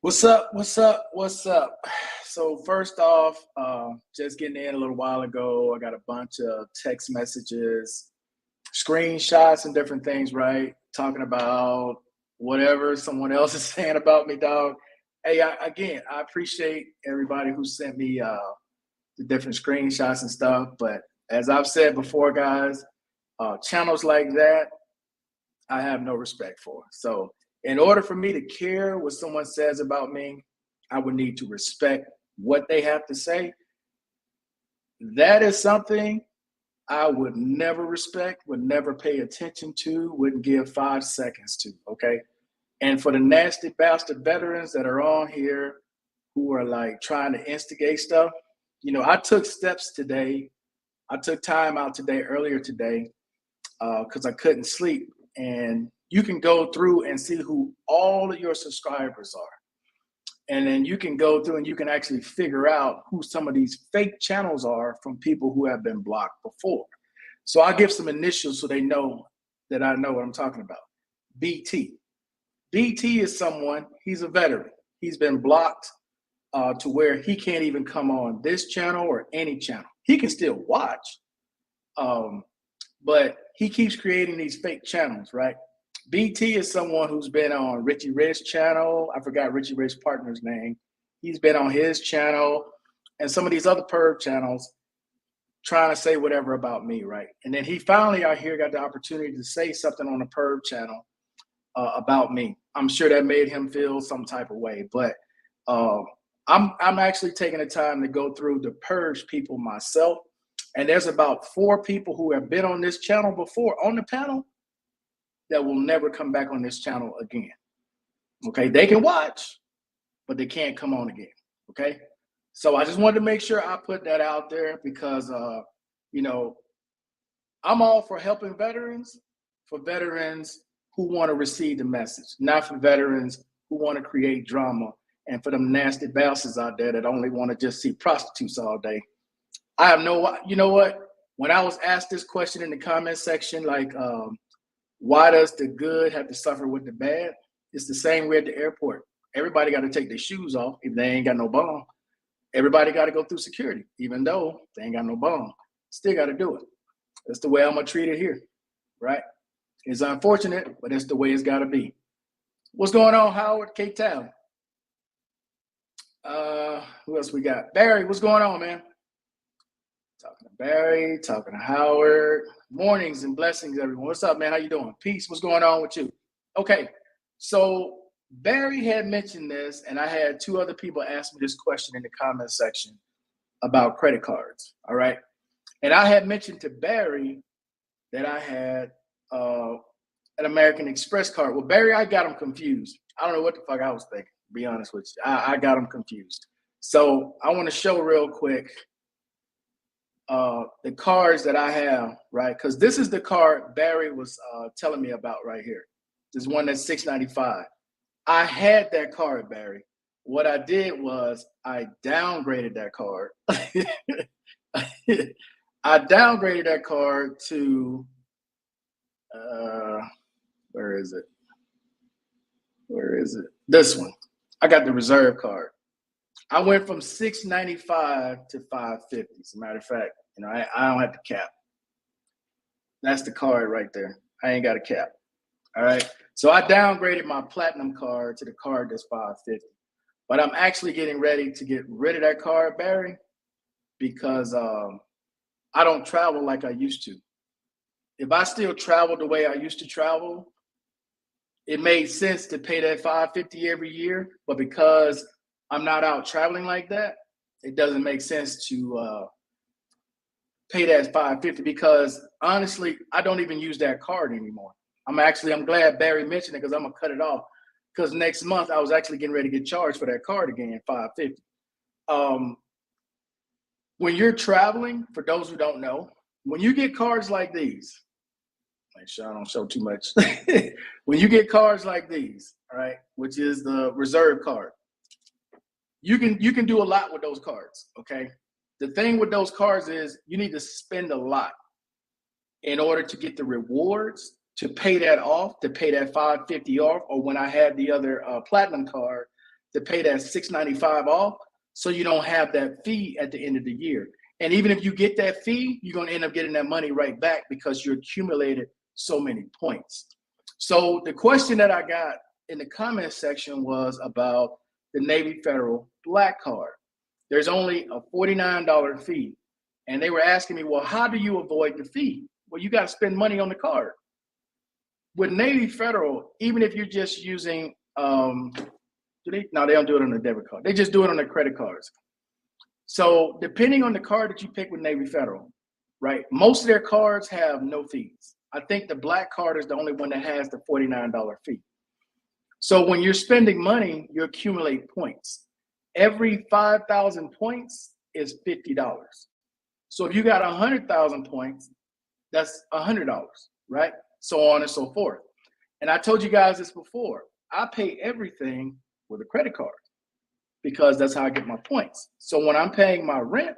What's up? What's up? What's up? So first off, just getting in a little while ago, I got a bunch of text messages, screenshots, and different things, right? Talking about whatever someone else is saying about me, dog. Hey, again, I appreciate everybody who sent me the different screenshots and stuff. But as I've said before, guys, channels like that, I have no respect for. So, in order for me to care what someone says about me, I would need to respect what they have to say. That is something I would never respect, would never pay attention to, wouldn't give 5 seconds to. Okay. And for the nasty bastard veterans that are on here who are like trying to instigate stuff, I took steps today. I took time out today, earlier today, because I couldn't sleep. And you can go through and see who all of your subscribers are. And then you can go through and you can actually figure out who some of these fake channels are from people who have been blocked before. So I'll give some initials so they know that I know what I'm talking about. BT. BT is someone, he's a veteran. He's been blocked to where he can't even come on this channel or any channel. He can still watch, but he keeps creating these fake channels, right? BT is someone who's been on Richie Rich channel. I forgot Richie Rich partner's name. He's been on his channel and some of these other perv channels trying to say whatever about me, right? And then he finally out here got the opportunity to say something on the perv channel about me. I'm sure that made him feel some type of way, but I'm actually taking the time to go through to purge people myself. And there's about 4 people who have been on this channel before on the panel that will never come back on this channel again. Okay, they can watch, but they can't come on again. Okay, so I just wanted to make sure I put that out there because I'm all for helping veterans, for veterans who want to receive the message, not for veterans who want to create drama, and for them nasty bastards out there that only want to just see prostitutes all day. I have no, you know what? When I was asked this question in the comment section, like, why does the good have to suffer with the bad? It's the same way at the airport. Everybody got to take their shoes off if they ain't got no bomb. Everybody got to go through security, even though they ain't got no bomb. Still got to do it. That's the way I'm going to treat it here, right? It's unfortunate, but it's the way it's got to be. What's going on, Howard? K-Town. Who else we got? Barry, what's going on, man? Talking to Barry, talking to Howard. Mornings and blessings, everyone. What's up, man? How you doing? Peace. What's going on with you? Okay, so Barry had mentioned this, and I had 2 other people ask me this question in the comment section about credit cards. All right, and I had mentioned to Barry that I had an American Express card. Well, Barry, I got him confused. I don't know what the fuck I was thinking, to be honest with you. I got him confused. So I want to show real quick the cards that I have, right? Because this is the card Barry was telling me about right here. This one that's $6.95. I had that card, Barry. What I did was I downgraded that card. I downgraded that card to where is it? Where is it? This one. I got the reserve card. I went from $6.95 to $5.50. As a matter of fact, I don't have the cap. That's the card right there. I ain't got a cap. All right. So I downgraded my platinum card to the card that's $5.50. But I'm actually getting ready to get rid of that card, Barry, because I don't travel like I used to. If I still travel the way I used to travel, it made sense to pay that $5.50 every year. But because I'm not out traveling like that, it doesn't make sense to pay that $5.50 because honestly, I don't even use that card anymore. I'm glad Barry mentioned it because I'm gonna cut it off because next month I was actually getting ready to get charged for that card again, $5.50. When you're traveling, for those who don't know, when you get cards like these, make sure I don't show too much. When you get cards like these, all right, which is the reserve card, you can do a lot with those cards, okay? The thing with those cards is you need to spend a lot in order to get the rewards to pay that off, to pay that $5.50 off, or when I had the other platinum card, to pay that $6.95 off, so you don't have that fee at the end of the year. And even if you get that fee, you're going to end up getting that money right back because you accumulated so many points. So the question that I got in the comment section was about the Navy Federal Black Card. There's only a $49 fee. And they were asking me, well, how do you avoid the fee? Well, you got to spend money on the card. With Navy Federal, even if you're just using, no, they don't do it on the debit card. They just do it on their credit cards. So depending on the card that you pick with Navy Federal, right, most of their cards have no fees. I think the Black Card is the only one that has the $49 fee. So when you're spending money, you accumulate points. Every 5,000 points is $50. So if you got 100,000 points, that's $100, right? So on and so forth. And I told you guys this before. I pay everything with a credit card because that's how I get my points. So when I'm paying my rent,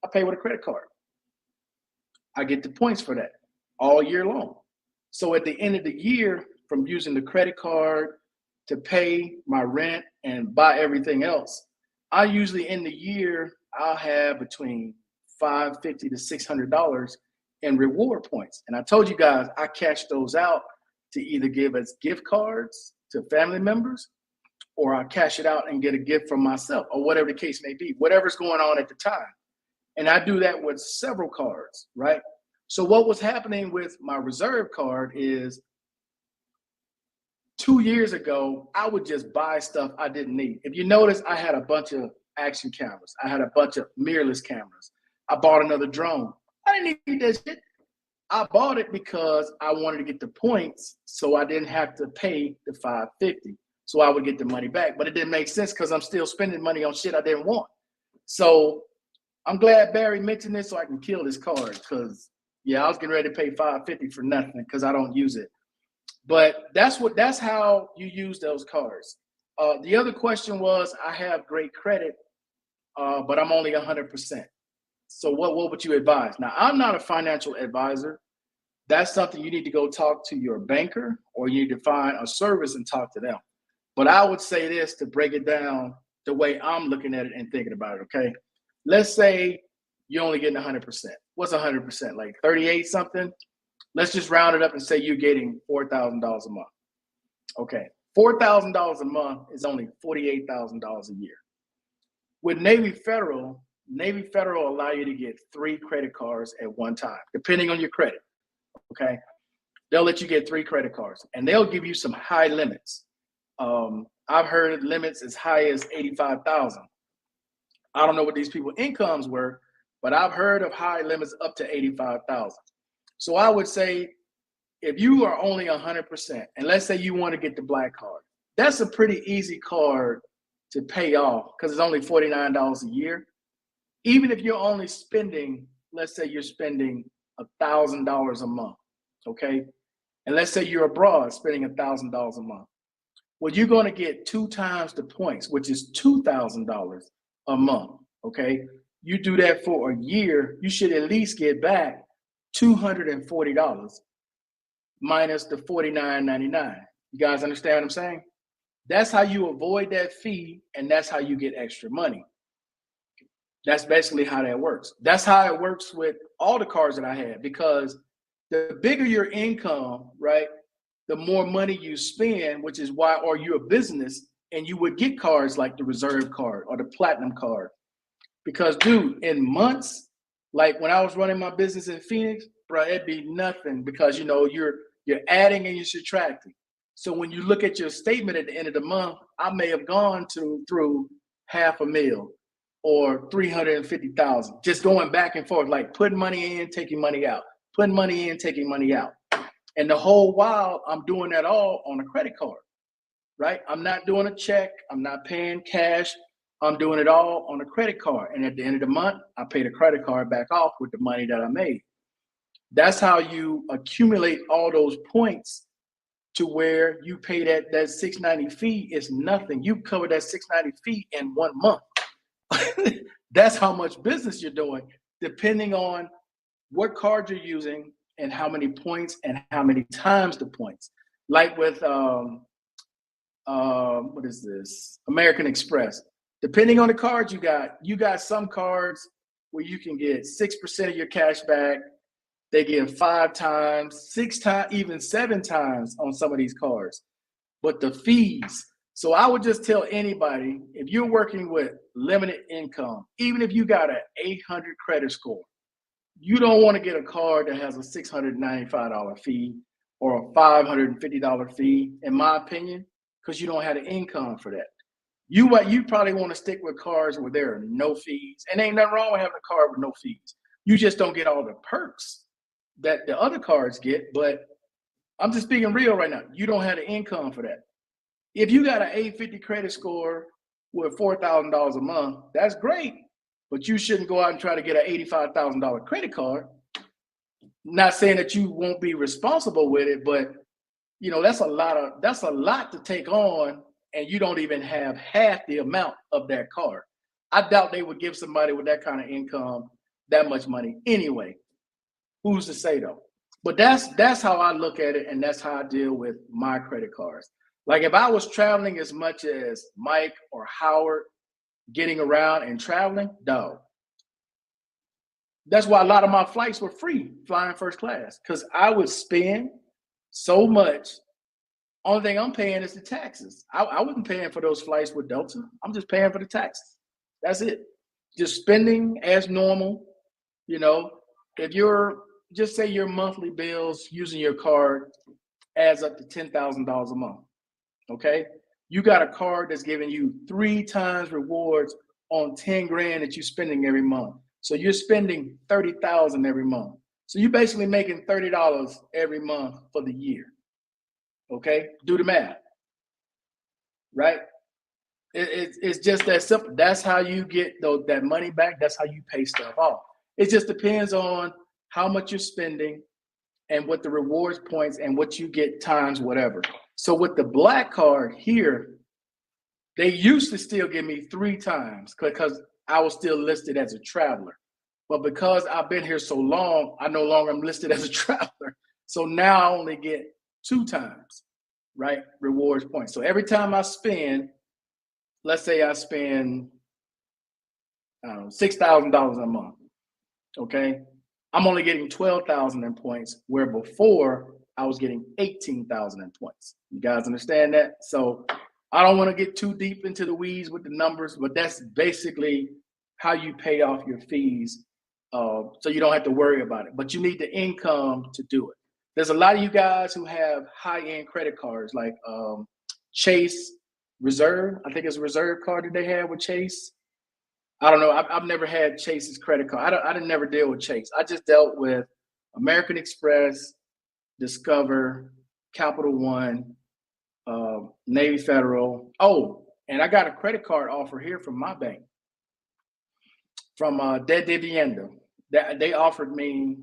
I pay with a credit card. I get the points for that all year long. So at the end of the year, from using the credit card to pay my rent and buy everything else, I usually in the year, I'll have between $550 to $600 in reward points. And I told you guys, I cash those out to either give as gift cards to family members, or I cash it out and get a gift from myself, or whatever the case may be, whatever's going on at the time. And I do that with several cards, right? So what was happening with my reserve card is 2 years ago, I would just buy stuff I didn't need. If you notice, I had a bunch of action cameras. I had a bunch of mirrorless cameras. I bought another drone. I didn't need that shit. I bought it because I wanted to get the points so I didn't have to pay the $550. So I would get the money back. But it didn't make sense because I'm still spending money on shit I didn't want. So I'm glad Barry mentioned this so I can kill this card, because yeah, I was getting ready to pay $550 for nothing because I don't use it. But that's how you use those cards. The other question was, I have great credit, but I'm only 100%. So what would you advise? Now, I'm not a financial advisor. That's something you need to go talk to your banker, or you need to find a service and talk to them. But I would say this to break it down the way I'm looking at it and thinking about it, okay? Let's say you're only getting 100%. What's 100%? Like 38 something? Let's just round it up and say you're getting $4,000 a month. Okay, $4,000 a month is only $48,000 a year. With Navy Federal allow you to get 3 credit cards at one time, depending on your credit, okay? They'll let you get 3 credit cards, and they'll give you some high limits. I've heard limits as high as $85,000. I don't know what these people's incomes were, but I've heard of high limits up to $85,000. So I would say if you are only 100%, and let's say you want to get the Black Card, that's a pretty easy card to pay off because it's only $49 a year. Even if you're only spending, let's say you're spending $1,000 a month, okay? And let's say you're abroad spending $1,000 a month. Well, you're going to get 2 times the points, which is $2,000 a month, okay? You do that for a year, you should at least get back $240 minus the $49.99. You guys understand what I'm saying? That's how you avoid that fee, and that's how you get extra money. That's basically how that works. That's how it works with all the cards that I had, because the bigger your income, right, the more money you spend, which is why, or you're a business and you would get cards like the Reserve card or the Platinum card. Because dude, in months, like when I was running my business in Phoenix, bro, it'd be nothing, because you know you're adding and you're subtracting. So when you look at your statement at the end of the month, I may have gone through $500,000 or 350,000, just going back and forth, like putting money in, taking money out, putting money in, taking money out. And the whole while I'm doing that all on a credit card, right? I'm not doing a check, I'm not paying cash, I'm doing it all on a credit card. And at the end of the month, I pay the credit card back off with the money that I made. That's how you accumulate all those points to where you pay that $690 fee is nothing. You cover that $690 fee in 1 month. That's how much business you're doing, depending on what card you're using and how many points and how many times the points. Like with what is this? American Express. Depending on the cards you got some cards where you can get 6% of your cash back. They give 5 times, 6 times, even 7 times on some of these cards. But the fees. So I would just tell anybody, if you're working with limited income, even if you got an 800 credit score, you don't want to get a card that has a $695 fee or a $550 fee, in my opinion, because you don't have the income for that. You probably want to stick with cards where there are no fees. And ain't nothing wrong with having a card with no fees. You just don't get all the perks that the other cards get. But I'm just speaking real right now. You don't have the income for that. If you got an 850 credit score with $4,000 a month, that's great. But you shouldn't go out and try to get an $85,000 credit card. Not saying that you won't be responsible with it, but you know that's a lot to take on, and you don't even have half the amount of that card. I doubt they would give somebody with that kind of income that much money anyway. Who's to say though? But that's how I look at it, and that's how I deal with my credit cards. Like if I was traveling as much as Mike or Howard, getting around and traveling, dog. That's why a lot of my flights were free, flying first class, because I would spend so much. Only thing I'm paying is the taxes. I wasn't paying for those flights with Delta. I'm just paying for the taxes. That's it. Just spending as normal. You know, if you're just say your monthly bills using your card adds up to $10,000 a month. Okay, you got a card that's giving you 3 times rewards on 10 grand that you're spending every month. So you're spending 30,000 every month. So you're basically making $30 every month for the year. Okay, do the math, right? It's just that simple. That's how you get that money back. That's how you pay stuff off. It just depends on how much you're spending and what the rewards points and what you get times whatever. So with the black card here, they used to still give me 3 times because I was still listed as a traveler. But because I've been here so long, I no longer am listed as a traveler. So now I only get 2 times, right? Rewards points. So every time I spend, let's say I spend $6,000 a month, okay? I'm only getting 12,000 in points, where before I was getting 18,000 in points. You guys understand that? So I don't want to get too deep into the weeds with the numbers, but that's basically how you pay off your fees, so you don't have to worry about it. But you need the income to do it. There's a lot of you guys who have high-end credit cards like Chase Reserve. I think it's a Reserve card that they have with Chase. I don't know. I've never had Chase's credit card. I didn't never deal with Chase. I just dealt with American Express, Discover, Capital One, Navy Federal. Oh, and I got a credit card offer here from my bank, from De Divienda. That they offered me,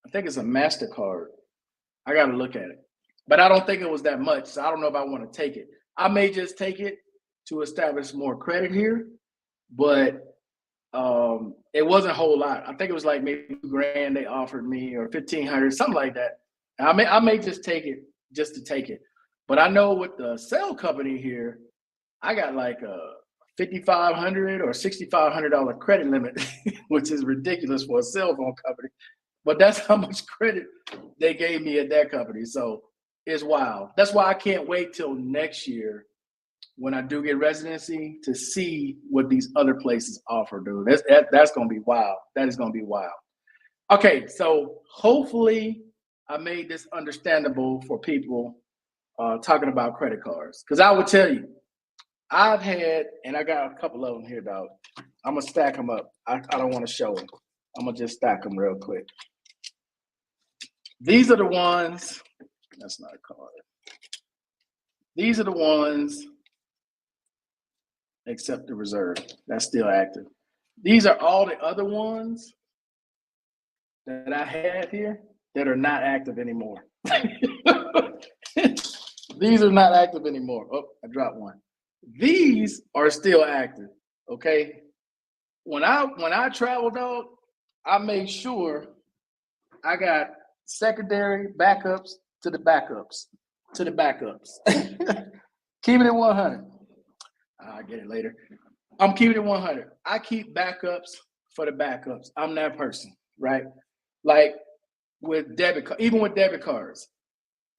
I think it's a MasterCard. I got to look at it, but I don't think it was that much. So I don't know if I want to take it. I may just take it to establish more credit here, but it wasn't a whole lot. I think it was like maybe $2,000 they offered me, or 1,500, something like that. I may just take it just to take it. But I know with the cell company here, I got like a $5,500 or $6,500 credit limit, which is ridiculous for a cell phone company. But that's how much credit they gave me at that company. So it's wild. That's why I can't wait till next year when I do get residency to see what these other places offer, dude. That's going to be wild. That is going to be wild. Okay, so hopefully I made this understandable for people talking about credit cards. Because I would tell you, I've had, and I got a couple of them here, dog. I'm going to stack them up. I don't want to show them. I'm going to just stack them real quick. These are the ones. That's not a card. These are the ones, except the Reserve. That's still active. These are all the other ones that I had here that are not active anymore. These are not active anymore. Oh, I dropped one. These are still active. Okay. When I travel, dog, I made sure I got secondary backups to the backups to the backups. Keep it at 100. I'll get it later. I'm keeping it 100. I keep backups for the backups. I'm that person, right? Like with even with debit cards,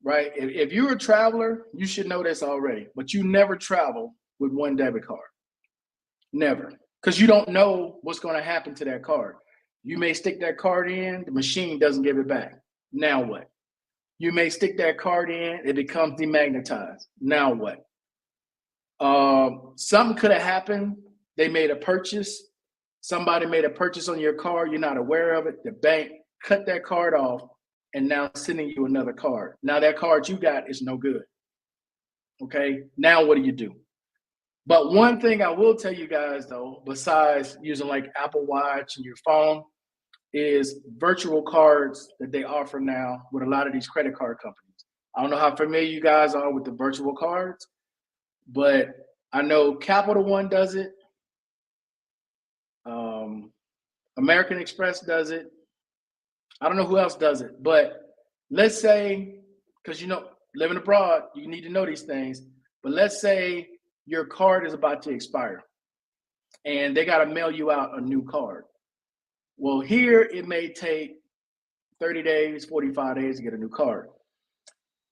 right? If you're a traveler, you should know this already, but you never travel with one debit card. Never. Because you don't know what's going to happen to that card. You may stick that card in, the machine doesn't give it back. Now what? You may stick that card in, it becomes demagnetized. Now what? Something could have happened. They made a purchase. Somebody made a purchase on your card. You're not aware of it. The bank cut that card off and now sending you another card. Now that card you got is no good. Okay. Now what do you do? But one thing I will tell you guys though, besides using like Apple Watch and your phone, is virtual cards that they offer now with a lot of these credit card companies. I don't know how familiar you guys are with the virtual cards, but I know Capital One does it. American Express does it. I don't know who else does it, but let's say, because living abroad, you need to know these things. But let's say your card is about to expire and they got to mail you out a new card. Well, here it may take 30 days, 45 days to get a new card.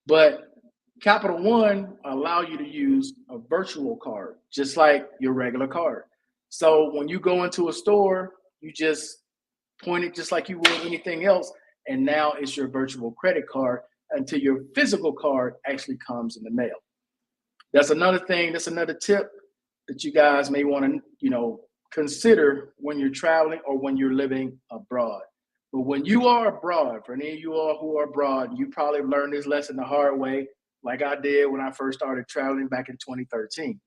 But Capital One allow you to use a virtual card, just like your regular card. So when you go into a store, you just point it just like you would anything else, and now it's your virtual credit card until your physical card actually comes in the mail. That's another thing. That's another tip that you guys may want to, consider when you're traveling or when you're living abroad. But when you are abroad, for any of you all who are abroad, you probably learned this lesson the hard way, like I did when I first started traveling back in 2013.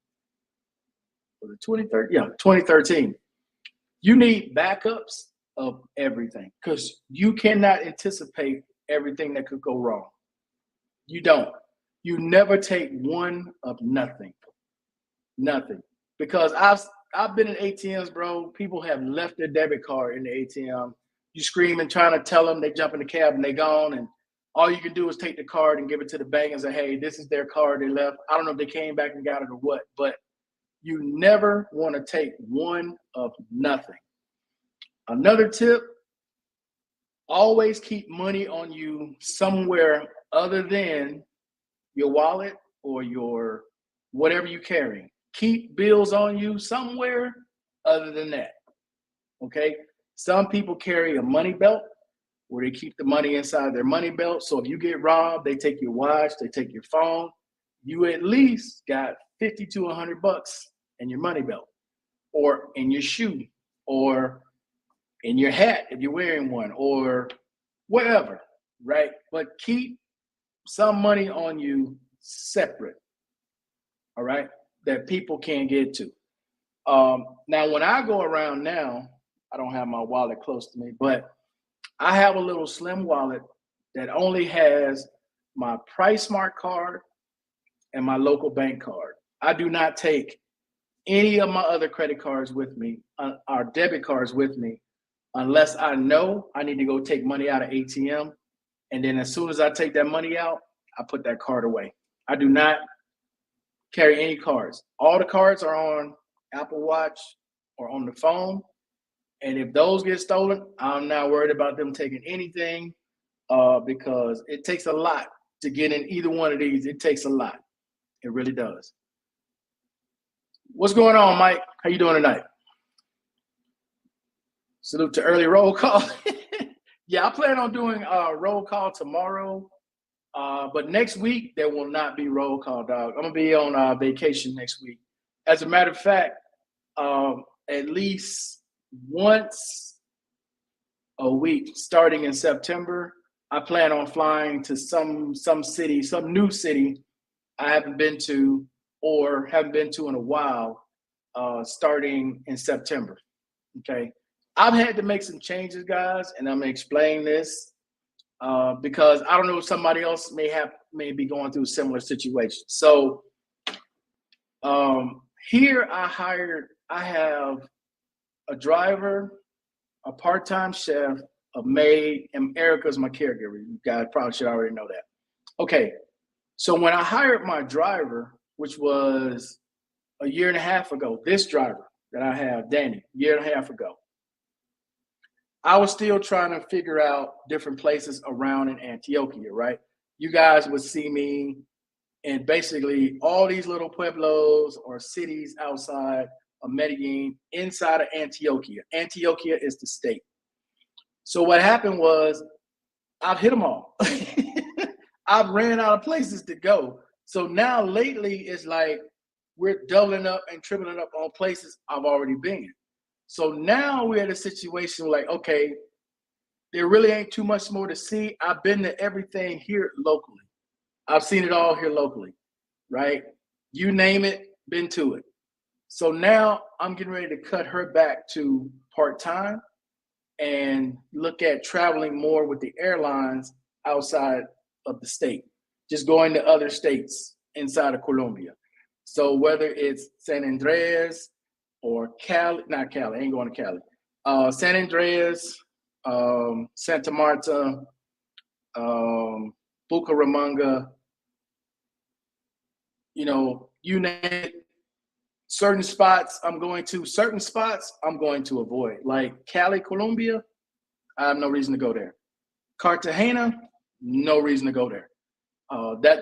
Was it 2013? Yeah, 2013. You need backups of everything because you cannot anticipate everything that could go wrong. You don't. You never take one of nothing. Nothing. Because I've been in ATMs, bro. People have left their debit card in the ATM. You screaming, trying to tell them, they jump in the cab and they gone. And all you can do is take the card and give it to the bank and say, hey, this is their card they left. I don't know if they came back and got it or what, but you never want to take one of nothing. Another tip, always keep money on you somewhere other than your wallet or your whatever you carry. Keep bills on you somewhere other than that. Okay? Some people carry a money belt where they keep the money inside their money belt. So if you get robbed, they take your watch, they take your phone. You at least got 50 to 100 bucks in your money belt or in your shoe or in your hat if you're wearing one or whatever, right? But keep some money on you separate, all right, that people can't get to. Now, when I go around now, I don't have my wallet close to me, but I have a little slim wallet that only has my PriceSmart card and my local bank card. I do not take any of my other credit cards with me, or debit cards with me, unless I know I need to go take money out of ATM. And then as soon as I take that money out, I put that card away. I do not carry any cards. All the cards are on Apple Watch or on the phone. And if those get stolen, I'm not worried about them taking anything because it takes a lot to get in either one of these. It takes a lot. It really does. What's going on, Mike? How you doing tonight? Salute to early roll call. Yeah, I plan on doing a roll call tomorrow. But next week, there will not be roll call, dog. I'm going to be on vacation next week. As a matter of fact, at least once a week, starting in September, I plan on flying to some city, some new city I haven't been to or haven't been to in a while, starting in September. Okay. I've had to make some changes, guys, and I'm going to explain this because I don't know if somebody else may be going through a similar situation. So here I have a driver, a part-time chef, a maid, and Erica's my caregiver. You guys probably should already know that. Okay, so when I hired my driver, which was a year and a half ago. This driver that I have, Danny, a year and a half ago. I was still trying to figure out different places around in Antioquia, right? You guys would see me in basically all these little pueblos or cities outside of Medellin, inside of Antioquia. Antioquia is the state. So what happened was I've hit them all. I've ran out of places to go. So now lately it's like we're doubling up and tripling up on places I've already been. So now we're in a situation like, okay, there really ain't too much more to see. I've been to everything here locally. I've seen it all here locally, right? You name it, been to it. So now I'm getting ready to cut her back to part-time and look at traveling more with the airlines outside of the state, just going to other states inside of Colombia. So whether it's San Andreas or Cali, not Cali, I ain't going to Cali, San Andreas, Santa Marta, Bucaramanga, you know, you name it. Certain spots I'm going to, certain spots I'm going to avoid. Like Cali, Colombia, I have no reason to go there. Cartagena, no reason to go there.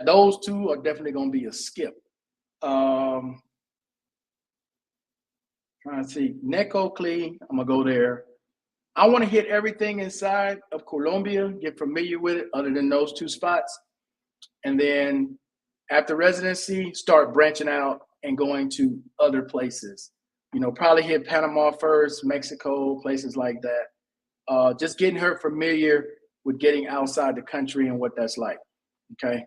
Those two are definitely going to be a skip. Trying to see, Necoclí, I'm gonna go there. I want to hit everything inside of Colombia, get familiar with it, other than those two spots, and then after residency, start branching out and going to other places. You know, probably hit Panama first, Mexico, places like that. Just getting her familiar with getting outside the country and what that's like. Okay,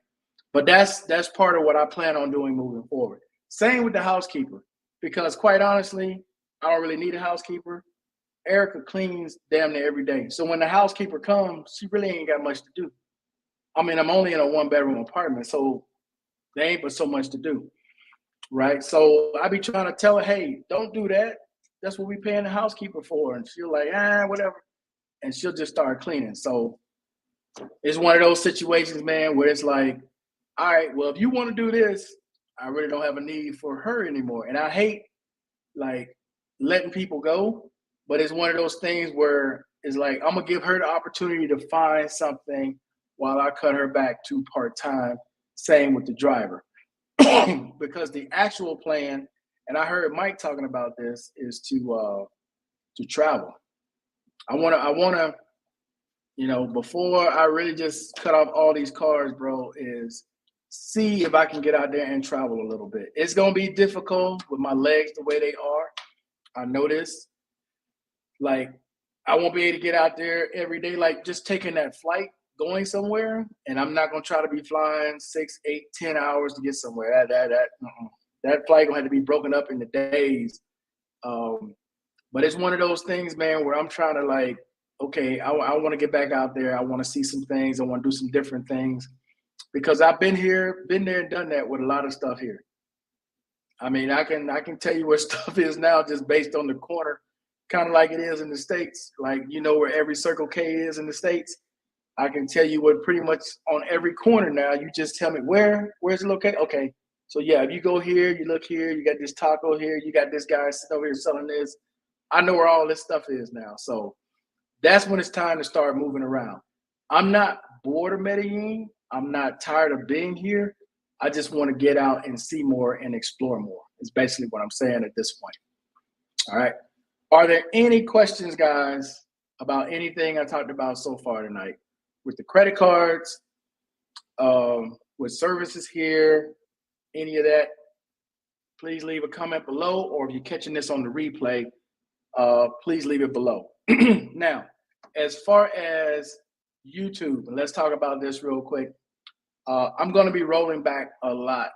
but that's part of what I plan on doing moving forward. Same with the housekeeper, because quite honestly, I don't really need a housekeeper. Erica cleans damn near every day. So when the housekeeper comes, she really ain't got much to do. I mean, I'm only in a 1-bedroom apartment, so there ain't but so much to do, right? So I be trying to tell her, hey, don't do that. That's what we paying the housekeeper for. And she'll like, whatever. And she'll just start cleaning. So it's one of those situations, man, where it's like, all right, well, if you want to do this, I really don't have a need for her anymore. And I hate like letting people go, but it's one of those things where it's like, I'm gonna give her the opportunity to find something while I cut her back to part-time. Same with the driver. Because the actual plan, and I heard Mike talking about this, is to travel. I wanna, you know, before I really just cut off all these cars, bro, is see if I can get out there and travel a little bit. It's gonna be difficult with my legs the way they are. I know this. Like, I won't be able to get out there every day, like just taking that flight, going somewhere, and I'm not gonna try to be flying 6, 8, 10 hours to get somewhere. That flight gonna have to be broken up into days. But it's one of those things, man, where I'm trying to like, okay, I want to get back out there. I want to see some things. I want to do some different things because I've been here, been there, and done that with a lot of stuff here. I mean, I can tell you where stuff is now just based on the corner, kind of like it is in the States. Like, you know where every Circle K is in the States? I can tell you what pretty much on every corner now. You just tell me where's it located? Okay. So yeah, if you go here, you look here, you got this taco here, you got this guy sitting over here selling this. I know where all this stuff is now. So that's when it's time to start moving around. I'm not bored of Medellin. I'm not tired of being here. I just want to get out and see more and explore more. Is basically what I'm saying at this point. All right. Are there any questions, guys, about anything I talked about so far tonight? With the credit cards, with services here, any of that, please leave a comment below, or if you're catching this on the replay, please leave it below. Now, as far as YouTube, and let's talk about this real quick. I'm going to be rolling back a lot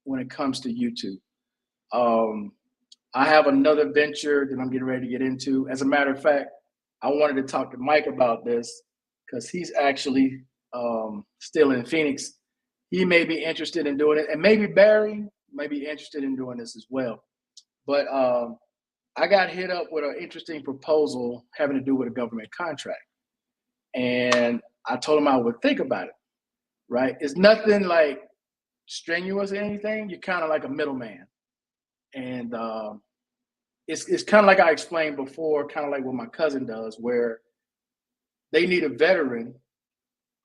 when it comes to YouTube. I have another venture that I'm getting ready to get into. As a matter of fact, I wanted to talk to Mike about this because he's actually still in Phoenix. He may be interested in doing it, and maybe Barry may be interested in doing this as well. But I got hit up with an interesting proposal having to do with a government contract. And I told him I would think about it, right? It's nothing like strenuous or anything. You're kind of like a middleman, and it's kind of like I explained before, kind of like what my cousin does, where they need a veteran.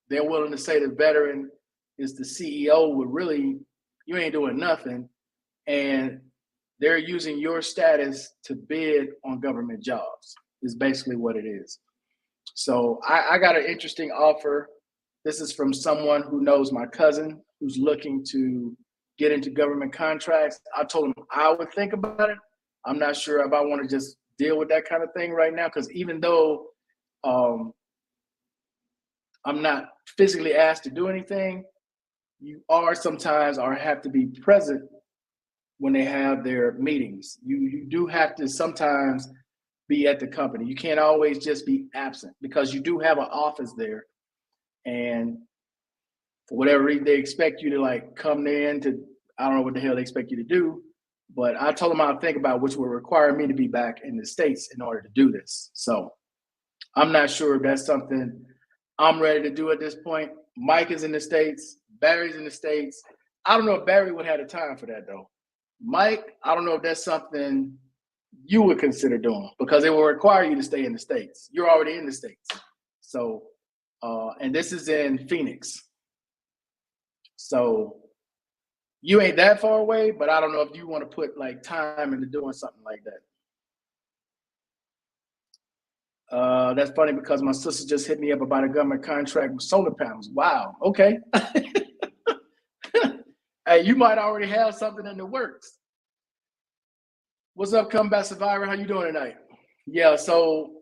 They're willing to say the veteran is the CEO, but really you ain't doing nothing, and they're using your status to bid on government jobs. Is basically what it is. So I got an interesting offer. This is from someone who knows my cousin who's looking to get into government contracts. I told him I would think about it. I'm not sure if I want to just deal with that kind of thing right now, because even though um, I'm not physically asked to do anything, you are sometimes or have to be present when they have their meetings. You do have to sometimes be at the company. You can't always just be absent because you do have an office there, and for whatever reason they expect you to like come in to, I don't know what the hell they expect you to do, but I told them I'd think about, which would require me to be back in the States in order to do this. So I'm not sure if that's something I'm ready to do at this point. Mike is in the States, Barry's in the States. I don't know if Barry would have the time for that though. Mike, I don't know if that's something you would consider doing, because it will require you to stay in the States. You're already in the States. So, and this is in Phoenix. So you ain't that far away, but I don't know if you want to put like time into doing something like that. That's funny because my sister just hit me up about a government contract with solar panels. Wow. Okay. Hey, you might already have something in the works. What's up, Comeback Survivor? How you doing tonight? Yeah, so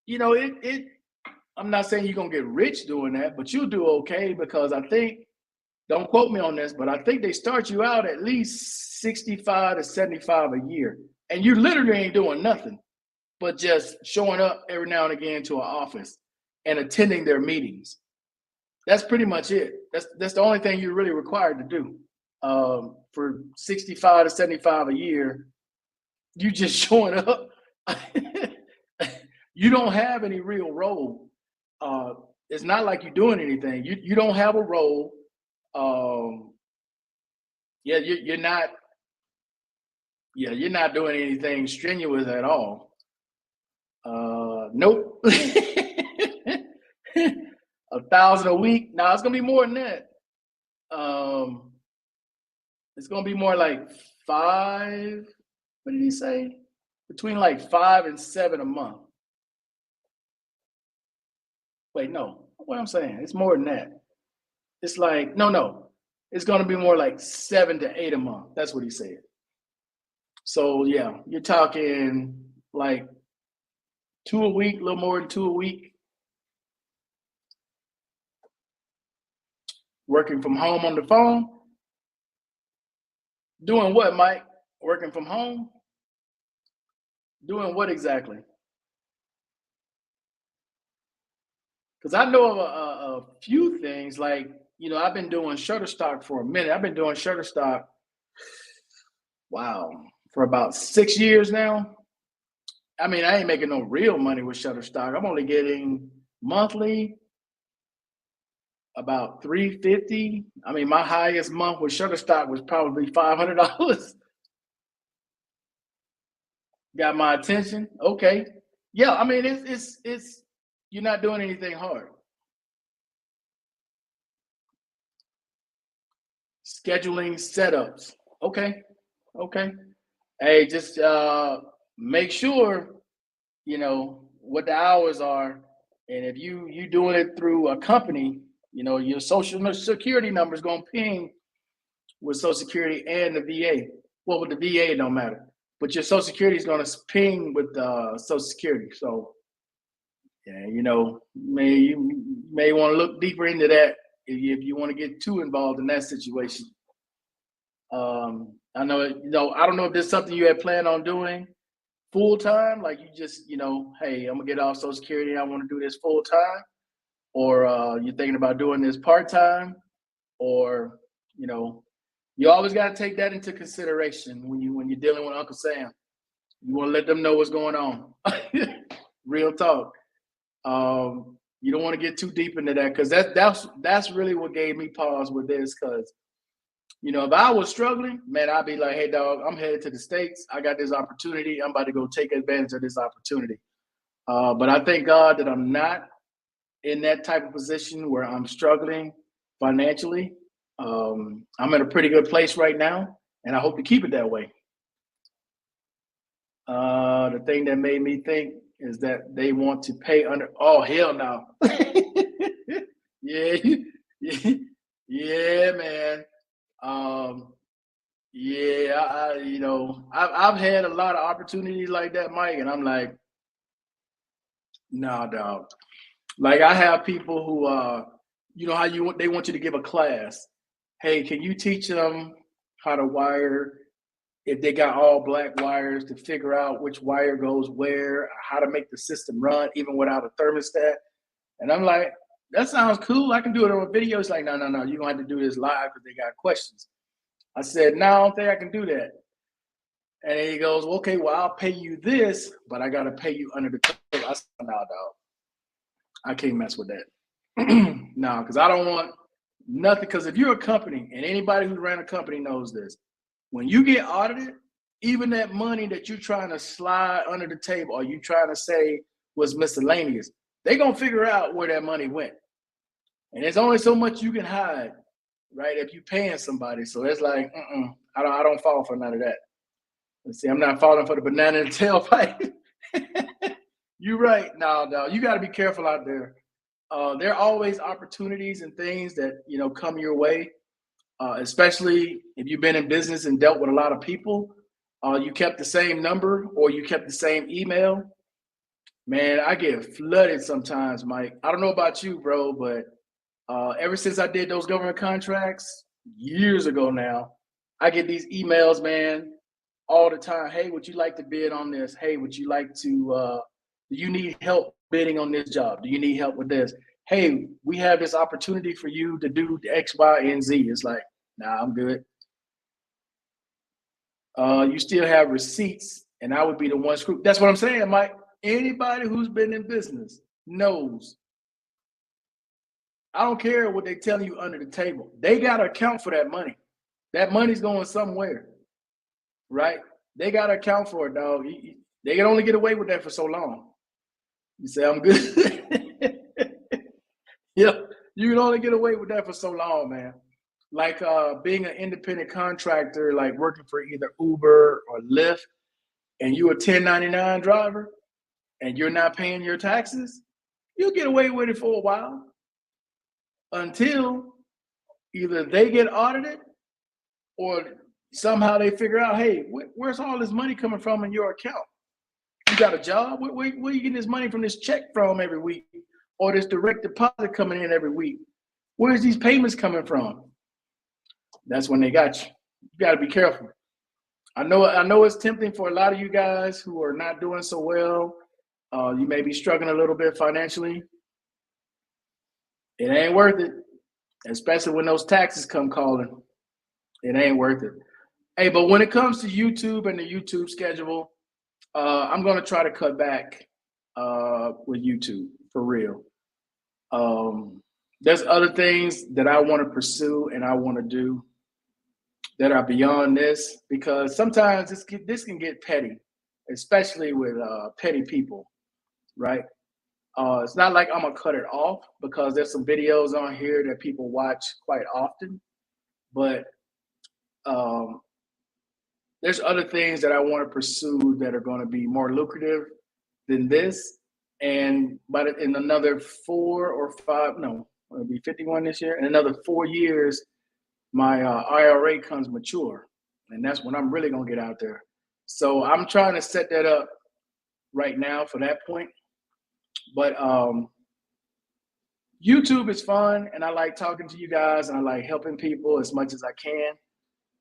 it I'm not saying you're gonna get rich doing that, but you'll do okay, because I think, don't quote me on this, but I think they start you out at least 65 to 75 a year. And you literally ain't doing nothing but just showing up every now and again to an office and attending their meetings. That's pretty much it. That's the only thing you're really required to do. For 65 to 75 a year, you just showing up. You don't have any real role. It's not like you're doing anything. You don't have a role. Yeah, you're not. Yeah, you're not doing anything strenuous at all. Nope. 1,000 a week. Now it's gonna be more than that. It's gonna be more like five. What did he say? Between like 5 and 7 a month. Wait, no. What I'm saying, it's more than that. It's like no. It's gonna be more like 7 to 8 a month. That's what he said. So yeah, you're talking like 2 a week, a little more than 2 a week. Working from home on the phone. Doing what, Mike? Working from home? Doing what exactly? Because I know of a few things. Like, I've been doing Shutterstock for a minute. I've been doing Shutterstock, wow, for about 6 years now. I mean, I ain't making no real money with Shutterstock. I'm only getting monthly about 350. I mean, my highest month with Shutterstock was probably $500. Got my attention. Okay. Yeah, I mean, it's you're not doing anything hard. Scheduling setups. Okay. Okay. Hey, just make sure what the hours are, and if you doing it through a company, your social security number is gonna ping with Social Security and the VA. Well, with the VA, it don't matter, but your Social Security is gonna ping with Social Security. So, yeah, you may want to look deeper into that if you want to get too involved in that situation. I know, I don't know if there's something you had planned on doing full time, like you just, hey, I'm gonna get off Social Security, I want to do this full time, or you're thinking about doing this part time, or you always got to take that into consideration when you're dealing with Uncle Sam. You want to let them know what's going on. Real talk. You don't want to get too deep into that, because that's really what gave me pause with this, because You know, if I was struggling, man, I'd be like, hey, dog, I'm headed to the States. I got this opportunity. I'm about to go take advantage of this opportunity. But I thank God that I'm not in that type of position where I'm struggling financially. I'm in a pretty good place right now, and I hope to keep it that way. The thing that made me think is that they want to pay under. Oh hell no! Yeah, yeah, man. Um, yeah, you know, I've had a lot of opportunities like that, Mike, and I'm like, nah, dog. Like I have people who, you know, how they want you to give a class. Hey, can you teach them how to wire? If they got all black wires, to figure out which wire goes where, how to make the system run even without a thermostat. And I'm like, that sounds cool. I can do it on a video. It's like, no, no, no, you're gonna have to do this live because they got questions. I said, no, I don't think I can do that. And he goes, well, okay, well, I'll pay you this, but I gotta pay you under the table. I said, no, dog, I can't mess with that. No, because I don't want nothing. Because if you're a company, and anybody who ran a company knows this, when you get audited, even that money that you're trying to slide under the table or you trying to say was miscellaneous, they're gonna figure out where that money went. And there's only so much you can hide, right? If you're paying somebody. So it's like, I don't fall for none of that. Let's see, I'm not falling for the banana in the tailpipe. You're right. No, you got to be careful out there. There are always opportunities and things that come your way, especially if you've been in business and dealt with a lot of people. You kept the same number or you kept the same email. Man, I get flooded sometimes, Mike. I don't know about you, bro, but ever since I did those government contracts years ago now, I get these emails, man, all the time. Hey, would you like to bid on this? Hey, would you like to, do you need help bidding on this job? Do you need help with this? Hey, we have this opportunity for you to do X, Y, and Z. It's like, nah, I'm good. You still have receipts, and I would be the one screw. That's what I'm saying, Mike. Anybody who's been in business knows. I don't care what they tell you under the table. They got to account for that money. That money's going somewhere, right? They got to account for it, dog. They can only get away with that for so long. You say, I'm good. Yeah, you can only get away with that for so long, man. Like being an independent contractor, like working for either Uber or Lyft, and you're a 1099 driver and you're not paying your taxes, you'll get away with it for a while until either they get audited or somehow they figure out, hey, where's all this money coming from in your account? You got a job? Where are you getting this money from, this check from every week, or this direct deposit coming in every week? Where's these payments coming from? That's when they got you. You got to be careful. I know it's tempting for a lot of you guys who are not doing so well. You may be struggling a little bit financially. It ain't worth it, especially when those taxes come calling. It ain't worth it. Hey, but when it comes to YouTube and the YouTube schedule, I'm going to try to cut back with YouTube for real. There's other things that I want to pursue and I want to do that are beyond this, because sometimes this can get petty, especially with petty people, right? It's not like I'm gonna cut it off, because there's some videos on here that people watch quite often, but there's other things that I want to pursue that are going to be more lucrative than this. And but in another 4 or 5, no, it'll be 51 this year. In another 4 years, my IRA comes mature, and that's when I'm really gonna get out there. So I'm trying to set that up right now for that point. But YouTube is fun, and I like talking to you guys, and I like helping people as much as I can.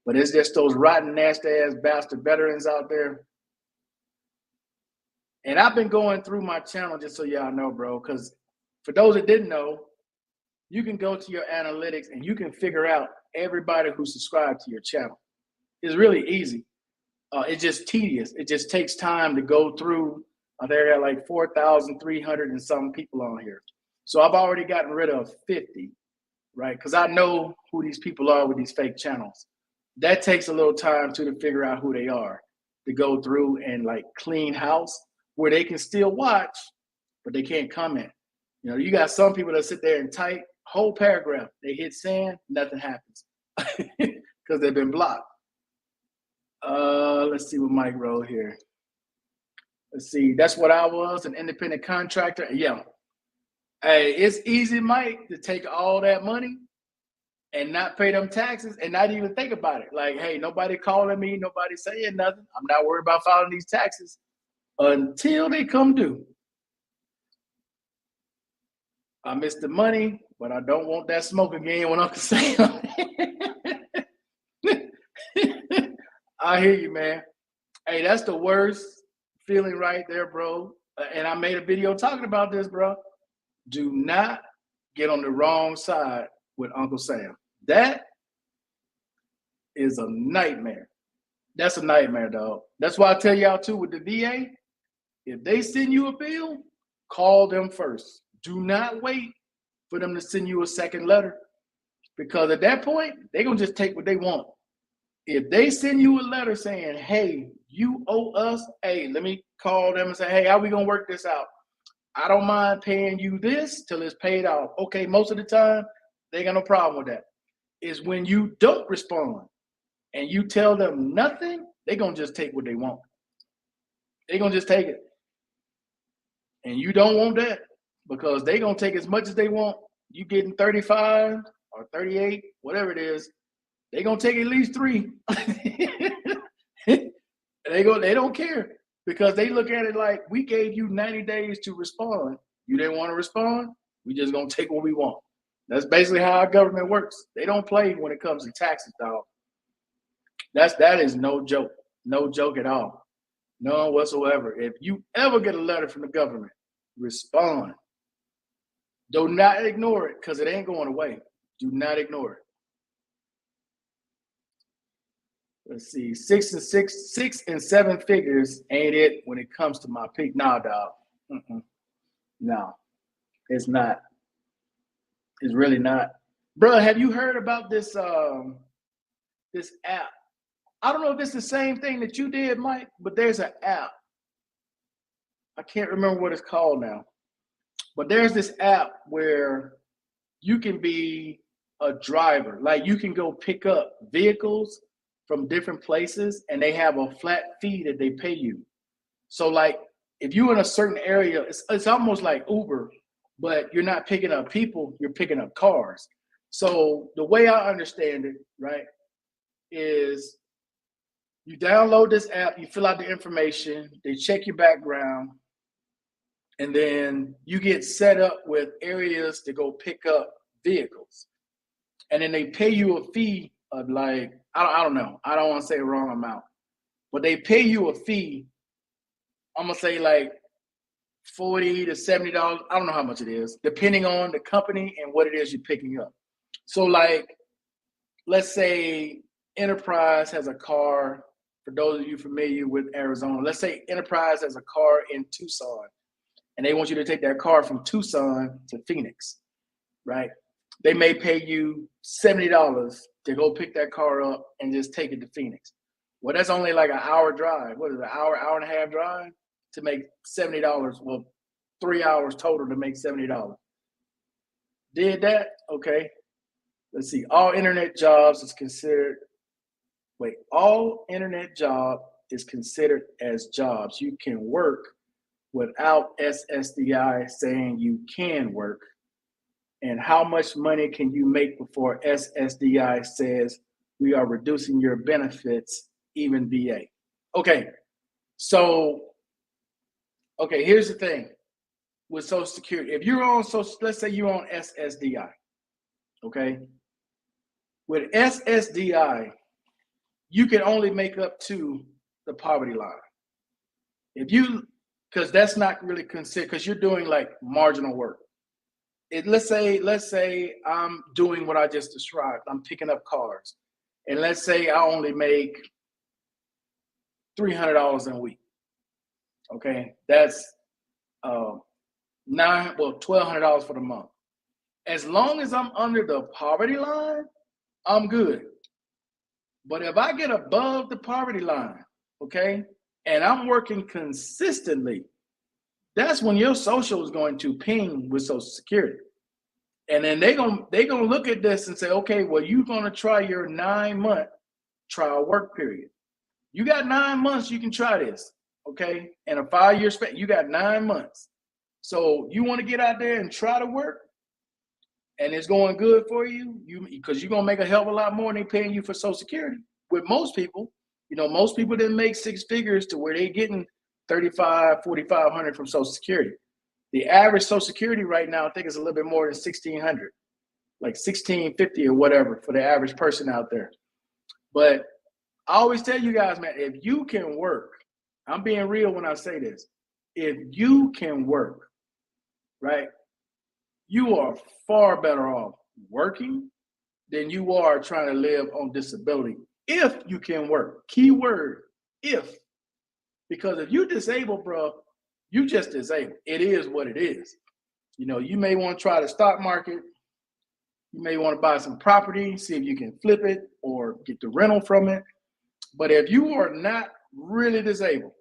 But it's just those rotten, nasty ass bastard veterans out there. And I've been going through my channel, just so y'all know, bro, because for those that didn't know, you can go to your analytics and you can figure out everybody who subscribed to your channel. It's really easy. It's just tedious. It just takes time to go through. There are like 4,300 and some people on here. So I've already gotten rid of 50, right? Because I know who these people are with these fake channels. That takes a little time to figure out who they are, to go through and like clean house where they can still watch, but they can't comment. You know, you got some people that sit there and type whole paragraph. They hit send, nothing happens because they've been blocked. Let's see what Mike wrote here. Let's see. That's what I was, an independent contractor. Yeah. Hey, it's easy, Mike, to take all that money and not pay them taxes and not even think about it. Like, hey, nobody calling me, nobody saying nothing. I'm not worried about filing these taxes until they come due. I missed the money, but I don't want that smoke again when Uncle Sam. I hear you, man. Hey, that's the worst feeling right there, bro. And I made a video talking about this, bro. Do not get on the wrong side with Uncle Sam. That is a nightmare. That's a nightmare, dog. That's why I tell y'all too with the VA, if they send you a bill, call them first. Do not wait for them to send you a second letter, because at that point, they're going to just take what they want. If they send you a letter saying, hey, you owe us, hey, let me call them and say, hey, how we going to work this out? I don't mind paying you this till it's paid off. Okay, most of the time, they ain't got no problem with that. It's when you don't respond and you tell them nothing, they're going to just take what they want. They're going to just take it. And you don't want that, because they're going to take as much as they want. You getting 35 or 38, whatever it is, they're going to take at least 3. They don't care, because they look at it like, we gave you 90 days to respond. You didn't want to respond? We just going to take what we want. That's basically how our government works. They don't play when it comes to taxes, dog. That is no joke. No joke at all. None whatsoever. If you ever get a letter from the government, respond. Do not ignore it, because it ain't going away. Do not ignore it. Let's see, 6 and 7 figures ain't it when it comes to my peak. Nah, dog. No, it's not. It's really not. Bro, have you heard about this this app? I don't know if it's the same thing that you did, Mike, but there's an app. I can't remember what it's called now. But there's this app where you can be a driver. Like, you can go pick up vehicles from different places, and they have a flat fee that they pay you. So like, if you're in a certain area, it's almost like Uber, but you're not picking up people, you're picking up cars. So the way I understand it, right, is you download this app, you fill out the information, they check your background, and then you get set up with areas to go pick up vehicles. And then they pay you a fee of like, I don't know, I don't want to say the wrong amount, but they pay you a fee. I'm gonna say like $40 to $70. I don't know how much it is, depending on the company and what it is you're picking up. So like, let's say Enterprise has a car. For those of you familiar with Arizona, let's say Enterprise has a car in Tucson, and they want you to take that car from Tucson to Phoenix, right? They may pay you $70 to go pick that car up and just take it to Phoenix. Well, that's only like an hour drive. What is it, hour and a half drive to make $70? Well, 3 hours total to make $70. Did that? Okay. Let's see. All internet jobs is considered, all internet job is considered as jobs. You can work without SSDI saying you can work. And how much money can you make before SSDI says we are reducing your benefits, even VA? Okay, so, here's the thing with Social Security. If you're on let's say you're on SSDI, okay? With SSDI, you can only make up to the poverty line. Because that's not really considered, because you're doing like marginal work. Let's say I'm doing what I just described. I'm picking up cars, and let's say I only make $300 a week. Okay, that's $1,200 for the month. As long as I'm under the poverty line, I'm good. But if I get above the poverty line, okay, and I'm working consistently, that's when your social is going to ping with Social Security. And then they gonna look at this and say, okay, well, you're gonna try your 9-month trial work period. You got 9 months, you can try this, okay? And a 5-year span, you got 9 months. So you want to get out there and try to work, and it's going good for you, because you're gonna make a hell of a lot more than they paying you for Social Security. With most people, most people didn't make 6 figures to where they getting 35, 4,500 from Social Security. The average Social Security right now, I think, is a little bit more than 1,600, like 1,650 or whatever for the average person out there. But I always tell you guys, man, if you can work, I'm being real when I say this. If you can work, right, you are far better off working than you are trying to live on disability. If you can work, key word, if. Because if you're disabled, bro, you just disabled. It is what it is. You may want to try the stock market. You may want to buy some property, see if you can flip it or get the rental from it. But if you are not really disabled,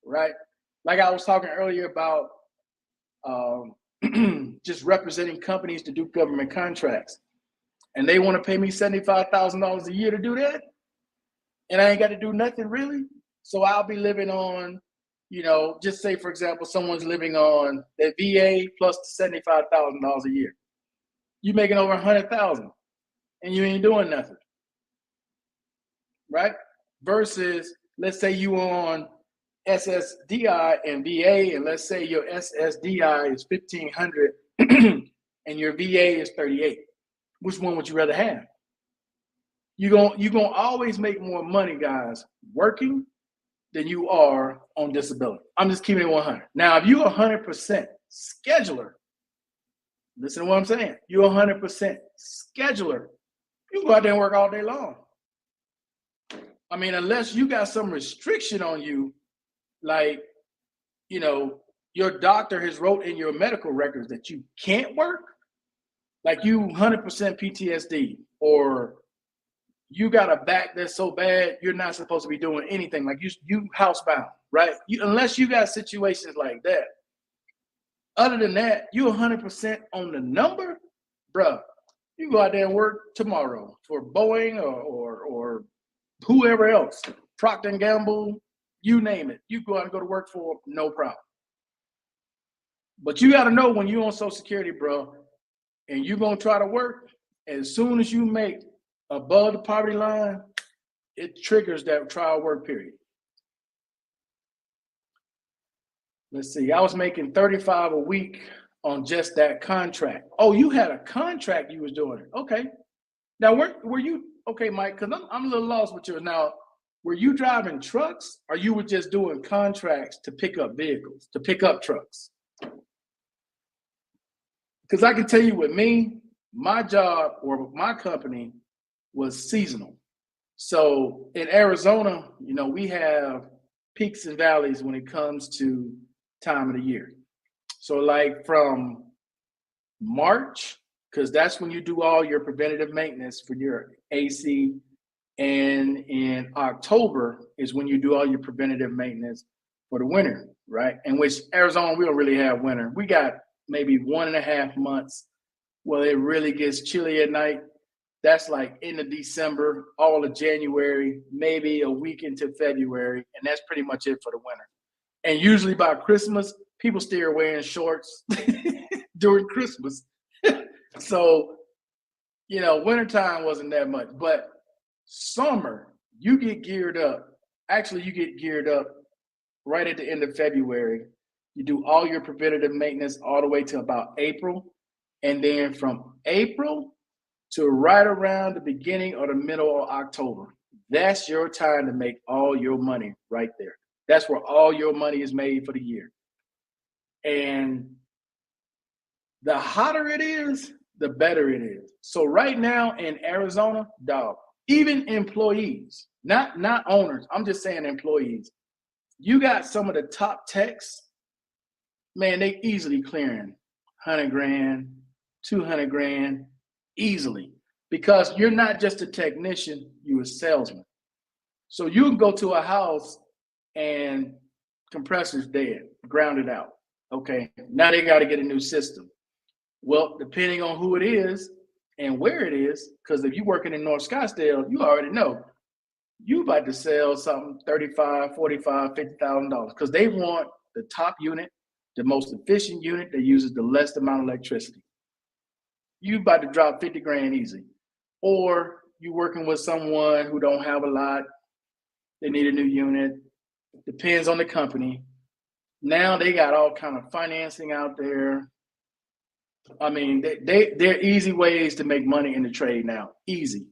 right? Like I was talking earlier about just representing companies to do government contracts. And they want to pay me $75,000 a year to do that. And I ain't got to do nothing really. So I'll be living on, just say, for example, someone's living on their VA plus the $75,000 a year. You making over 100,000 and you ain't doing nothing, right? Versus, let's say you on SSDI and VA, and let's say your SSDI is 1,500 and your VA is 38. Which one would you rather have? You're gonna always make more money, guys, working than you are on disability. I'm just keeping it 100. Now, if you're 100% scheduler, listen to what I'm saying. You're 100% scheduler. You can go out there and work all day long. I mean, unless you got some restriction on you, like, your doctor has wrote in your medical records that you can't work, like you 100% PTSD, or you got a back that's so bad you're not supposed to be doing anything, like you housebound, right? Unless you got situations like that. Other than that, you 100% on the number, bruh. You go out there and work tomorrow for Boeing or whoever else, Procter & Gamble, you name it. You go out and go to work for, no problem. But you got to know when you're on Social Security, bro, and you're going to try to work, as soon as you make above the poverty line, it triggers that trial work period. Let's see. I was making $35 a week on just that contract. Oh, you had a contract you was doing it. Okay. Now, were you, okay, Mike, because I'm a little lost with you. Now, were you driving trucks, or you were just doing contracts to pick up vehicles, to pick up trucks? Because I can tell you, with me, my job or my company was seasonal. So in Arizona, we have peaks and valleys when it comes to time of the year. So like from March, because that's when you do all your preventative maintenance for your AC, and in October is when you do all your preventative maintenance for the winter, right? In which Arizona, we don't really have winter. We got maybe 1.5 months where it really gets chilly at night. That's like into December, all of January, maybe a week into February, and that's pretty much it for the winter. And usually by Christmas, people still wearing shorts during Christmas. So, wintertime wasn't that much. But summer, you get geared up. Actually, you get geared up right at the end of February. You do all your preventative maintenance all the way to about April. And then from April to right around the beginning or the middle of October, that's your time to make all your money right there. That's where all your money is made for the year. And the hotter it is, the better it is. So right now in Arizona, dog, even employees, not owners, I'm just saying employees, you got some of the top techs, man, they easily clearing 100 grand, 200 grand, easily. because you're not just a technician, you're a salesman. So you can go to a house and compressor's dead, grounded out. Okay, now they got to get a new system. Well, depending on who it is and where it is, because if you're working in North Scottsdale, you already know you about to sell something 35, 45, $50,000 because they want the top unit, the most efficient unit that uses the least amount of electricity. You about to drop 50 grand easy. Or you working with someone who don't have a lot, they need a new unit, depends on the company. Now they got all kind of financing out there. I mean, they're easy ways to make money in the trade now. Easy.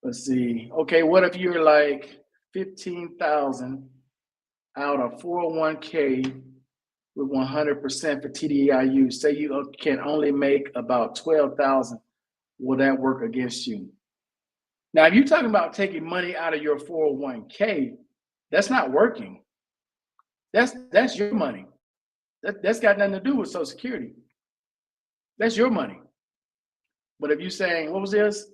Let's see. Okay, what if you're like 15,000 out of 401k with 100% for TDIU? Say you can only make about 12,000. Will that work against you? Now, if you're talking about taking money out of your 401k, that's not working. That's your money. That's got nothing to do with Social Security. That's your money. But if you're saying, what was this?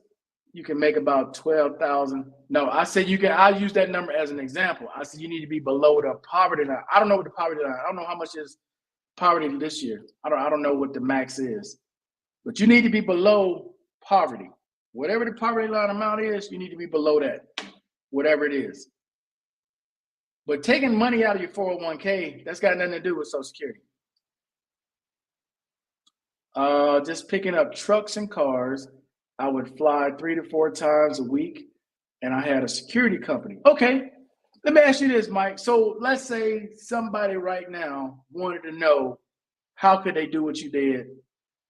You can make about 12,000. No, I said you can. I'll use that number as an example. I said you need to be below the poverty line. I don't know what the poverty line. I don't know how much is poverty this year. I don't know what the max is. But you need to be below poverty. Whatever the poverty line amount is, you need to be below that, whatever it is. But taking money out of your 401k, that's got nothing to do with Social Security. Just picking up trucks and cars. I would fly 3 to 4 times a week, and I had a security company. Okay, let me ask you this, Mike. So let's say somebody right now wanted to know how could they do what you did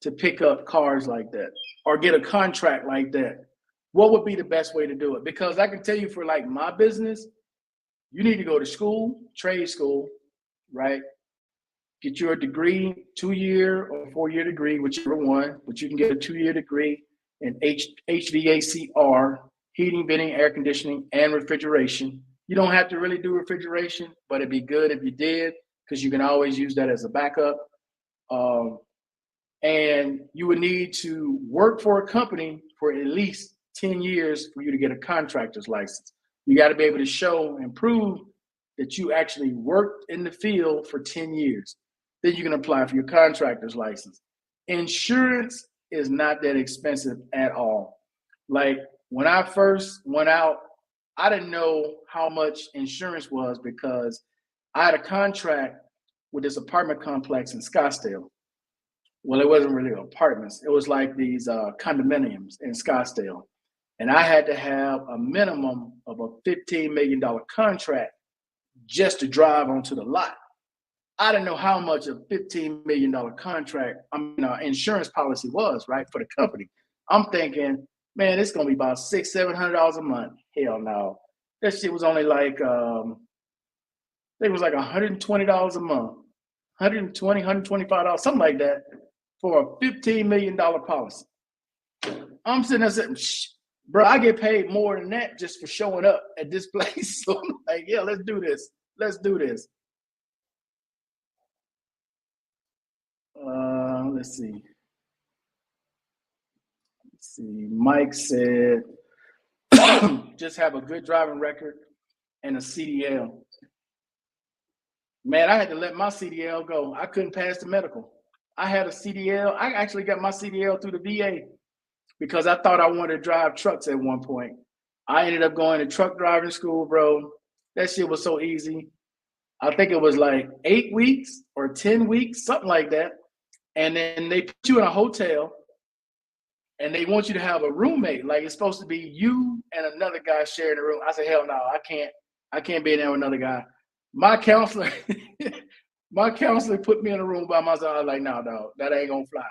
to pick up cars like that or get a contract like that. What would be the best way to do it? Because I can tell you for like my business, you need to go to school, trade school, right? Get your degree, 2-year or 4-year degree, whichever one, but you can get a 2-year degree in HVACR, heating, venting, air conditioning, and refrigeration. You don't have to really do refrigeration, but it'd be good if you did, because you can always use that as a backup. And you would need to work for a company for at least 10 years for you to get a contractor's license. You got to be able to show and prove that you actually worked in the field for 10 years. Then you can apply for your contractor's license. Insurance is not that expensive at all. Like when I first went out, I didn't know how much insurance was because I had a contract with this apartment complex in Scottsdale. Well, it wasn't really apartments. It was like these condominiums in Scottsdale. And I had to have a minimum of a $15 million contract just to drive onto the lot. I didn't know how much a $15 million contract, insurance policy was, right, for the company. I'm thinking, man, it's gonna be about $600-700 a month. Hell no. That shit was only like, it was like $120 a month, $120, $125, something like that, for a $15 million policy. I'm sitting there saying, bro, I get paid more than that just for showing up at this place. So I'm like, yeah, let's do this. Let's do this. Let's see. Mike said, just have a good driving record and a CDL. Man, I had to let my CDL go. I couldn't pass the medical. I had a CDL. I actually got my CDL through the VA because I thought I wanted to drive trucks at one point. I ended up going to truck driving school, bro. That shit was so easy. I think it was like 8 weeks or 10 weeks, something like that. And then they put you in a hotel and they want you to have a roommate. Like it's supposed to be you and another guy sharing a room. I said, hell no, I can't be in there with another guy. My counselor put me in a room by myself. I was like, no, dog, that ain't gonna fly.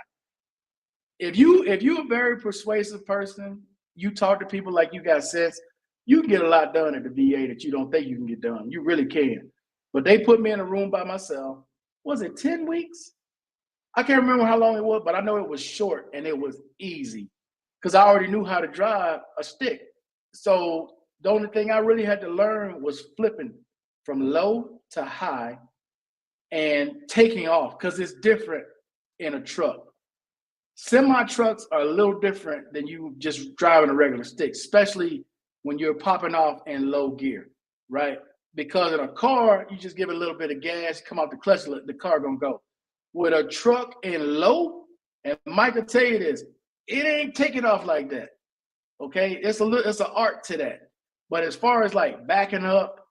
If you're a very persuasive person, you talk to people like you got sense, you can get a lot done at the VA that you don't think you can get done. You really can. But they put me in a room by myself. Was it 10 weeks? I can't remember how long it was, but I know it was short and it was easy because I already knew how to drive a stick. So the only thing I really had to learn was flipping from low to high and taking off because it's different in a truck. Semi trucks are a little different than you just driving a regular stick, especially when you're popping off in low gear, right? Because in a car, you just give it a little bit of gas, come out the clutch, the car gonna go. With a truck in low, and Mike will tell you this, it ain't taking off like that. Okay, it's an art to that. But as far as like backing up,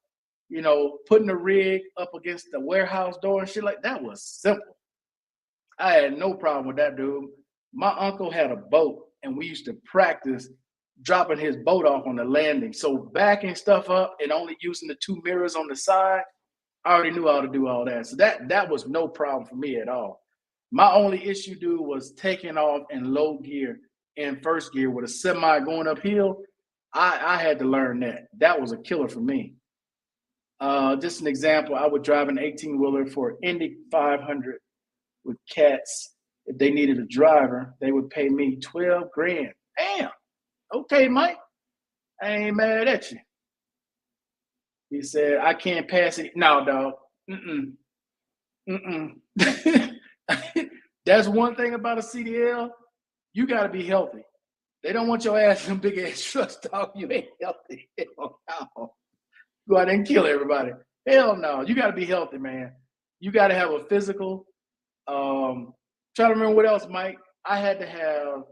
putting the rig up against the warehouse door and shit like that was simple. I had no problem with that, dude. My uncle had a boat, and we used to practice dropping his boat off on the landing. So backing stuff up and only using the 2 mirrors on the side, I already knew how to do all that. So that was no problem for me at all. My only issue, dude, was taking off in low gear in first gear with a semi going uphill. I had to learn that. That was a killer for me. Just an example, I would drive an 18-wheeler for Indy 500 with cats. If they needed a driver, they would pay me 12 grand. Damn. Okay, Mike. I ain't mad at you. He said, I can't pass it. No, dog. That's one thing about a CDL. You got to be healthy. They don't want your ass in big ass trucks, dog. You ain't healthy. Hell no. Go out there and kill everybody. Hell no. You got to be healthy, man. You got to have a physical. Trying to remember what else, Mike. I had to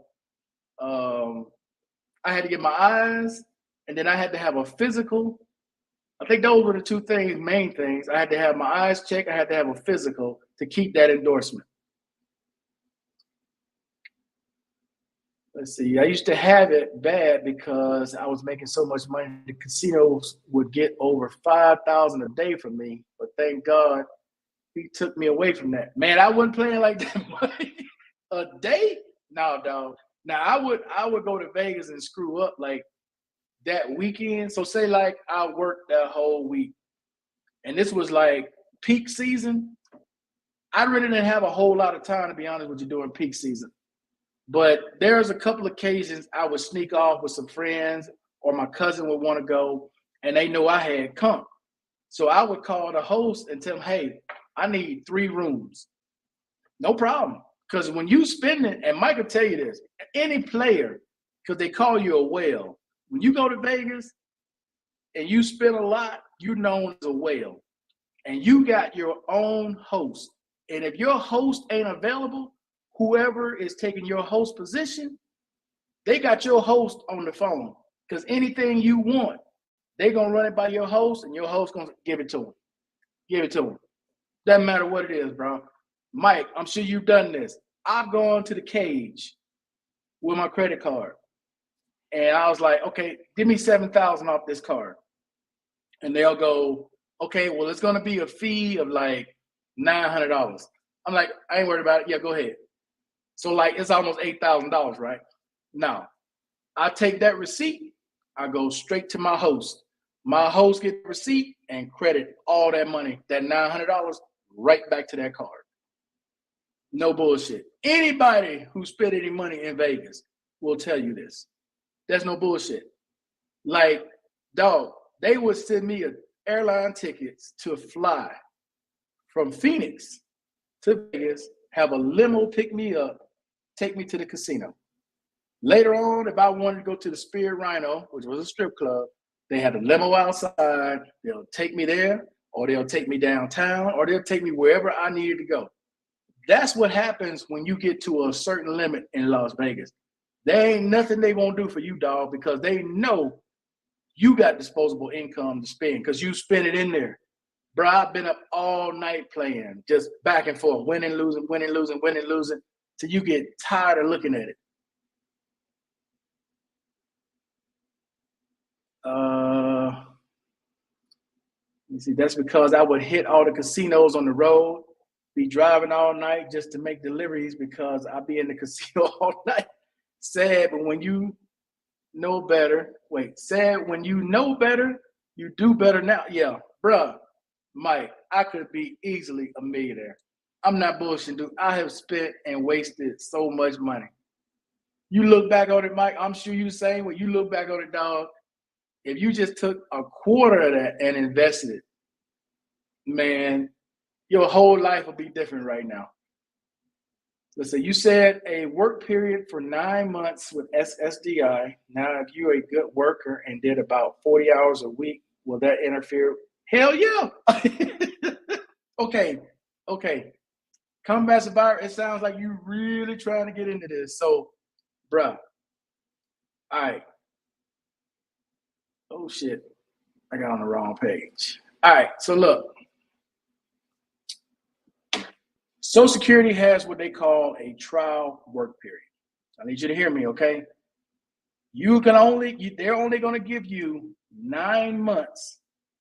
get my eyes, and then I had to have a physical. I think those were the two main things. I had to have my eyes checked. I had to have a physical to keep that endorsement. Let's see. I used to have it bad because I was making so much money. The casinos would get over $5,000 a day from me, but thank God he took me away from that. Man, I wasn't playing like that money a day. No, dog. Now I would go to Vegas and screw up like that weekend. So say like I worked that whole week, and this was like peak season. I really didn't have a whole lot of time, to be honest with you, during peak season. But there's a couple occasions I would sneak off with some friends, or my cousin would want to go, and they know I had come. So I would call the host and tell him, hey, I need 3 rooms. No problem. Because when you spend it, and Mike will tell you this, any player, because they call you a whale, when you go to Vegas and you spend a lot, you're known as a whale. And you got your own host. And if your host ain't available, whoever is taking your host position, they got your host on the phone. Because anything you want, they're going to run it by your host, and your host going to give it to them. Give it to them. Doesn't matter what it is, bro. Mike, I'm sure you've done this. I've gone to the cage with my credit card, and I was like, okay, give me $7,000 off this card. And they'll go, okay, well, it's going to be a fee of like $900. I'm like, I ain't worried about it. Yeah, go ahead. So like, it's almost $8,000, right? Now, I take that receipt. I go straight to my host. My host get the receipt and credit all that money, that $900, right back to that card. No bullshit. Anybody who spent any money in Vegas will tell you this. There's no bullshit. Like, dog, they would send me airline tickets to fly from Phoenix to Vegas, have a limo pick me up, take me to the casino. Later on, if I wanted to go to the Spirit Rhino, which was a strip club, they had a limo outside. They'll take me there, or they'll take me downtown, or they'll take me wherever I needed to go. That's what happens when you get to a certain limit in Las Vegas. There ain't nothing they won't do for you, dog, because they know you got disposable income to spend because you spend it in there. Bro, I've been up all night playing, just back and forth, winning, losing, till you get tired of looking at it. You see, that's because I would hit all the casinos on the road, be driving all night just to make deliveries because I'd be in the casino all night. Sad, but when you know better, when you know better, you do better now. Yeah, bruh, Mike, I could be easily a millionaire. I'm not bullshitting, dude. I have spent and wasted so much money. You look back on it, Mike, I'm sure you the same when you look back on it, dog. If you just took a quarter of that and invested it, man, your whole life will be different right now. Let's say you said a work period for 9 months with SSDI. Now, if you're a good worker and did about 40 hours a week, will that interfere? Hell yeah. Okay. Okay. Combat virus, it sounds like you really trying to get into this. So, bruh. All right. Oh shit. I got on the wrong page. All right. So look. Social Security has what they call a trial work period. I need you to hear me, okay? They're only going to give you 9 months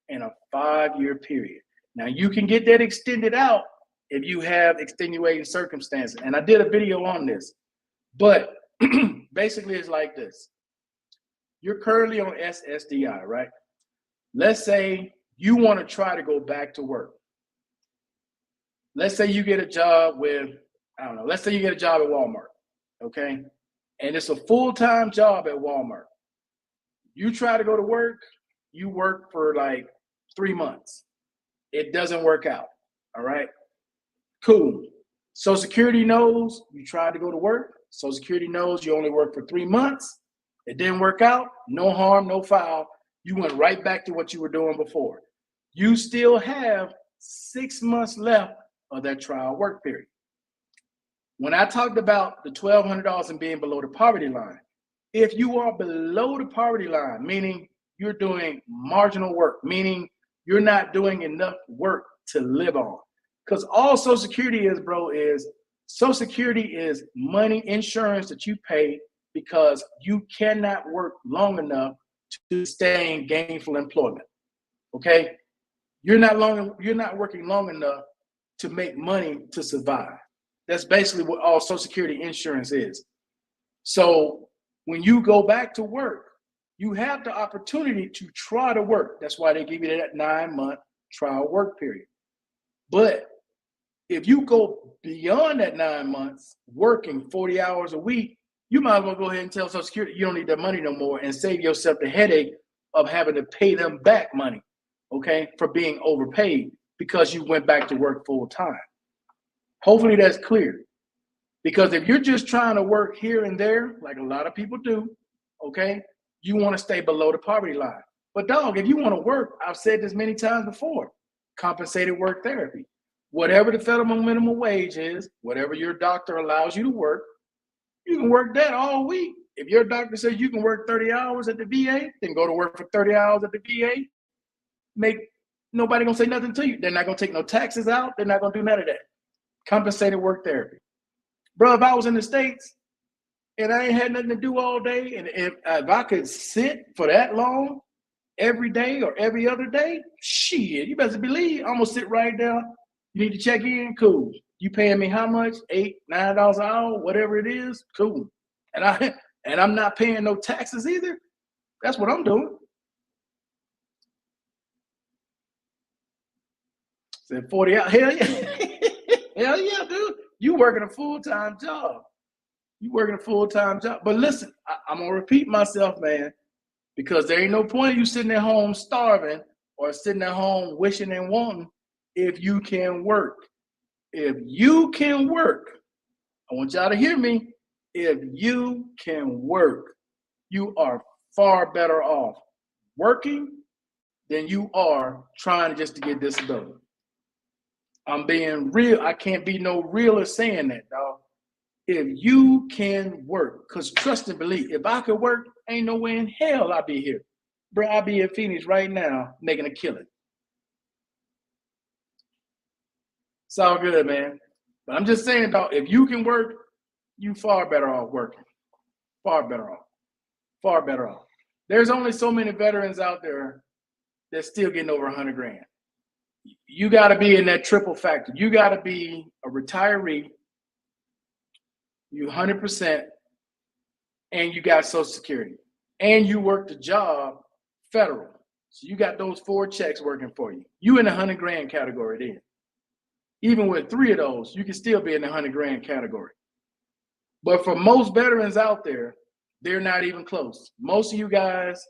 in a 5-year period. Now you can get that extended out if you have extenuating circumstances. And I did a video on this, but basically it's like this. You're currently on SSDI, right? Let's say you want to try to go back to work. Let's say you get a job with, I don't know, let's say you get a job at Walmart, okay? And it's a full-time job at Walmart. You try to go to work, you work for like 3 months. It doesn't work out, all right? Cool. Social Security knows you tried to go to work. Social Security knows you only worked for 3 months. It didn't work out. No harm, no foul. You went right back to what you were doing before. You still have 6 months left of that trial work period. When I talked about the $1,200 and being below the poverty line, if you are below the poverty line, meaning you're doing marginal work, meaning you're not doing enough work to live on, because all Social Security is, bro, is Social Security is money, insurance that you pay because you cannot work long enough to stay in gainful employment. Okay, you're not working long enough to make money to survive. That's basically what all Social Security insurance is. So when you go back to work, you have the opportunity to try to work. That's why they give you that 9-month trial work period. But if you go beyond that 9 months, working 40 hours a week, you might as well go ahead and tell Social Security you don't need that money no more and save yourself the headache of having to pay them back money, okay, for being overpaid because you went back to work full time. Hopefully that's clear. Because if you're just trying to work here and there, like a lot of people do, okay, you want to stay below the poverty line. But dog, if you want to work, I've said this many times before, compensated work therapy. Whatever the federal minimum wage is, whatever your doctor allows you to work, you can work that all week. If your doctor says you can work 30 hours at the VA, then go to work for 30 hours at the VA. Nobody gonna say nothing to you. They're not gonna take no taxes out. They're not gonna do none of that. Compensated work therapy. Bro, if I was in the States and I ain't had nothing to do all day, and if I could sit for that long every day or every other day, shit, you better believe I'm gonna sit right there. You need to check in, cool. You paying me how much? $8, $9 an hour, whatever it is, cool. And I'm not paying no taxes either. That's what I'm doing. Said 40 hours. Hell yeah. Hell yeah, dude. You working a full-time job. But listen, I'm going to repeat myself, man, because there ain't no point of you sitting at home starving or sitting at home wishing and wanting if you can work. If you can work, I want y'all to hear me. If you can work, you are far better off working than you are trying just to get disability. I'm being real. I can't be no realer saying that, dog. If you can work, because trust and believe, if I could work, ain't no way in hell I'd be here. Bro, I'd be in Phoenix right now making a killing. It's all good, man. But I'm just saying, dog, if you can work, you far better off working. Far better off. Far better off. There's only so many veterans out there that's still getting over 100 grand. You got to be in that triple factor. You got to be a retiree, you 100%, and you got Social Security, and you work the job federal. So you got those 4 checks working for you. You in the 100 grand category then. Even with 3 of those, you can still be in the 100 grand category. But for most veterans out there, they're not even close. Most of you guys,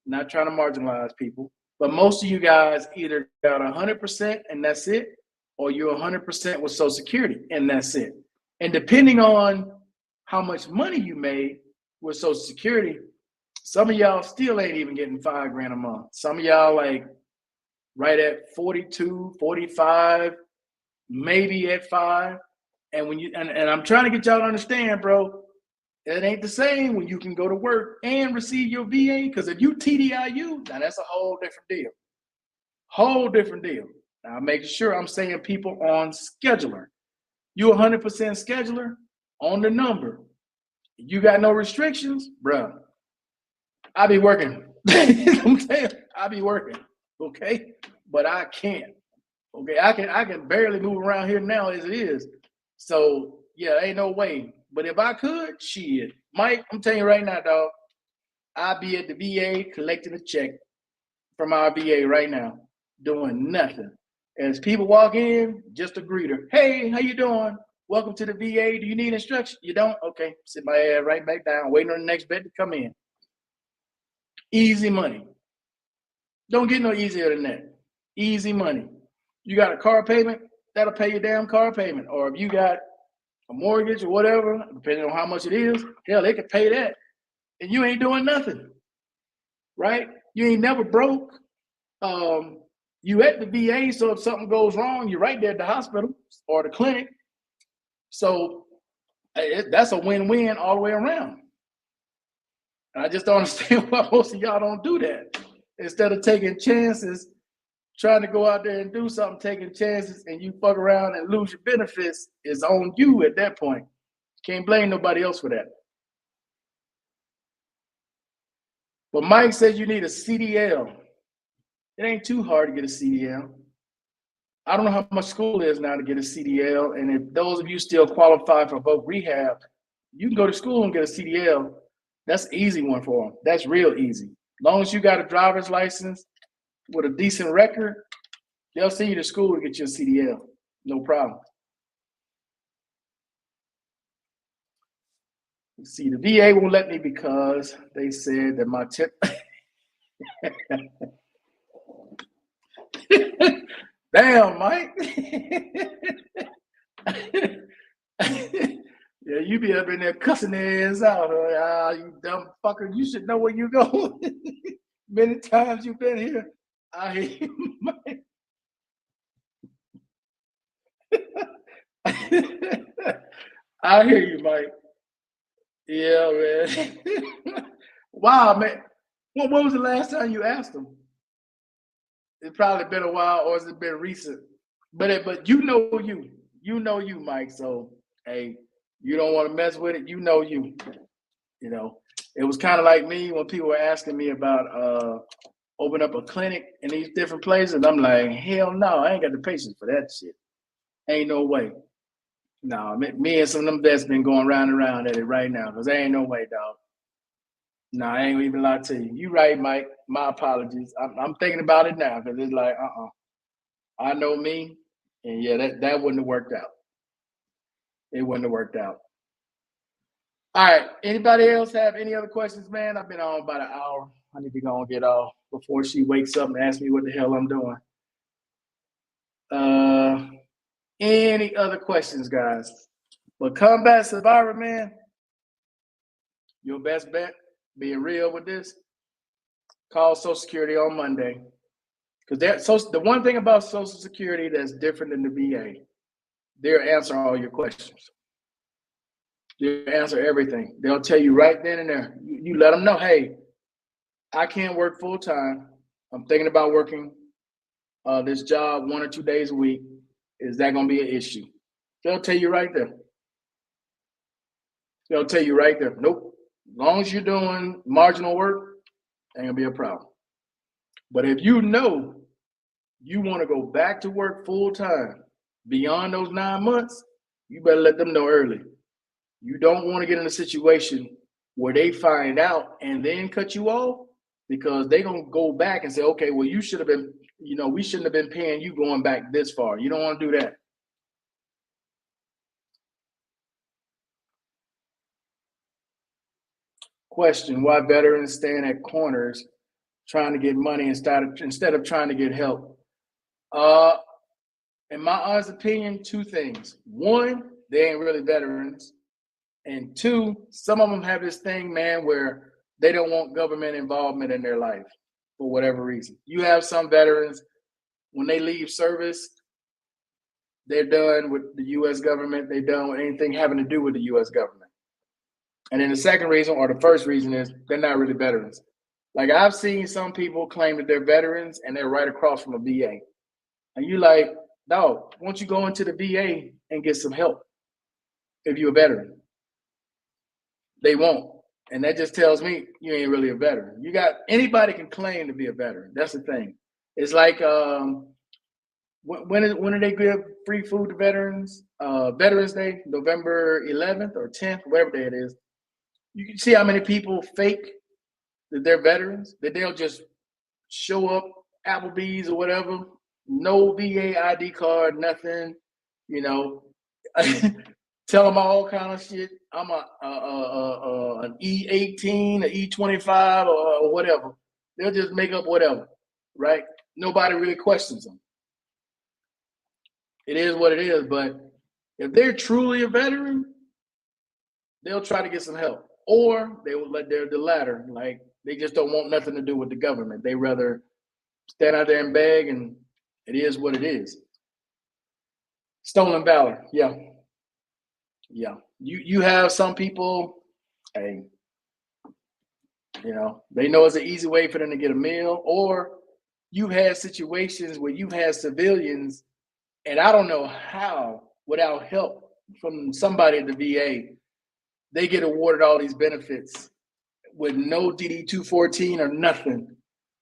not trying to marginalize people, but most of you guys either got 100% and that's it, or you're 100% with Social Security and that's it. And depending on how much money you made with Social Security, some of y'all still ain't even getting $5,000 a month. Some of y'all like right at 42, 45, maybe at 5. And when you and I'm trying to get y'all to understand, bro, it ain't the same when you can go to work and receive your VA. Because if you TDIU, now that's a whole different deal. Whole different deal. Now, making sure I'm saying people on scheduler. You 100% scheduler on the number. You got no restrictions, bro. I be working. I'm saying I be working. Okay, but I can't. Okay, I can barely move around here now as it is. So yeah, ain't no way. But if I could, shit, Mike, I'm telling you right now, dog. I'd be at the VA collecting a check from our VA right now, doing nothing. As people walk in, just a greeter. Hey, how you doing? Welcome to the VA. Do you need instruction? You don't? Okay, sit my ass right back down, waiting on the next bed to come in. Easy money. Don't get no easier than that. Easy money. You got a car payment, that'll pay your damn car payment. Or if you got a mortgage or whatever, depending on how much it is, hell, they could pay that. And you ain't doing nothing, right? You ain't never broke. You at the VA, so if something goes wrong, you're right there at the hospital or the clinic. So that's a win-win all the way around. And I just don't understand why most of y'all don't do that. Instead of taking chances, trying to go out there and do something, taking chances, and you fuck around and lose your benefits, is on you at that point. Can't blame nobody else for that. But Mike says you need a CDL. It ain't too hard to get a CDL. I don't know how much school is now to get a CDL. And if those of you still qualify for both rehab, you can go to school and get a CDL. That's an easy one for them. That's real easy. As long as you got a driver's license with a decent record, they'll send you to school to get your CDL. No problem. See, the VA won't let me because they said that my tip. Damn, Mike. Yeah, you be up in there cussing their ass out. You dumb fucker. You should know where you go. Many times you've been here. I hear you, Mike. I hear you, Mike. Yeah, man. Wow, man. When was the last time you asked them? It's probably been a while, or has it been recent? But you know you, Mike. So hey, you don't want to mess with it. You know you. You know, it was kind of like me when people were asking me about open up a clinic in these different places. I'm like, hell no, I ain't got the patience for that shit. Ain't no way. No, me and some of them vets been going round and round at it right now because there ain't no way, dog. No, I ain't even lie to you. You right, Mike. My apologies. I'm thinking about it now because it's like, I know me, and yeah, that wouldn't have worked out. It wouldn't have worked out. All right. Anybody else have any other questions, man? I've been on about an hour. I need to go and get off before she wakes up and asks me what the hell I'm doing. Any other questions, guys? But Combat Survivor, man, your best bet, being real with this, call Social Security on Monday. Because the one thing about Social Security that's different than the VA, they'll answer all your questions. They'll answer everything. They'll tell you right then and there. You let them know, hey, I can't work full time. I'm thinking about working this job 1 or 2 days a week. Is that going to be an issue? They'll tell you right there. They'll tell you right there. Nope. As long as you're doing marginal work, ain't going to be a problem. But if you know you want to go back to work full time beyond those 9 months, you better let them know early. You don't want to get in a situation where they find out and then cut you off, because they're going to go back and say, okay, well, you should have been, we shouldn't have been paying you going back this far. You don't want to do that. Question: why veterans stand at corners trying to get money instead of trying to get help? In my honest opinion, 2 things. One, they ain't really veterans. And two, some of them have this thing, man, where they don't want government involvement in their life for whatever reason. You have some veterans, when they leave service, they're done with the U.S. government. They're done with anything having to do with the U.S. government. And then the second reason, or the first reason, is they're not really veterans. Like, I've seen some people claim that they're veterans and they're right across from a VA. And you like, no, why don't you go into the VA and get some help if you're a veteran? They won't. And that just tells me you ain't really a veteran. You got, anybody can claim to be a veteran. That's the thing. It's like, when do they give free food to veterans? Veterans Day, November 11th or 10th, whatever day it is. You can see how many people fake that they're veterans, that they'll just show up Applebee's or whatever, no VA ID card, nothing, you know, tell them all kind of shit. I'm an E18, an E25 or whatever. They'll just make up whatever, right? Nobody really questions them. It is what it is, but if they're truly a veteran, they'll try to get some help, or they will let the latter, like they just don't want nothing to do with the government. They rather stand out there and beg, and it is what it is. Stolen valor, yeah. You have some people, hey, you know, they know it's an easy way for them to get a meal, or you've had situations where you've had civilians, and I don't know how, without help from somebody at the VA, they get awarded all these benefits with no DD-214 or nothing.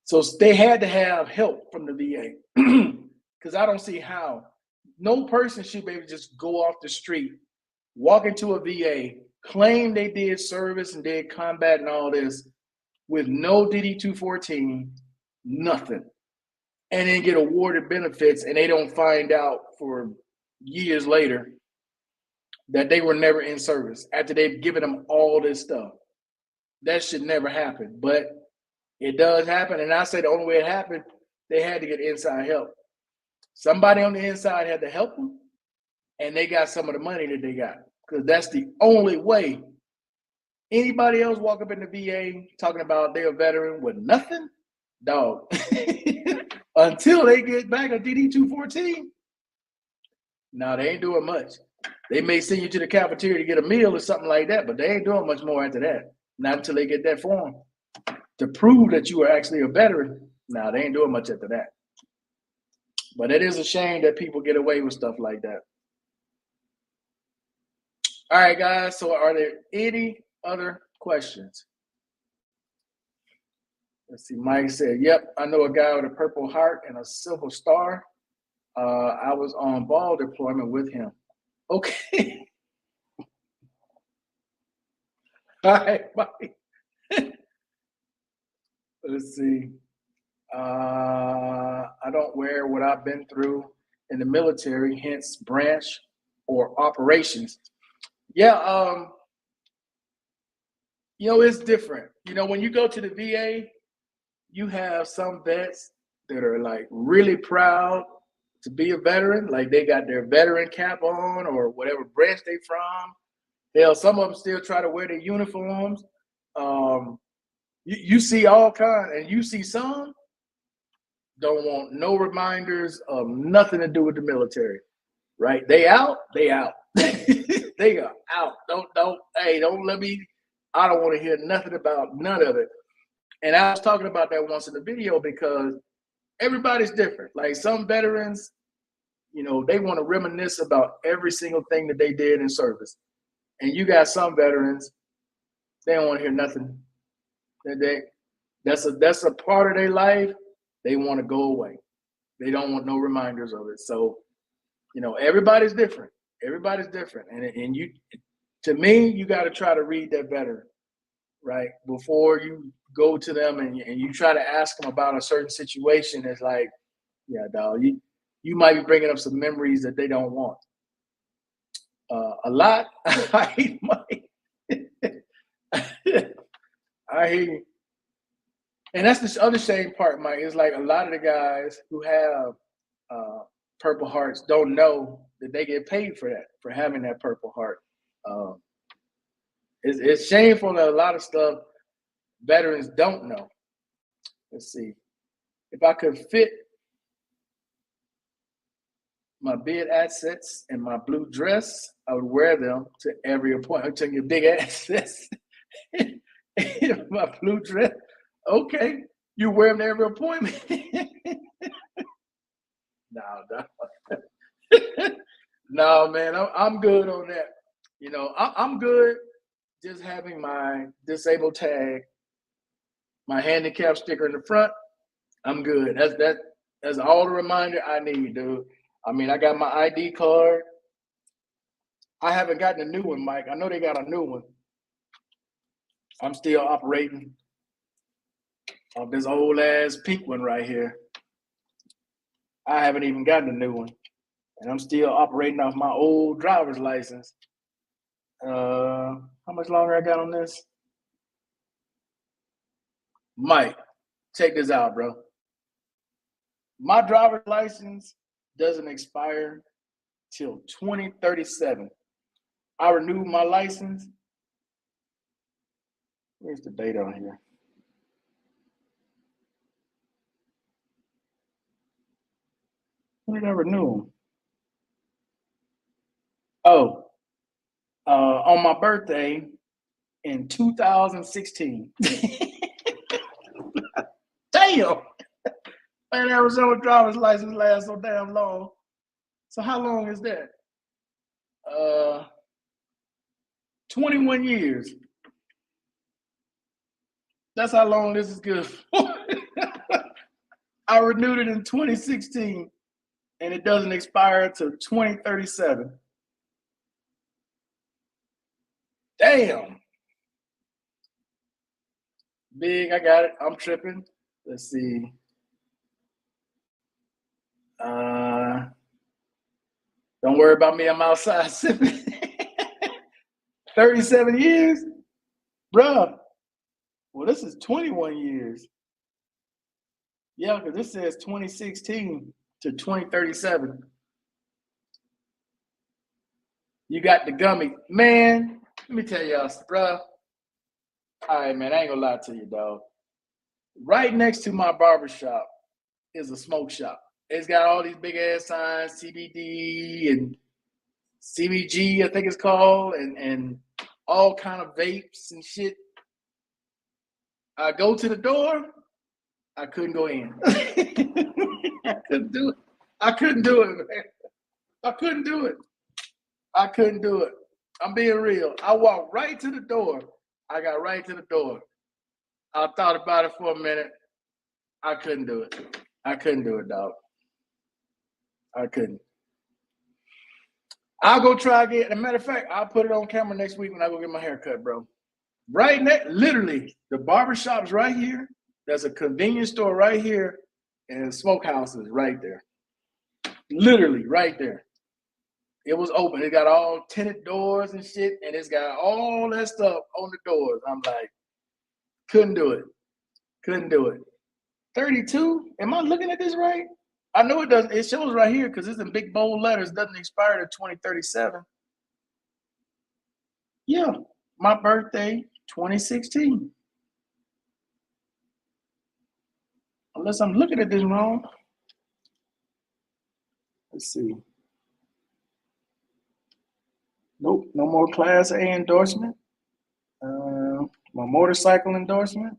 So they had to have help from the VA, because I don't see how. No person should be able to just go off the street, walk into a VA, claim they did service and did combat and all this with no DD-214, nothing, and then get awarded benefits, and they don't find out for years later that they were never in service after they've given them all this stuff. That should never happen, but it does happen. And I say the only way it happened, they had to get inside help. Somebody on the inside had to help them, and they got some of the money that they got, because that's the only way. Anybody else walk up in the VA talking about they're a veteran with nothing, dog, until they get back a DD-214, no, they ain't doing much. They may send you to the cafeteria to get a meal or something like that, but they ain't doing much more after that. Not until they get that form to prove that you are actually a veteran. No, they ain't doing much after that. But it is a shame that people get away with stuff like that. All right, guys. So are there any other questions? Let's see. Mike said, yep, I know a guy with a Purple Heart and a Silver Star. I was on ball deployment with him. Okay. All right, Mike. Let's see. I don't wear what I've been through in the military, hence branch or operations. Yeah, you know, it's different. You know, when you go to the VA, you have some vets that are like really proud to be a veteran, like they got their veteran cap on or whatever branch they from. Hell, some of them still try to wear their uniforms. You see all kinds, and you see some don't want no reminders of nothing to do with the military, right? They out. They are out. Don't let me, I don't want to hear nothing about none of it. And I was talking about that once in the video, because everybody's different. Like some veterans, you know, they want to reminisce about every single thing that they did in service. And you got some veterans, they don't want to hear nothing. That's a part of their life. They want to go away. They don't want no reminders of it. So, you know, everybody's different. Everybody's different. And you, to me, you got to try to read that veteran, right? Before you go to them and you try to ask them about a certain situation. It's like, yeah, dog, you might be bringing up some memories that they don't want. A lot. I hear you. And that's the other shame part, Mike. Is like a lot of the guys who have Purple Hearts don't know that they get paid for that, for having that Purple Heart. It's shameful that a lot of stuff veterans don't know. Let's see. If I could fit my bid assets in my blue dress, I would wear them to every appointment. I'm telling you, big assets in my blue dress. Okay, you wear them to every appointment. No, man, I'm good on that. You know, I'm good just having my disabled tag, my handicap sticker in the front. I'm good. That's all the reminder I need, dude. I mean, I got my ID card. I haven't gotten a new one, Mike. I know they got a new one. I'm still operating off this old ass pink one right here. I haven't even gotten a new one. And I'm still operating off my old driver's license. How much longer I got on this? Mike, check this out, bro. My driver's license doesn't expire till 2037. I renewed my license. Where's the date on here? When did I renew them? Oh, on my birthday in 2016. Damn! Man, Arizona driver's license lasts so damn long. So how long is that? 21 years. That's how long this is good for. I renewed it in 2016, and it doesn't expire until 2037. Damn. Big, I got it. I'm tripping. Let's see. Don't worry about me. I'm outside sipping. 37 years? Bruh. Well, this is 21 years. Yeah, because this says 2016 to 2037. You got the gummy. Man, let me tell y'all, bruh. All right, man, I ain't gonna lie to you, dog. Right next to my barbershop is a smoke shop. It's got all these big ass signs, CBD and CBG, I think it's called, and all kind of vapes and shit. I go to the door, I couldn't go in. I couldn't do it. I couldn't do it, man. I couldn't do it. I couldn't do it. I'm being real. I walked right to the door. I got right to the door. I thought about it for a minute. I couldn't do it. I couldn't do it, dog. I couldn't. I'll go try again. As a matter of fact, I'll put it on camera next week when I go get my hair cut, bro. Right next, literally, the barbershop's right here. There's a convenience store right here, and smokehouse is right there. Literally, right there. It was open. It got all tinted doors and shit, and it's got all that stuff on the doors. I'm like, couldn't do it. Couldn't do it. 32? Am I looking at this right? I know it doesn't. It shows right here because it's in big bold letters. Doesn't expire to 2037. Yeah, my birthday, 2016. Unless I'm looking at this wrong. Let's see. Nope, no more Class A endorsement. My motorcycle endorsement.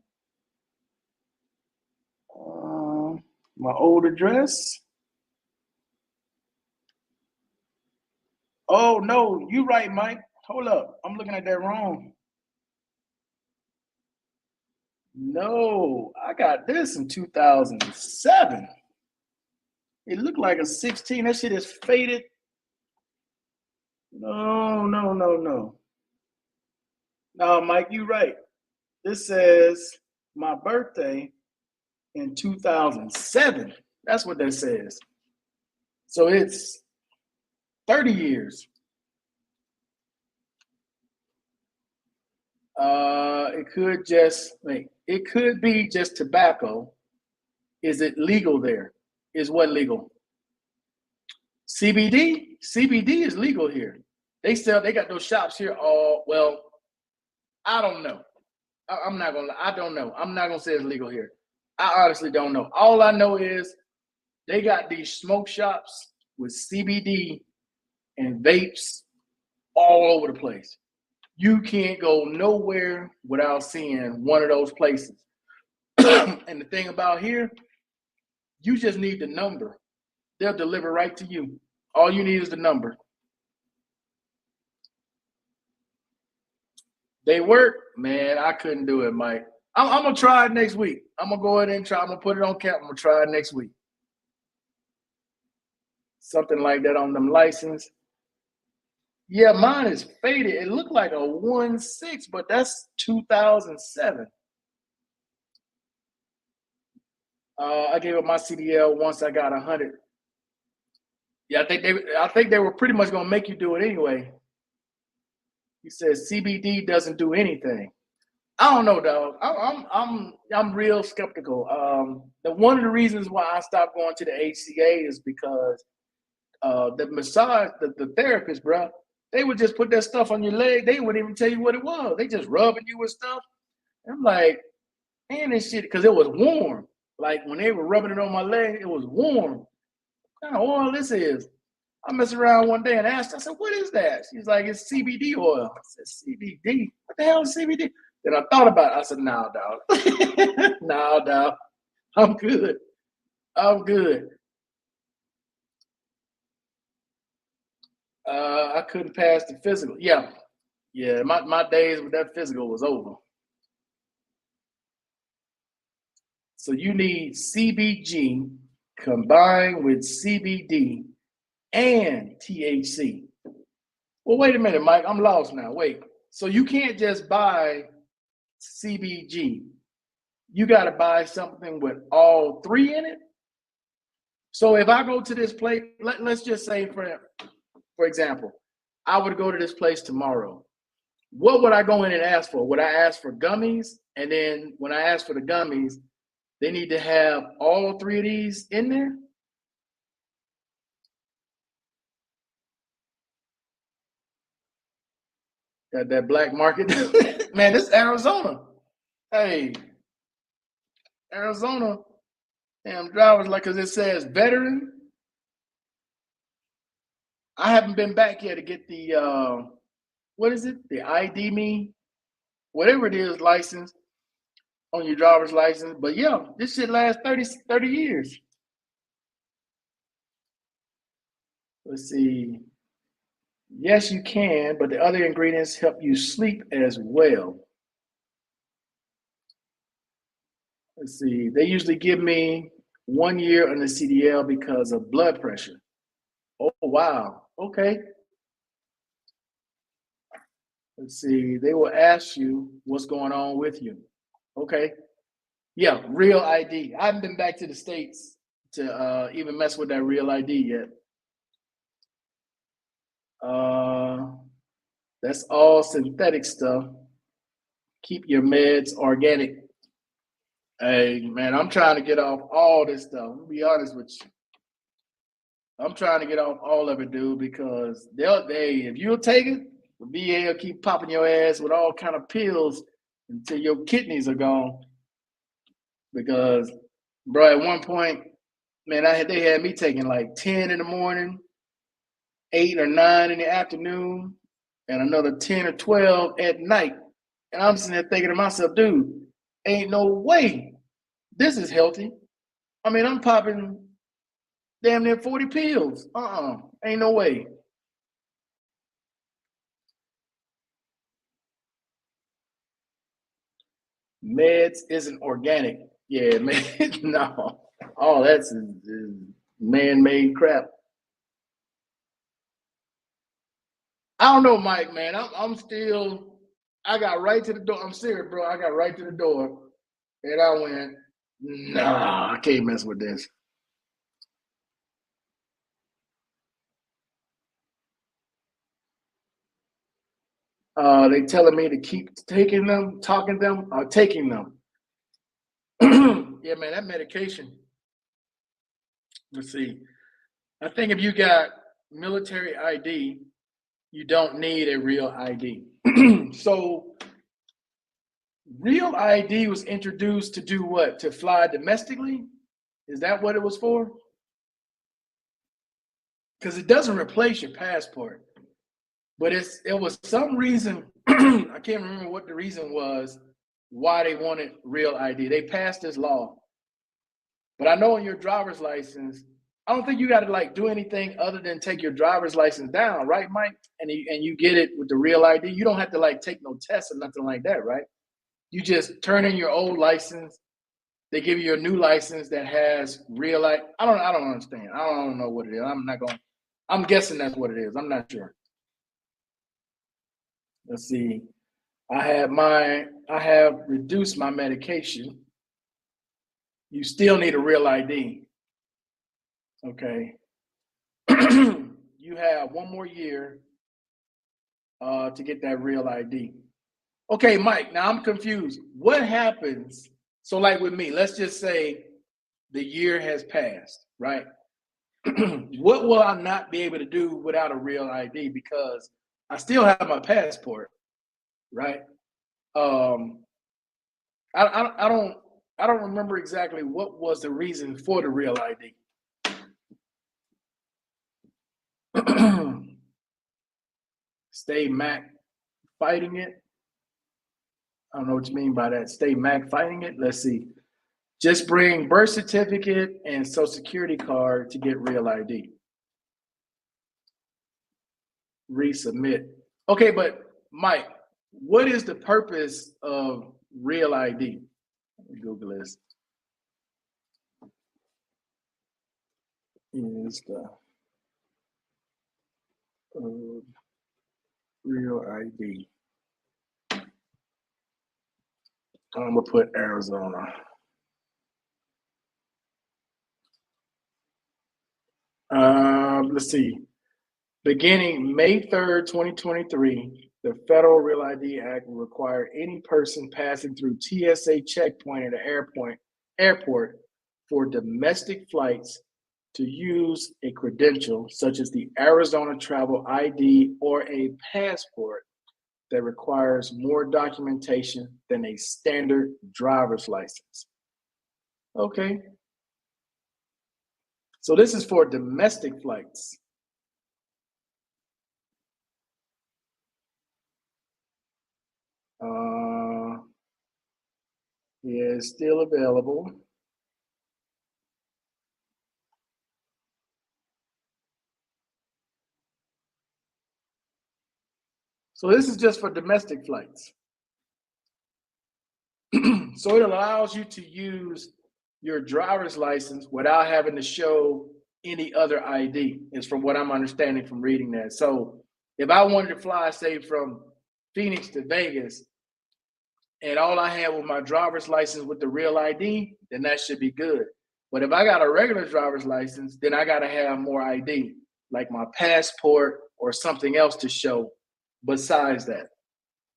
My old address. Oh, no, you right, Mike. Hold up. I'm looking at that wrong. No, I got this in 2007. It looked like a 16. That shit is faded. No. No, Mike, you right. This says my birthday in 2007. That's what that says. So it's 30 years. It could be just tobacco. Is it legal there? Is what legal? CBD is legal here. They got those shops here. All well, I don't know. I'm not gonna. I don't know. I'm not gonna say it's legal here. I honestly don't know. All I know is they got these smoke shops with CBD and vapes all over the place. You can't go nowhere without seeing one of those places. And the thing about here, you just need the number. They'll deliver right to you. All you need is the number. They work, man. I couldn't do it, Mike. I'm gonna try it next week. I'm gonna go ahead and try. I'm gonna put it on cap. I'm gonna try it next week. Something like that on them license. Yeah, mine is faded. It looked like a 1.6, but that's 2007. I gave up my CDL once I got 100. Yeah, I think they were pretty much gonna make you do it anyway. He says CBD doesn't do anything. I don't know, dog. I'm real skeptical. One of the reasons why I stopped going to the HCA is because the massage, the therapist, bro, they would just put that stuff on your leg. They wouldn't even tell you what it was. They just rubbing you with stuff. And I'm like, man, this shit, because it was warm. Like when they were rubbing it on my leg, it was warm. What kind of oil this is? I messed around one day and asked, I said, what is that? She's like, it's CBD oil. I said, CBD? What the hell is CBD? Then I thought about it. I said, nah, dog. Nah, dog. I'm good. I'm good. I couldn't pass the physical. Yeah. Yeah, my days with that physical was over. So you need CBG combined with CBD and THC. Well, wait a minute, Mike. I'm lost now. Wait. So you can't just buy CBG. You got to buy something with all three in it. So if I go to this place, let's just say, for example, I would go to this place tomorrow. What would I go in and ask for? Would I ask for gummies? And then when I ask for the gummies, they need to have all three of these in there? That black market. Man, this is Arizona. Hey, Arizona, damn drivers, like, because it says veteran. I haven't been back yet to get the, what is it? The ID me, whatever it is, license on your driver's license. But yeah, this shit lasts 30 years. Let's see. Yes, you can, but the other ingredients help you sleep as well. Let's see. They usually give me 1 year on the CDL because of blood pressure. Oh, wow. Okay. Let's see. They will ask you what's going on with you. Okay. Yeah, real ID. I haven't been back to the States to even mess with that real ID yet. That's all synthetic stuff. Keep your meds organic. Hey, man, I'm trying to get off all this stuff. I'll be honest with you. I'm trying to get off all of it, dude, because if you'll take it, the VA will keep popping your ass with all kind of pills until your kidneys are gone. Because, bro, at one point, man, they had me taking like 10 in the morning, 8 or 9 in the afternoon, and another 10 or 12 at night. And I'm sitting there thinking to myself, dude, ain't no way this is healthy. I mean, I'm popping damn near 40 pills. Ain't no way. Meds isn't organic. Yeah, man. No. All that's is man-made crap. I don't know, Mike, man. I'm still, I got right to the door. I'm serious, bro. I got right to the door. And I went, nah, I can't mess with this. They telling me to keep taking them, talking them, or taking them. Yeah, man, that medication. Let's see. I think if you got military ID, you don't need a real ID. So real ID was introduced to do what? To fly domestically? Is that what it was for? Because it doesn't replace your passport, but it was some reason. I can't remember what the reason was why they wanted real ID. They passed this law, but I know on your driver's license, I don't think you got to like do anything other than take your driver's license down, right, Mike? And you get it with the real ID. You don't have to like take no tests or nothing like that, right? You just turn in your old license. They give you a new license that has real ID. I don't understand. I don't know what it is. I'm guessing that's what it is. I'm not sure. Let's see. I have reduced my medication. You still need a real ID. Okay. You have 1 more year to get that real ID. Okay, Mike, now I'm confused. What happens? So, like with me, let's just say the year has passed, right? What will I not be able to do without a real ID? Because I still have my passport, right? Um, I don't remember exactly what was the reason for the real ID. Stay Mac fighting it. I don't know what you mean by that. Stay Mac fighting it. Let's see. Just bring birth certificate and social security card to get real ID. Resubmit. Okay, but Mike, what is the purpose of real ID? Let me Google this. Is the real ID? I'm gonna put Arizona. Let's see. Beginning May 3rd, 2023, the Federal Real ID Act will require any person passing through TSA checkpoint at an airport for domestic flights to use a credential such as the Arizona Travel ID or a passport that requires more documentation than a standard driver's license. Okay. So this is for domestic flights. Yeah, it's still available. So this is just for domestic flights. So it allows you to use your driver's license without having to show any other ID, is from what I'm understanding from reading that. So if I wanted to fly, say, from Phoenix to Vegas, and all I had was my driver's license with the real ID, then that should be good. But if I got a regular driver's license, then I got to have more ID, like my passport or something else to show besides that.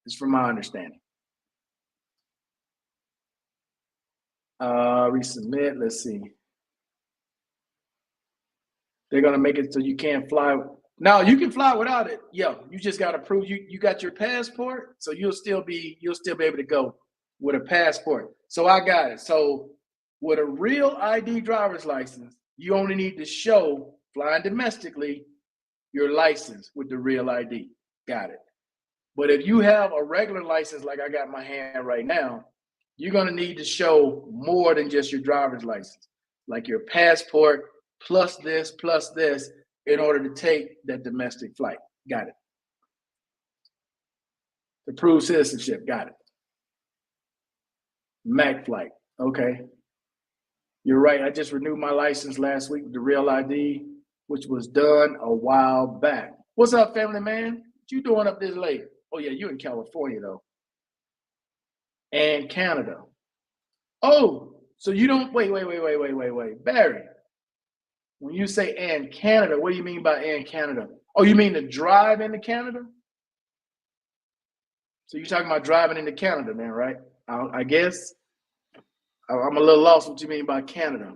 It's from my understanding. Resubmit. Let's see. They're gonna make it so you can't fly. Now you can fly without it. Yeah, you just gotta prove you got your passport, so you'll still be able to go with a passport. So I got it. So with a real ID driver's license, you only need to show flying domestically your license with the real ID. Got it. But if you have a regular license like I got in my hand right now, you're gonna need to show more than just your driver's license, like your passport plus this in order to take that domestic flight. Got it. To prove citizenship. Got it. Mac flight. Okay. You're right. I just renewed my license last week with the real ID, which was done a while back. What's up, family man? What you doing up this late? Oh yeah, you in California though. And Canada. Oh, so you don't wait. Barry, when you say and Canada, what do you mean by and Canada? Oh, you mean to drive into Canada? So you're talking about driving into Canada, man, right? I guess I'm a little lost what you mean by Canada.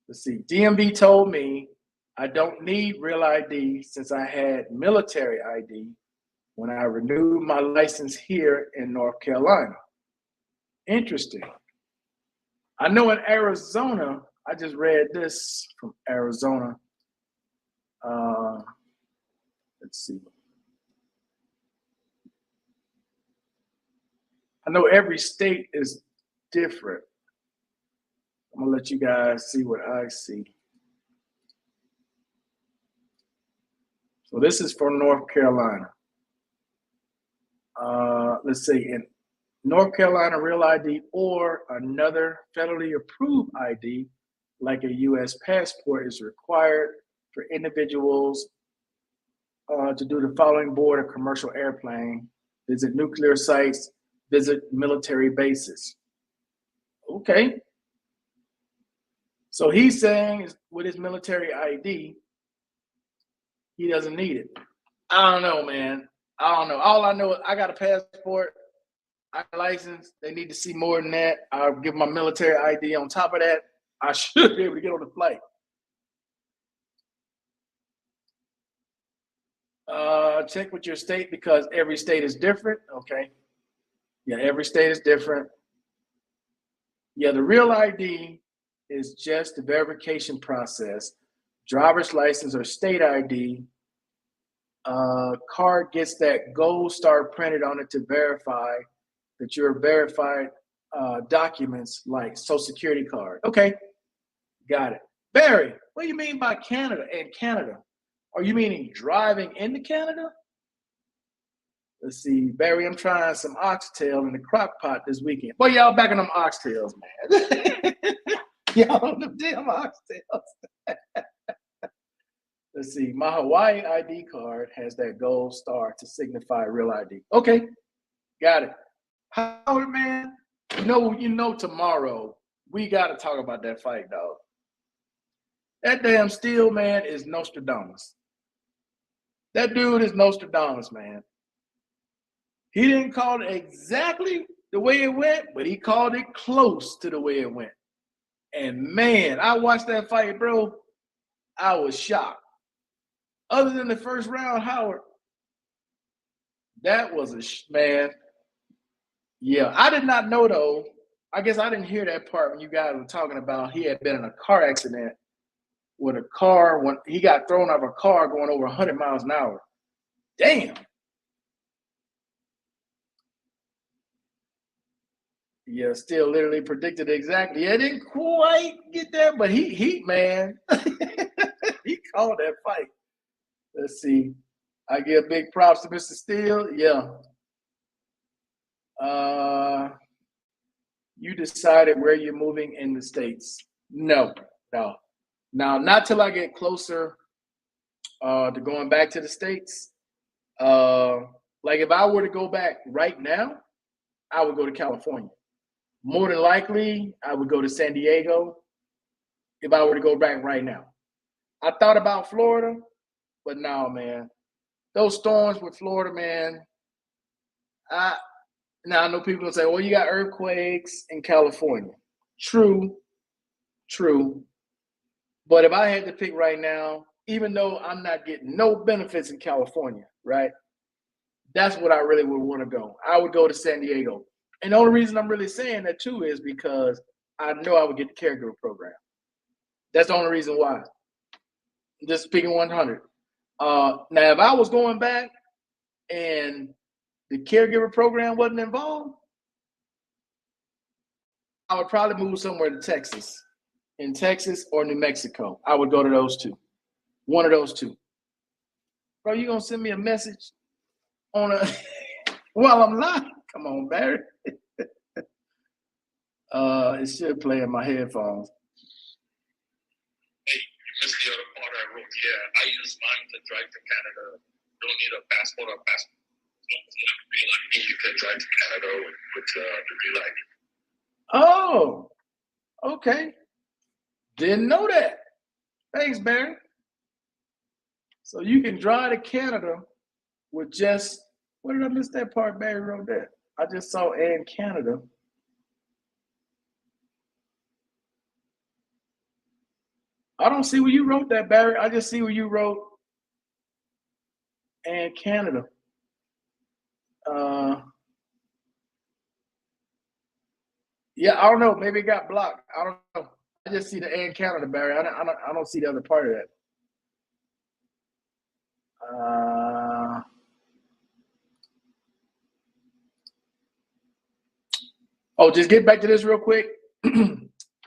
Let's see. DMV told me I don't need real ID since I had military ID when I renewed my license here in North Carolina. Interesting. I know in Arizona, I just read this from Arizona. Let's see. I know every state is different. I'm gonna let you guys see what I see. So this is for North Carolina. Let's see, in North Carolina, real ID or another federally approved ID, like a U.S. passport, is required for individuals to do the following: board a commercial airplane, visit nuclear sites, visit military bases. Okay. So he's saying with his military ID, he doesn't need it. I don't know, man. I don't know. All I know is I got a passport, I got a license. They need to see more than that. I'll give my military ID on top of that. I should be able to get on the flight. Check with your state because every state is different. Okay. Yeah, every state is different. Yeah, the real ID is just the verification process. Driver's license or state ID. Card gets that gold star printed on it to verify that you're verified documents like Social Security card. Okay, got it. Barry, what do you mean by Canada and Canada? Are you meaning driving into Canada? Let's see, Barry, I'm trying some oxtail in the crock pot this weekend. Boy, y'all back on them oxtails, man. Y'all on them damn oxtails. Let's see, my Hawaii ID card has that gold star to signify real ID. Okay, got it. Howard, man, you know tomorrow we got to talk about that fight, dog. That damn Steel man is Nostradamus. That dude is Nostradamus, man. He didn't call it exactly the way it went, but he called it close to the way it went. And man, I watched that fight, bro. I was shocked. Other than the first round, Howard, that was man. Yeah, I did not know though. I guess I didn't hear that part when you guys were talking about he had been in a car accident with a car when he got thrown out of a car going over 100 miles an hour. Damn. Yeah, Still literally predicted exactly. Yeah, didn't quite get there, but he man, he called that fight. Let's see. I give big props to Mr. Steele. Yeah. You decided where you're moving in the States. No. Now, not till I get closer to going back to the States. Like if I were to go back right now, I would go to California. More than likely, I would go to San Diego if I were to go back right now. I thought about Florida, but no, man. Those storms with Florida, man. Now I know people will say, well, you got earthquakes in California. True. But if I had to pick right now, even though I'm not getting no benefits in California, right? That's what I really would want to go. I would go to San Diego. And the only reason I'm really saying that too is because I know I would get the caregiver program. That's the only reason why. Just speaking 100. Now, if I was going back and the caregiver program wasn't involved, I would probably move somewhere to Texas. In Texas or New Mexico. I would go to those two. One of those two. Bro, you gonna send me a message on a while I'm live? Come on, Barry. It should play in my headphones. Hey, you missed the other part I wrote. Yeah, I use mine to drive to Canada. Don't need a passport or passport. Real ID, you can drive to Canada with the real ID. Oh, okay. Didn't know that. Thanks, Barry. So you can drive to Canada with just, what did I miss that part Barry wrote that? I just saw and Canada. I don't see where you wrote that, Barry. I just see where you wrote and Canada. Yeah, I don't know. Maybe it got blocked. I don't know. I just see the and Canada, Barry. I don't see the other part of that. Oh, just get back to this real quick.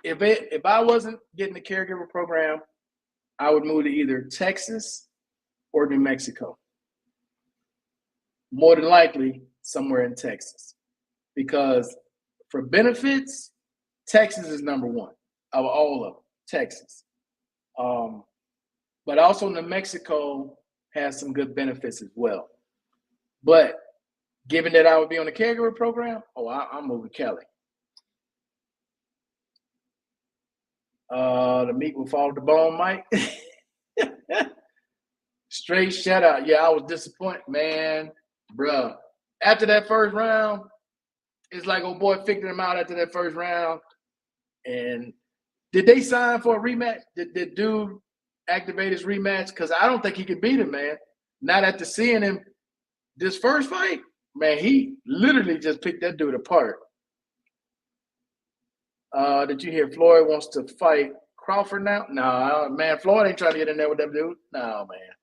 If I wasn't getting the caregiver program, I would move to either Texas or New Mexico. More than likely, somewhere in Texas, because for benefits, Texas is number one of all of them. Texas, but also New Mexico has some good benefits as well. But given that I would be on the caregiver program, I'm moving Kelly. The meat will fall to the bone, Mike. Straight shout out. Yeah, I was disappointed, man, bruh. After that first round, it's like old boy figured him out after that first round. And did they sign for a rematch? Did dude activate his rematch? Because I don't think he could beat him, man. Not after seeing him this first fight, man, he literally just picked that dude apart. Did you hear Floyd wants to fight Crawford now? No, man, Floyd ain't trying to get in there with that dude. No, man.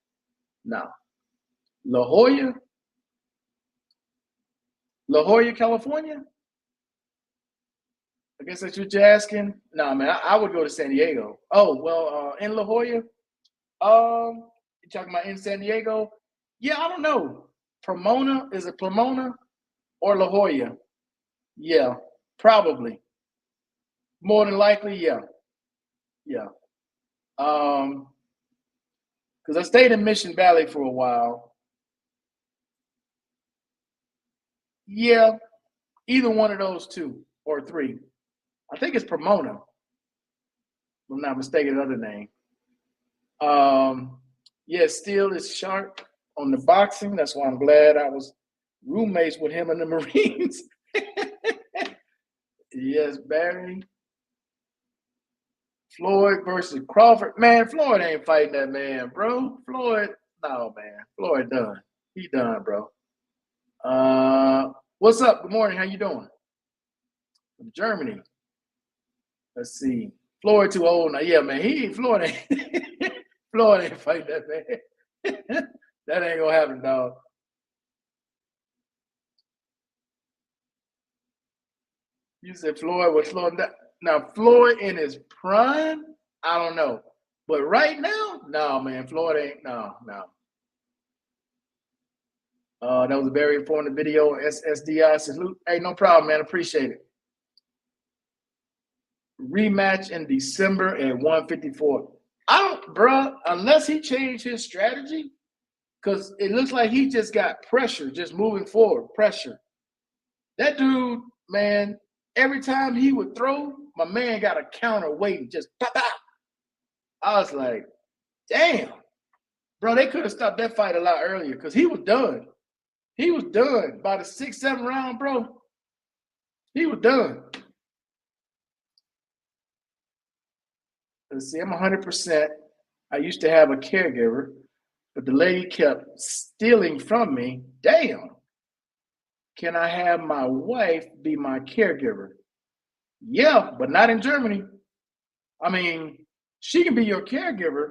No. La Jolla, California? I guess that's what you're asking. No, man, I would go to San Diego. Oh, well, in La Jolla? You talking about in San Diego? Yeah, I don't know. Pomona? Is it Pomona or La Jolla? Yeah, probably. More than likely, yeah. Yeah. Because I stayed in Mission Valley for a while. Yeah, either one of those two or three. I think it's Pomona. If I'm not mistaken, another name. Yeah, Steele is sharp on the boxing. That's why I'm glad I was roommates with him in the Marines. Yes, Barry. Floyd versus Crawford. Man, Floyd ain't fighting that man, bro. Floyd, no, man. Floyd done. He done, bro. What's up? Good morning. How you doing? From Germany. Let's see. Floyd too old now. Yeah, man. Floyd ain't Floyd ain't fighting that man. That ain't gonna happen, dog. You said Floyd was slowing down. Now Floyd in his prime, I don't know. But right now, no, man. Floyd ain't no. That was a very informative video. SSDI salute. Hey, no problem, man. Appreciate it. Rematch in December at 154. Bruh, unless he changed his strategy, because it looks like he just got pressure, just moving forward, pressure. That dude, man, every time he would throw, my man got a counter waiting, just pop out. I was like, damn. Bro, they could have stopped that fight a lot earlier because he was done. He was done by the 6th, 7th round, bro. He was done. Let's see, I'm 100%. I used to have a caregiver, but the lady kept stealing from me. Damn. Can I have my wife be my caregiver? Yeah, but not in Germany. I mean, she can be your caregiver,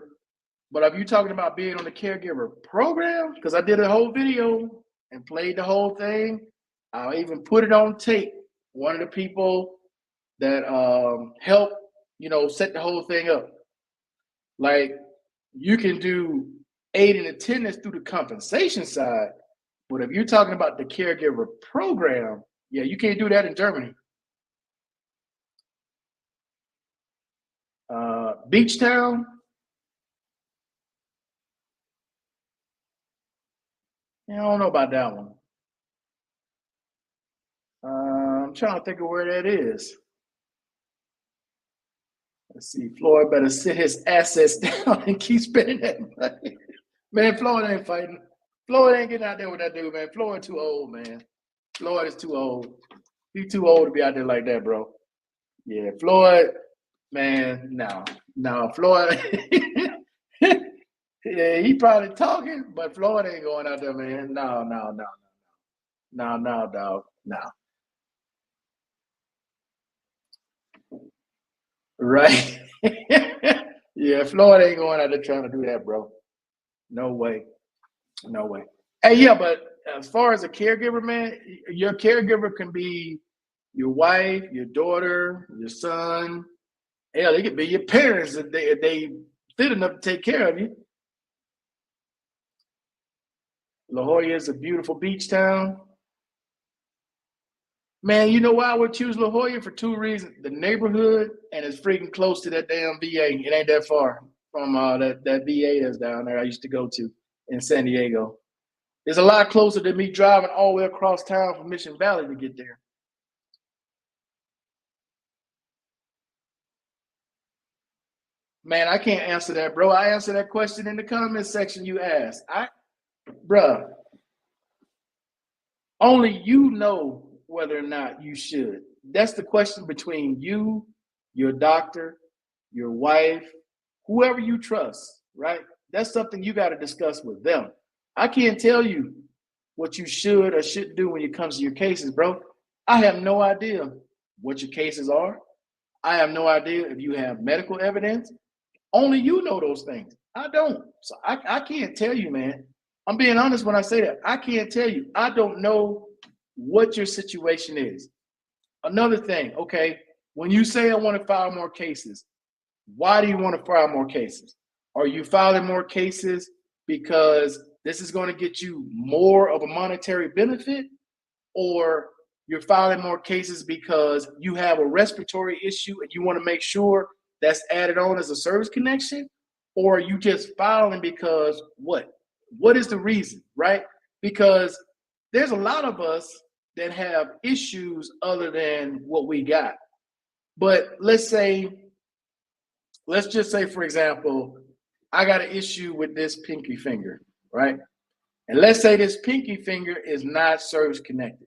but are you talking about being on the caregiver program? Because I did a whole video and played the whole thing. I even put it on tape. One of the people that helped, set the whole thing up. Like, you can do aid and attendance through the compensation side, but if you're talking about the caregiver program, yeah, you can't do that in Germany. Beach Town. Yeah, I don't know about that one. I'm trying to think of where that is. Let's see. Floyd better sit his assets down and keep spending that money. Man, Floyd ain't fighting. Floyd ain't getting out there with that dude, man. Floyd too old, man. Floyd is too old. He's too old to be out there like that, bro. Yeah, Floyd, man, no. No, Floyd. Yeah, he probably talking, but Floyd ain't going out there, man. No, no, no, no, no, dog. No. Right. Yeah, Floyd ain't going out there trying to do that, bro. No way. No way. Hey, yeah, but as far as a caregiver, man, your caregiver can be your wife, your daughter, your son. Hell, they could be your parents if they fit enough to take care of you. La Jolla is a beautiful beach town. Man, you know why I would choose La Jolla? For two reasons. The neighborhood, and it's freaking close to that damn VA. It ain't that far from that VA that's down there I used to go to in San Diego. It's a lot closer than me driving all the way across town from Mission Valley to get there. Man, I can't answer that, bro. I answer that question in the comment section you asked. Bruh, only you know whether or not you should. That's the question between you, your doctor, your wife, whoever you trust, right? That's something you got to discuss with them. I can't tell you what you should or shouldn't do when it comes to your cases, bro. I have no idea what your cases are. I have no idea if you have medical evidence. Only you know those things. I don't. So I can't tell you, man. I'm being honest when I say that. I can't tell you. I don't know what your situation is. Another thing, okay, when you say I want to file more cases, why do you want to file more cases? Are you filing more cases because this is going to get you more of a monetary benefit, or you're filing more cases because you have a respiratory issue and you want to make sure that's added on as a service connection, or are you just filing because what? What is the reason, right? Because there's a lot of us that have issues other than what we got. But let's just say, for example, I got an issue with this pinky finger, right? And let's say this pinky finger is not service connected.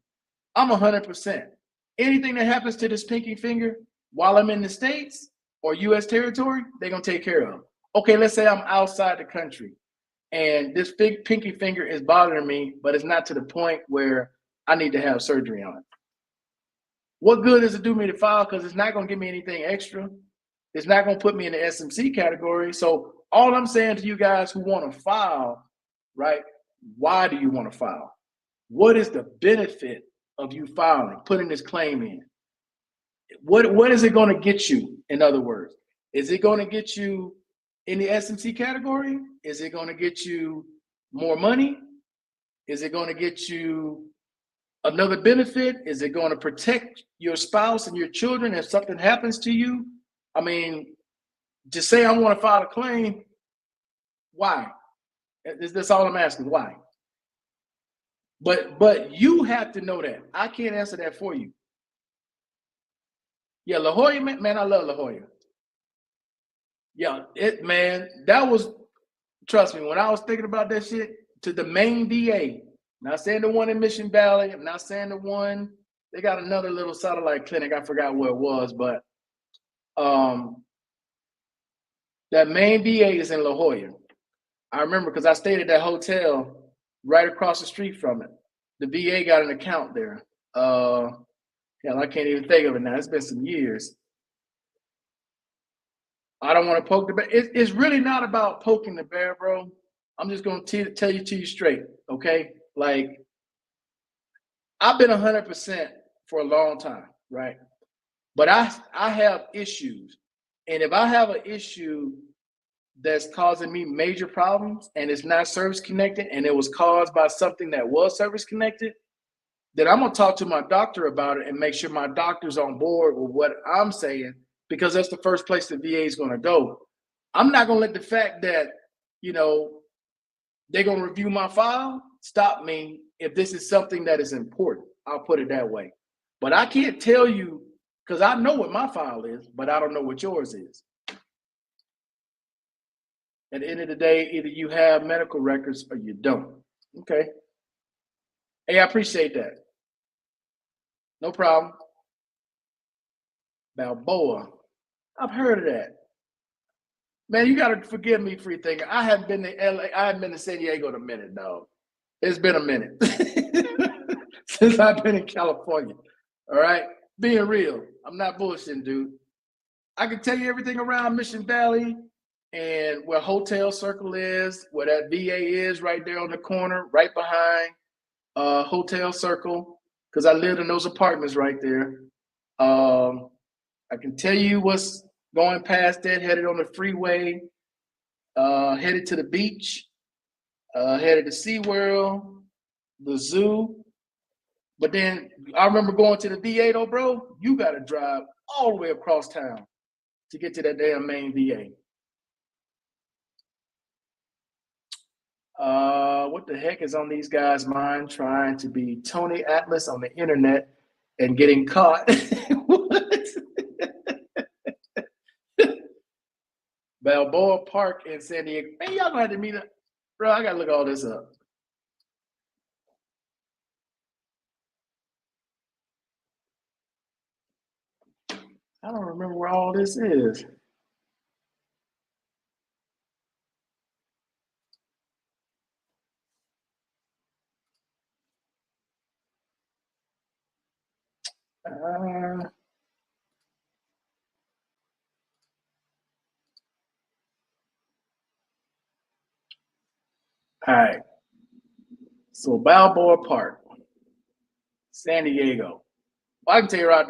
I'm 100%. Anything that happens to this pinky finger while I'm in the States or US territory, they're going to take care of. Okay, let's say I'm outside the country and this big pinky finger is bothering me, but it's not to the point where I need to have surgery on it. What good does it do me to file? Because it's not going to give me anything extra. It's not going to put me in the SMC category. So all I'm saying to you guys who want to file, right? Why do you want to file? What is the benefit of you filing, putting this claim in? What is it going to get you? In other words, is it going to get you in the SMC category? Is it going to get you more money? Is it going to get you another benefit? Is it going to protect your spouse and your children if something happens to you? I mean, just say I want to file a claim. Why? That's all I'm asking. Why? But you have to know that. I can't answer that for you. Yeah, La Jolla, man, I love La Jolla. Yeah, that was, trust me, when I was thinking about that shit, to the main VA, not saying the one in Mission Valley, I'm not saying the one, they got another little satellite clinic, I forgot where it was, but that main VA is in La Jolla. I remember because I stayed at that hotel right across the street from it. The VA got an account there. Yeah, I can't even think of it now. It's been some years. I don't want to poke the bear. It's really not about poking the bear, bro. I'm just gonna tell you to you straight, okay? Like, I've been 100% for a long time, right? But I have issues, and if I have an issue that's causing me major problems and it's not service connected, and it was caused by something that was service connected, then I'm gonna talk to my doctor about it and make sure my doctor's on board with what I'm saying, because that's the first place the VA is gonna go. I'm not gonna let the fact that, you know, they're gonna review my file stop me if this is something that is important. I'll put it that way. But I can't tell you, because I know what my file is, but I don't know what yours is. At the end of the day, either you have medical records or you don't. Okay. Hey, I appreciate that. No problem. Balboa. I've heard of that. Man, you gotta forgive me, free thinker. I haven't been to LA. I haven't been to San Diego in a minute, dog. It's been a minute since I've been in California. All right, being real. I'm not bullshitting, dude. I can tell you everything around Mission Valley and where Hotel Circle is, where that VA is, right there on the corner, right behind Hotel Circle, because I lived in those apartments right there. I can tell you what's going past that, headed on the freeway, headed to the beach, headed to SeaWorld, the zoo. But then I remember going to the VA though, bro. You got to drive all the way across town to get to that damn main VA. What the heck is on these guys' mind trying to be Tony Atlas on the internet and getting caught? What? Balboa Park in San Diego. Man, y'all gonna have to meet up. Bro, I gotta look all this up. I don't remember where all this is. All right. So Balboa Park, San Diego. Well, I can tell you right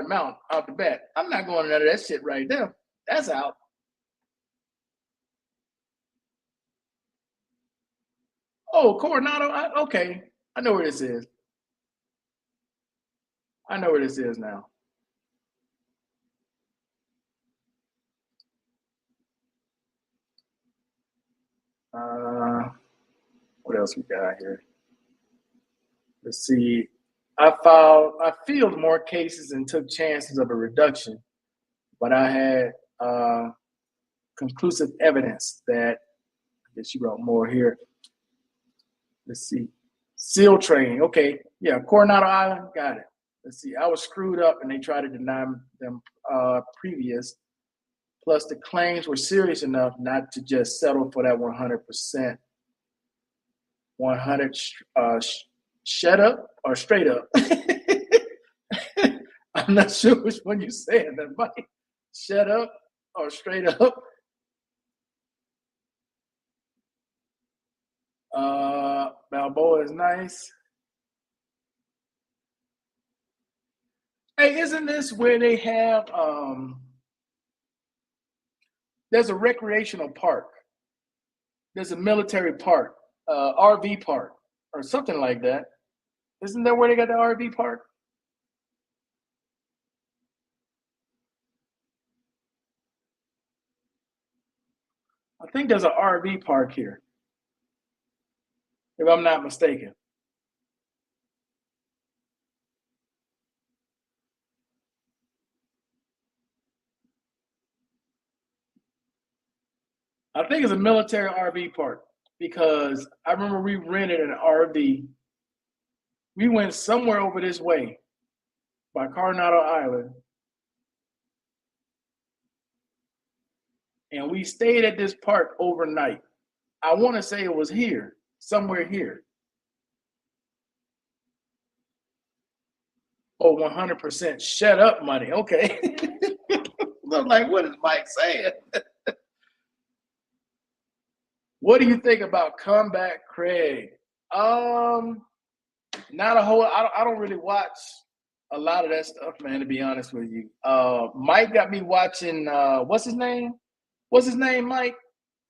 out the bat, I'm not going to none of that shit right there. That's out. Oh, Coronado. Okay, I know where this is. I know where this is now. What else we got here? Let's see. I filed more cases and took chances of a reduction, but I had conclusive evidence that, I guess you wrote more here. Let's see. SEAL training. Okay. Yeah. Coronado Island. Got it. Let's see. I was screwed up and they tried to deny them previous. Plus, the claims were serious enough not to just settle for that 100%. 100 shut up or straight up. I'm not sure which one you said, that Mike. Shut up or straight up. Balboa is nice. Hey, isn't this where they have there's a recreational park. There's a military park, RV park, or something like that. Isn't that where they got the RV park? I think there's an RV park here, if I'm not mistaken. I think it's a military RV park because I remember we rented an RV. We went somewhere over this way by Coronado Island, and we stayed at this park overnight. I want to say it was here, somewhere here. Oh, 100% shut up money. Okay. I'm like, what is Mike saying? What do you think about Comeback Craig? Not a whole. I don't really watch a lot of that stuff, man. To be honest with you, Mike got me watching. What's his name? What's his name, Mike?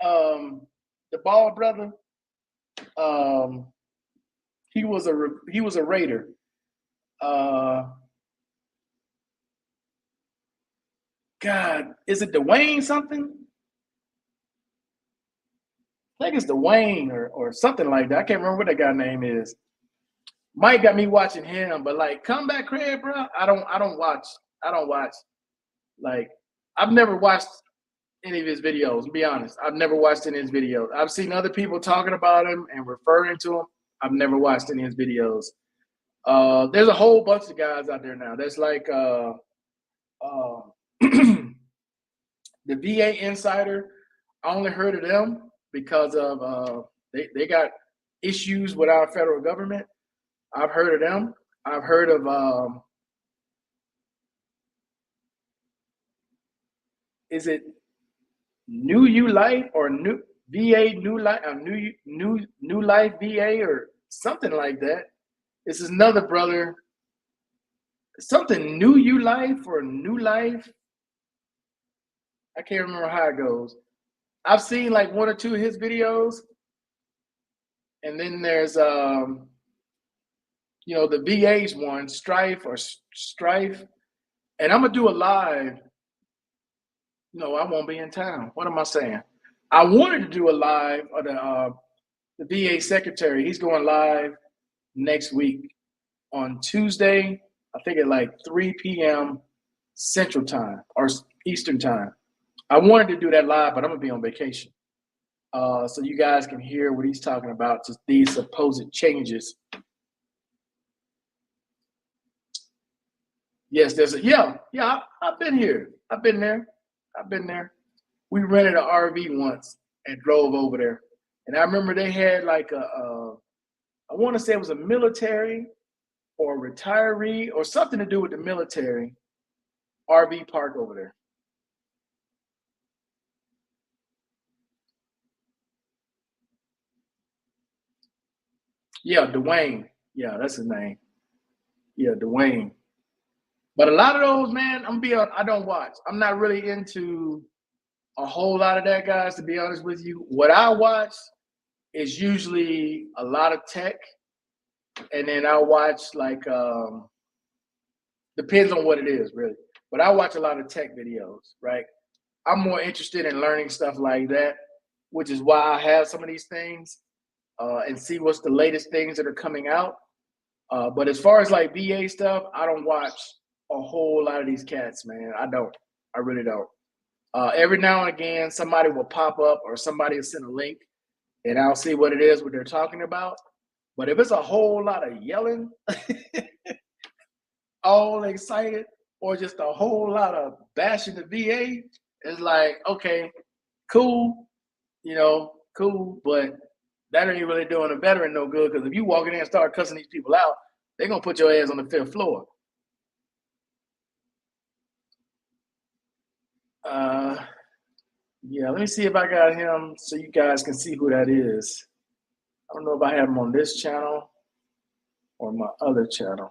The Ball brother. Um, he was a Raider. God, is it Dwayne something? I think it's Dwayne or something like that. I can't remember what that guy name is. Mike got me watching him, but like Comeback Craig, bro, I don't watch. I don't watch. Like I've never watched any of his videos. To be honest, I've never watched any of his videos. I've seen other people talking about him and referring to him. I've never watched any of his videos. There's a whole bunch of guys out there now. There's like uh, the VA Insider. I only heard of them because of they got issues with our federal government. I've heard of them. I've heard of is it New U Life or New VA New Life New Life VA or something like that. This is another brother. Something New U Life or New Life. I can't remember how it goes. I've seen like one or two of his videos, and then there's you know, the VA's one, Strife or Strife, and I'm gonna do a live. No, I won't be in town. What am I saying? I wanted to do a live of the VA secretary. He's going live next week on Tuesday. I think at like 3 p.m. Central Time or Eastern Time. I wanted to do that live, but I'm gonna be on vacation. So you guys can hear what he's talking about, just these supposed changes. Yes, there's a I've been here. I've been there. I've been there. We rented an RV once and drove over there. And I remember they had like I want to say it was a military or a retiree or something to do with the military RV park over there. Yeah, Dwayne. Yeah, that's his name. Yeah, Dwayne. But a lot of those, man, I don't watch. I'm not really into a whole lot of that, guys, to be honest with you. What I watch is usually a lot of tech, and then I watch like depends on what it is, really. But I watch a lot of tech videos, right? I'm more interested in learning stuff like that, which is why I have some of these things and see what's the latest things that are coming out. But as far as like VA stuff, I don't watch a whole lot of these cats, man. I don't. I really don't. Every now and again, somebody will pop up or somebody will send a link and I'll see what it is, what they're talking about. But if it's a whole lot of yelling, all excited, or just a whole lot of bashing the VA, it's like, okay, cool, you know, cool, but that ain't really doing a veteran no good because if you walk in there and start cussing these people out, they're gonna put your ass on the 5th floor. Yeah, let me see if I got him so you guys can see who that is. I don't know if I have him on this channel or my other channel.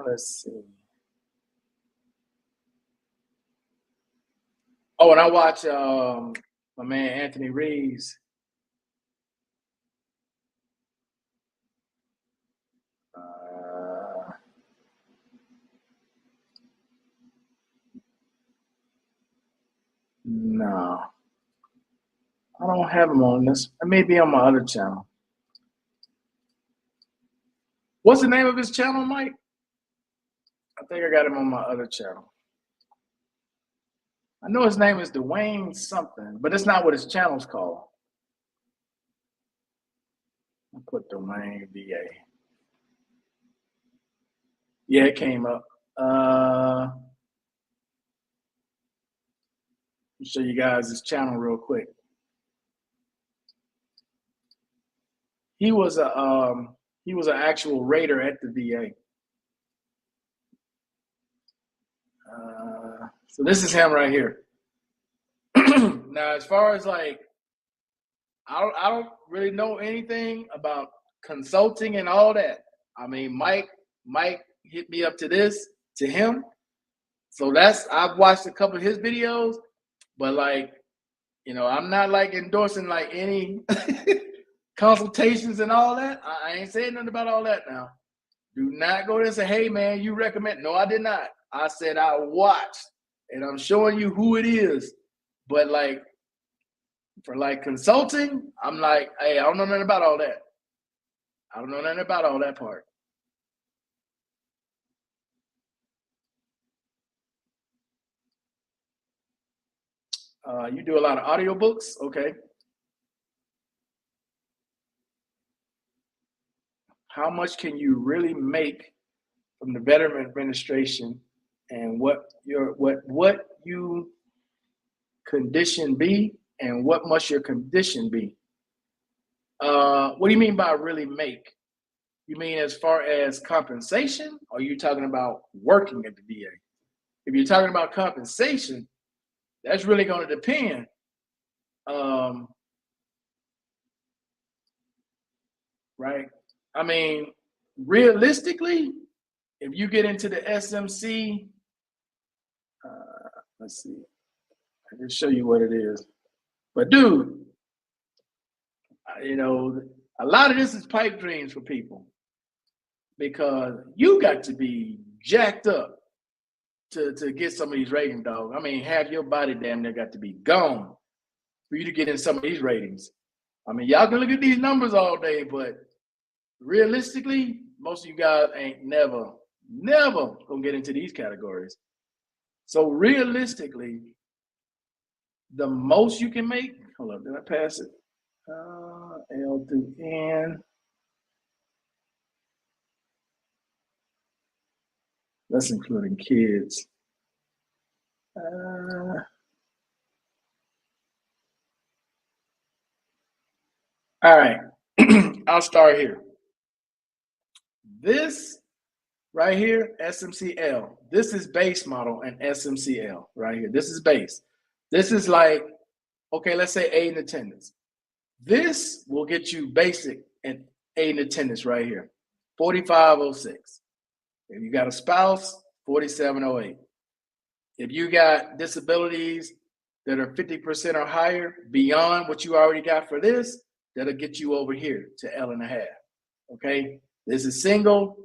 Let's see. Oh, and I watch my man Anthony Reeves. No, I don't have him on this. It may be on my other channel. What's the name of his channel, Mike? I think I got him on my other channel. I know his name is Dwayne something, but it's not what his channel's called. I'll put Dwayne VA. Yeah, it came up. Let me show you guys his channel real quick. He was an actual raider at the VA. So this is him right here. Now, as far as like, I don't really know anything about consulting and all that. I mean, Mike hit me up to him. So I've watched a couple of his videos, but like, you know, I'm not like endorsing like any consultations and all that. I ain't saying nothing about all that now. Do not go there and say, hey man, you recommend. No, I did not. I said I watched and I'm showing you who it is. But like for like consulting, I'm like, hey, I don't know nothing about all that. I don't know nothing about all that part. You do a lot of audiobooks, okay. How much can you really make from the Veteran Administration, and what you condition be, and what must your condition be? What do you mean by really make? You mean as far as compensation, or are you talking about working at the VA? If you're talking about compensation, that's really going to depend. Right? I mean, realistically, if you get into the SMC, let's see, I can show you what it is. But dude, you know, a lot of this is pipe dreams for people because you got to be jacked up to get some of these ratings, dog. I mean, half your body damn near got to be gone for you to get in some of these ratings. I mean, y'all can look at these numbers all day, but realistically, most of you guys ain't never gonna get into these categories. So realistically, the most you can make, hold up, did I pass it? L through N. That's including kids. All right, I'll start here. This right here, SMCL, this is base model and SMCL right here. This is base. This is like, okay, let's say aid in attendance. This will get you basic and aid in attendance right here, 4506. If you got a spouse, 4708. If you got disabilities that are 50% or higher beyond what you already got for this, that'll get you over here to L1/2. Okay, this is single,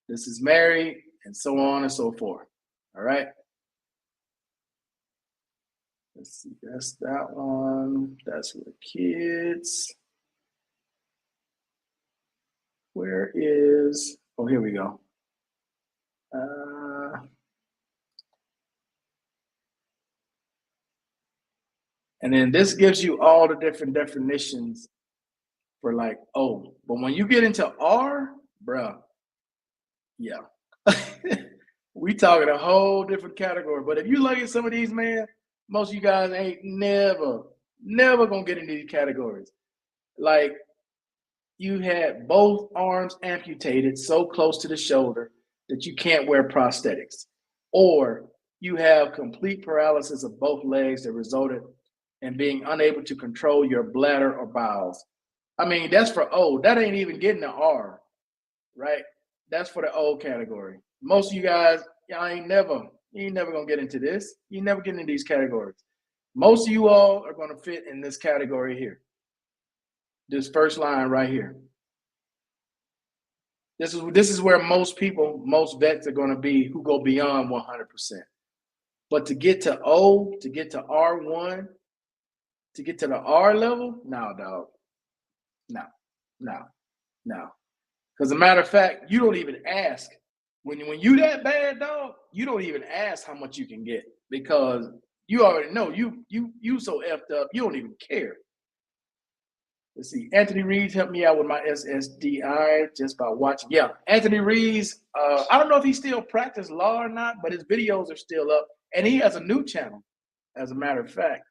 this is married, and so on and so forth. All right. Let's see, that's that one. That's for the kids. Where is, oh, here we go. And then this gives you all the different definitions for like O. But when you get into R, bruh, yeah. We talking a whole different category. But if you look at some of these, man, most of you guys ain't never gonna get into these categories. Like, you had both arms amputated so close to the shoulder that you can't wear prosthetics, or you have complete paralysis of both legs that resulted in being unable to control your bladder or bowels. I mean, that's for O. That ain't even getting an R, right? That's for the O category. Most of you guys, y'all ain't never gonna get into this. You never get into these categories. Most of you all are gonna fit in this category here. This first line right here. This is where most people, most vets are gonna be who go beyond 100%. But to get to O, to get to R1, to get to the R level, no, dog. No. Because a matter of fact, you don't even ask. When you that bad, dog, you don't even ask how much you can get because you already know you so effed up, you don't even care. Let's see. Anthony Reeves helped me out with my SSDI just by watching. Yeah, Anthony Reeves, I don't know if he still practices law or not, but his videos are still up. And he has a new channel, as a matter of fact.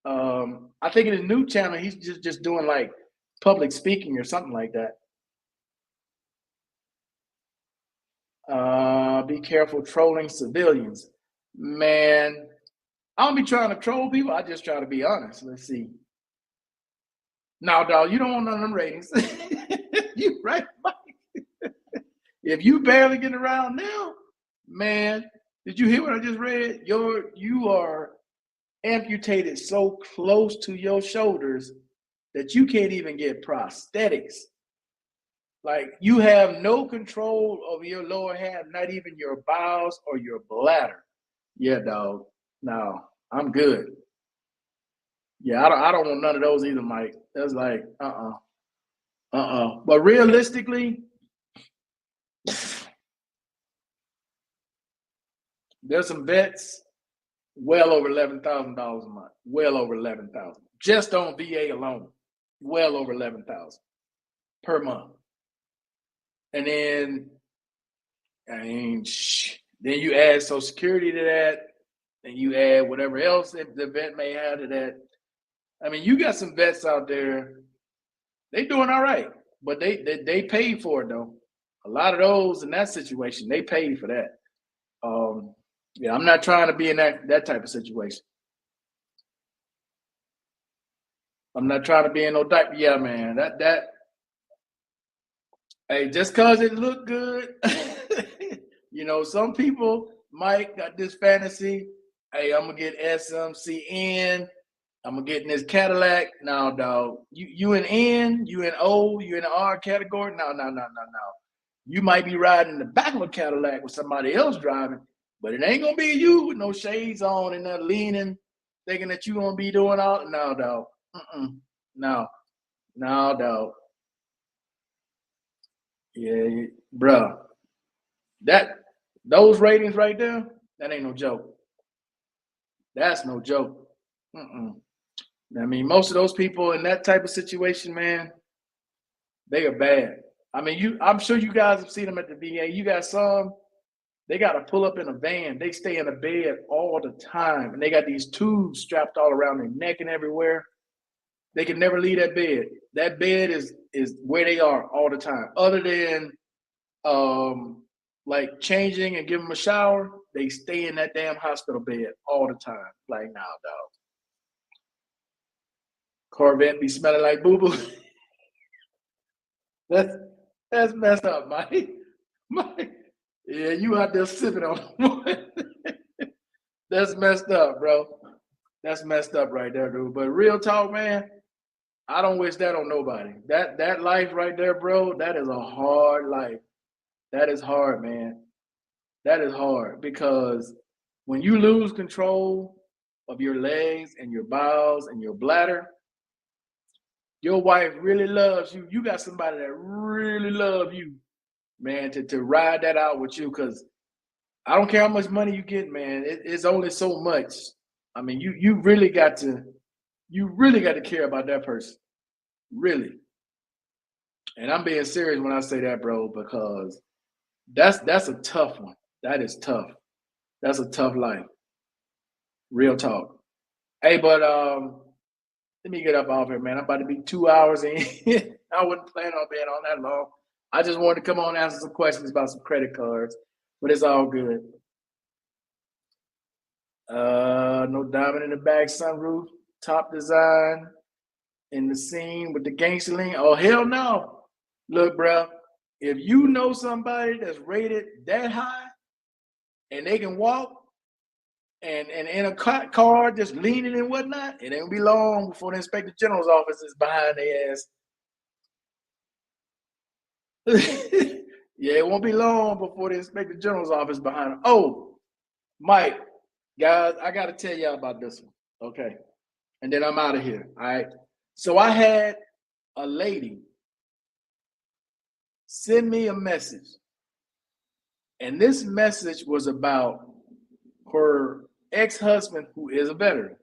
I think in his new channel, he's just doing like public speaking or something like that. Be careful trolling civilians. Man, I don't be trying to troll people. I just try to be honest. Let's see. Now, dog, you don't want none of them ratings. You right, Mike? If you barely getting around now, man, did you hear what I just read? You are amputated so close to your shoulders that you can't even get prosthetics. Like, you have no control over your lower half, not even your bowels or your bladder. Yeah, dog. No, I'm good. Yeah, I don't want none of those either, Mike. That's like, But realistically, there's some vets well over $11,000 a month. Well over 11,000 just on VA alone. Well over 11,000 per month. And then, then you add Social Security to that. and you add whatever else the vet may have to that. I mean, you got some vets out there, they doing all right, but they paid for it though. A lot of those in that situation, they paid for that. Yeah, I'm not trying to be in that type of situation. I'm not trying to be in no diaper. Yeah, man. That hey, just cause it look good, you know, some people might got this fantasy. Hey, I'm gonna get SMCN. I'm gonna get in this Cadillac. No, dog. You in N, you in O, you in the R category. No, no, no, no, no. You might be riding in the back of a Cadillac with somebody else driving, but it ain't gonna be you with no shades on and then leaning, thinking that you gonna be doing all. No, dog. No, no, dog. Yeah, bruh. That those ratings right there, that ain't no joke. That's no joke. Mm-mm. I mean, most of those people in that type of situation, man, they are bad. I mean, I'm sure you guys have seen them at the VA. You got some, they got to pull up in a van. They stay in a bed all the time, and they got these tubes strapped all around their neck and everywhere. They can never leave that bed. That bed is where they are all the time. Other than like changing and give them a shower, they stay in that damn hospital bed all the time. Like, nah, dog. Corvette be smelling like boo boo. that's that's messed up, Mike. Mike. Yeah, you out there sipping on. That's messed up, bro. That's messed up right there, dude. But real talk, man, I don't wish that on nobody. That life right there, bro, that is a hard life. That is hard, man. That is hard because when you lose control of your legs and your bowels and your bladder, your wife really loves you. You got somebody that really love you, man, to ride that out with you. Because I don't care how much money you get, man. It's only so much. I mean, you really got to care about that person, really. And I'm being serious when I say that, bro, because that's a tough one. That is tough. That's a tough life. Real talk. Hey, but let me get up off here, man. I'm about to be 2 hours in. I wasn't planning on being on that long. I just wanted to come on and answer some questions about some credit cards, but it's all good. No diamond in the back, sunroof, top design in the scene with the gangster lean. Oh, hell no. Look, bro, if you know somebody that's rated that high and they can walk and in a car just leaning and whatnot, it ain't gonna be long before the inspector general's office is behind their ass. Yeah, it won't be long before the inspector general's office behind them. Oh, Mike, guys, I got to tell y'all about this one. Okay. And then I'm out of here. All right. So I had a lady send me a message. And this message was about her ex-husband, who is a veteran.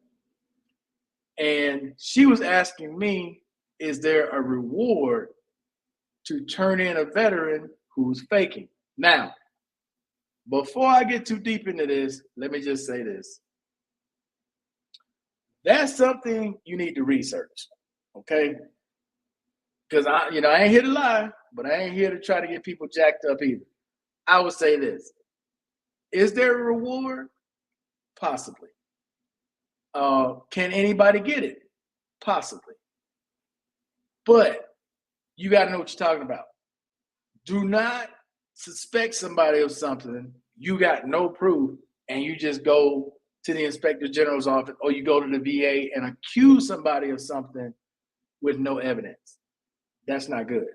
And she was asking me, is there a reward to turn in a veteran who's faking? Now, before I get too deep into this, let me just say this. That's something you need to research, okay? Because I ain't here to lie, but I ain't here to try to get people jacked up either. I would say this. Is there a reward? Possibly. Can anybody get it? Possibly. But you got to know what you're talking about. Do not suspect somebody of something. You got no proof, and you just go to the inspector general's office or you go to the VA and accuse somebody of something with no evidence. That's not good.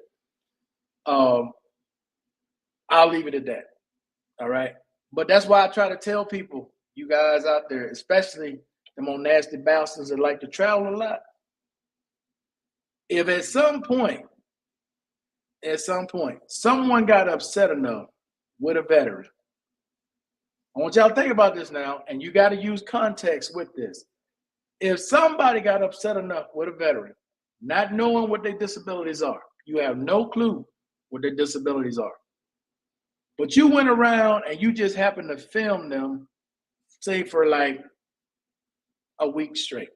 I'll leave it at that. All right. But that's why I try to tell people, you guys out there, especially them old nasty bastards that like to travel a lot. If at some point, someone got upset enough with a veteran, I want y'all to think about this now, and you got to use context with this. If somebody got upset enough with a veteran, not knowing what their disabilities are, you have no clue what their disabilities are, but you went around and you just happened to film them say for like a week straight.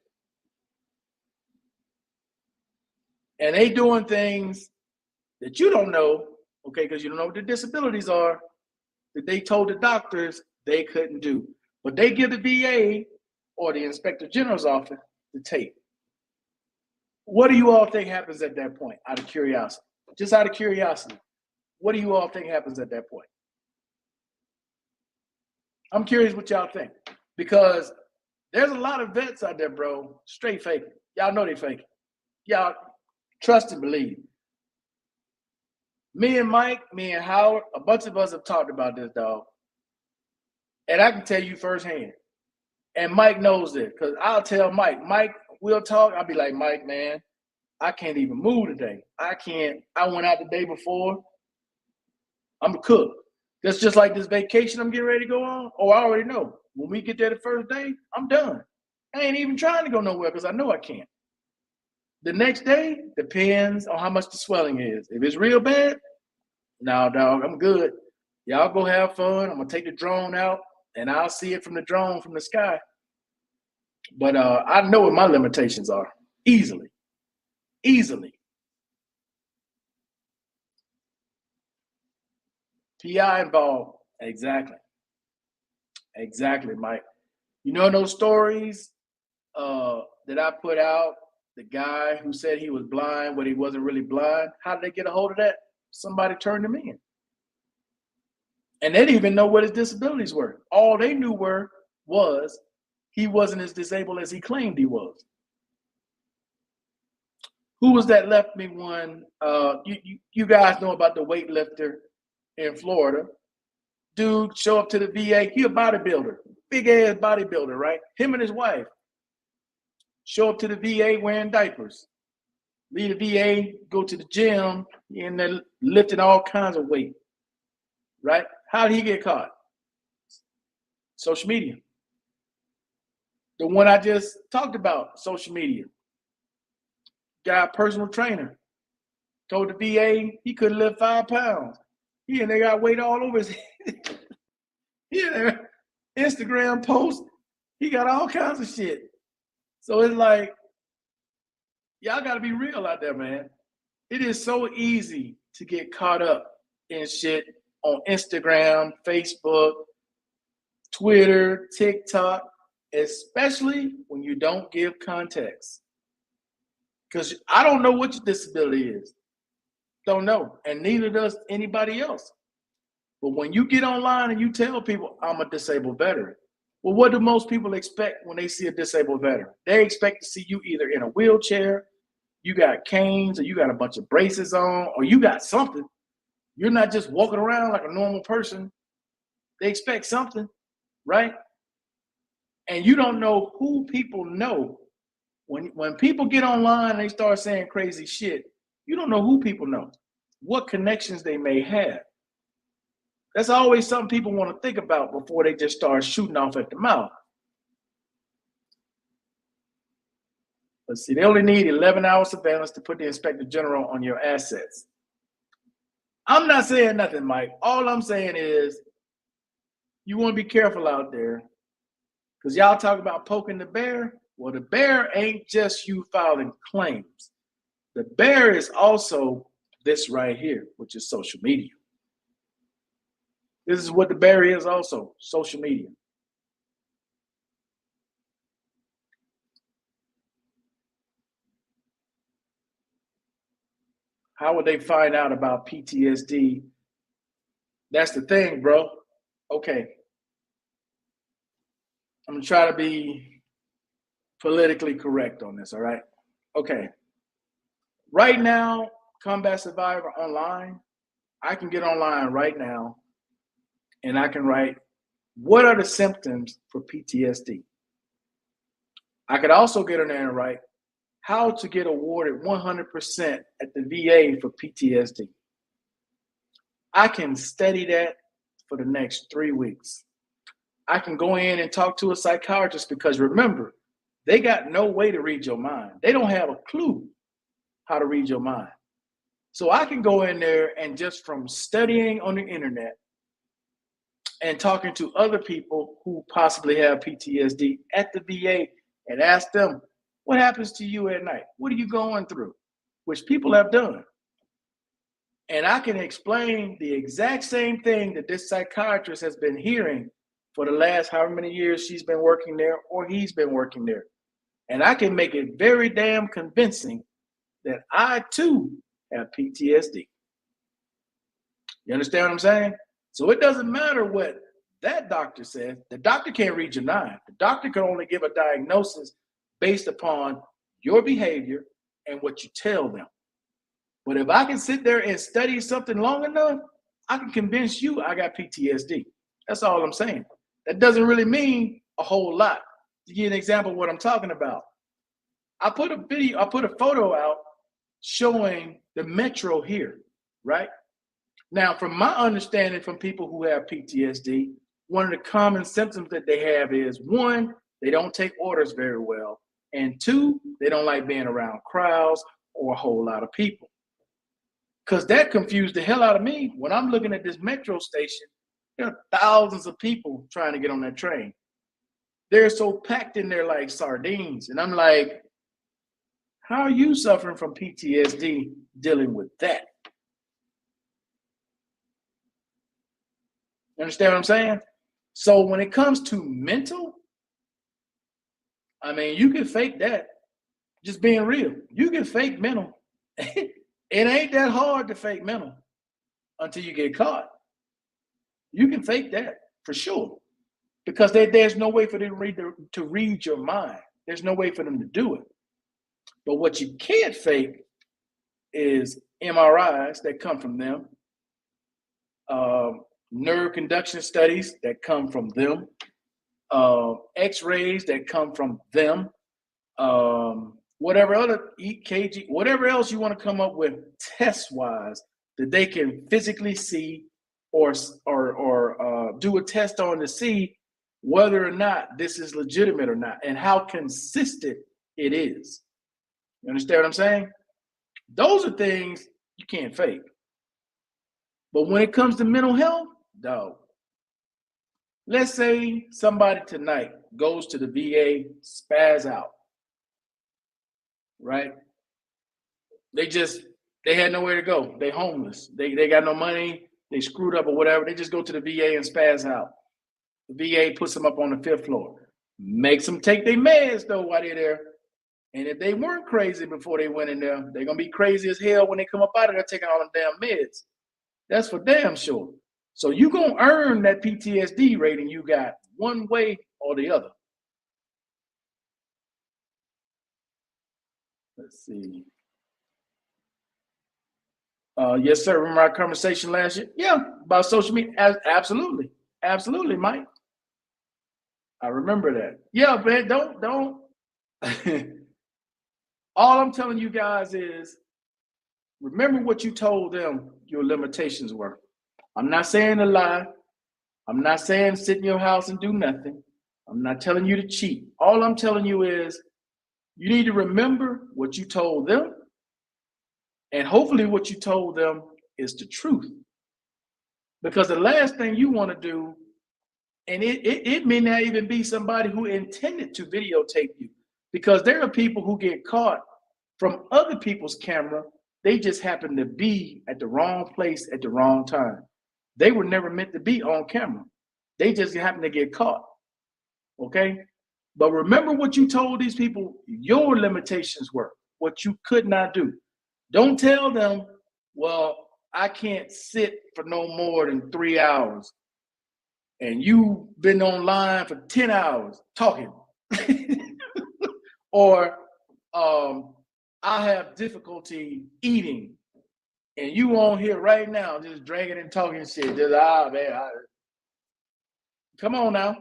And they doing things that you don't know, okay, because you don't know what the disabilities are, that they told the doctors they couldn't do. But they give the VA or the Inspector General's office the tape. What do you all think happens at that point, out of curiosity? Just out of curiosity, what do you all think happens at that point? I'm curious what y'all think. Because there's a lot of vets out there, bro, straight faking. Y'all know they faking. Y'all trust and believe. Me and Mike, me and Howard, a bunch of us have talked about this, dog. And I can tell you firsthand. And Mike knows it, because I'll tell Mike, we'll talk. I'll be like, Mike, man, I can't even move today. I went out the day before. I'm a cook. That's just like this vacation I'm getting ready to go on. Oh, I already know. When we get there the first day, I'm done. I ain't even trying to go nowhere because I know I can't. The next day depends on how much the swelling is. If it's real bad, no, dog, I'm good. Y'all go have fun. I'm going to take the drone out, and I'll see it from the drone from the sky. But I know what my limitations are. Easily. PI involved. Exactly, Mike. You know those stories that I put out, the guy who said he was blind but he wasn't really blind? How did they get a hold of that? Somebody turned him in. And they didn't even know what his disabilities were. All they knew was he wasn't as disabled as he claimed he was. Who was that left me one? You guys know about the weightlifter in Florida. Dude show up to the VA. He a bodybuilder, big ass bodybuilder, right? Him and his wife show up to the VA wearing diapers. Leave the VA, go to the gym, and they're lifting all kinds of weight, right? How did he get caught? Social media. The one I just talked about, social media. Got a personal trainer. Told the VA he couldn't lift 5 pounds. He and they got weight all over his head. He in there, Instagram post, he got all kinds of shit. So it's like, y'all got to be real out there, man. It is so easy to get caught up in shit on Instagram, Facebook, Twitter, TikTok, especially when you don't give context. Because I don't know what your disability is. Don't know. And neither does anybody else. But when you get online and you tell people, I'm a disabled veteran, well, what do most people expect when they see a disabled veteran? They expect to see you either in a wheelchair, you got canes, or you got a bunch of braces on, or you got something. You're not just walking around like a normal person. They expect something, right? And you don't know who people know. When people get online and they start saying crazy shit, you don't know who people know, what connections they may have. That's always something people want to think about before they just start shooting off at the mouth. Let's see, they only need 11-hour surveillance to put the Inspector General on your assets. I'm not saying nothing, Mike. All I'm saying is you want to be careful out there, because y'all talk about poking the bear. Well, the bear ain't just you filing claims. The bear is also this right here, which is social media. This is what the bear is also, social media. How would they find out about PTSD? That's the thing, bro. Okay. I'm going to try to be politically correct on this, all right? Okay. Right now, Combat Survivor Online, I can get online right now and I can write, what are the symptoms for PTSD? I could also get in there and write, how to get awarded 100% at the VA for PTSD. I can study that for the next 3 weeks. I can go in and talk to a psychiatrist, because remember, they got no way to read your mind. They don't have a clue how to read your mind. So I can go in there and just from studying on the internet, and talking to other people who possibly have PTSD at the VA and ask them, what happens to you at night? What are you going through? Which people have done. And I can explain the exact same thing that this psychiatrist has been hearing for the last however many years she's been working there or he's been working there. And I can make it very damn convincing that I too have PTSD. You understand what I'm saying? So it doesn't matter what that doctor says. The doctor can't read your mind. The doctor can only give a diagnosis based upon your behavior and what you tell them. But if I can sit there and study something long enough, I can convince you I got PTSD. That's all I'm saying. That doesn't really mean a whole lot. To give you an example of what I'm talking about, I put a photo out showing the metro here, right? Now, from my understanding from people who have PTSD, one of the common symptoms that they have is, one, they don't take orders very well, and two, they don't like being around crowds or a whole lot of people. Because that confused the hell out of me. When I'm looking at this metro station, there are thousands of people trying to get on that train. They're so packed in there like sardines. And I'm like, how are you suffering from PTSD dealing with that? You understand what I'm saying? So when it comes to mental, I mean, you can fake that. Just being real. You can fake mental. It ain't that hard to fake mental until you get caught. You can fake that for sure. Because there's no way for them to read your mind. There's no way for them to do it. But what you can't fake is MRIs that come from them, nerve conduction studies that come from them, X-rays that come from them, whatever other EKG, whatever else you want to come up with test-wise that they can physically see or do a test on to see whether or not this is legitimate or not and how consistent it is. You understand what I'm saying? Those are things you can't fake. But when it comes to mental health, dog, let's say somebody tonight goes to the VA, spaz out, right? They had nowhere to go. They homeless. They got no money. They screwed up or whatever. They just go to the VA and spaz out. The VA puts them up on the 5th floor. Makes them take their meds though while they're there. And if they weren't crazy before they went in there, they're going to be crazy as hell when they come up out of there taking all them damn meds. That's for damn sure. So you're going to earn that PTSD rating you got one way or the other. Let's see. Yes, sir. Remember our conversation last year? Yeah, about social media. Absolutely. Absolutely, Mike. I remember that. Yeah, man, don't. All I'm telling you guys is remember what you told them your limitations were. I'm not saying to lie. I'm not saying sit in your house and do nothing. I'm not telling you to cheat. All I'm telling you is you need to remember what you told them. And hopefully what you told them is the truth. Because the last thing you want to do, and it may not even be somebody who intended to videotape you, because there are people who get caught from other people's camera. They just happen to be at the wrong place at the wrong time. They were never meant to be on camera. They just happen to get caught. Okay? But remember what you told these people your limitations were, what you could not do. Don't tell them, well, I can't sit for no more than 3 hours. And you've been online for 10 hours talking. Or I have difficulty eating. And you on here right now just drinking and talking shit. Just, man. Come on now.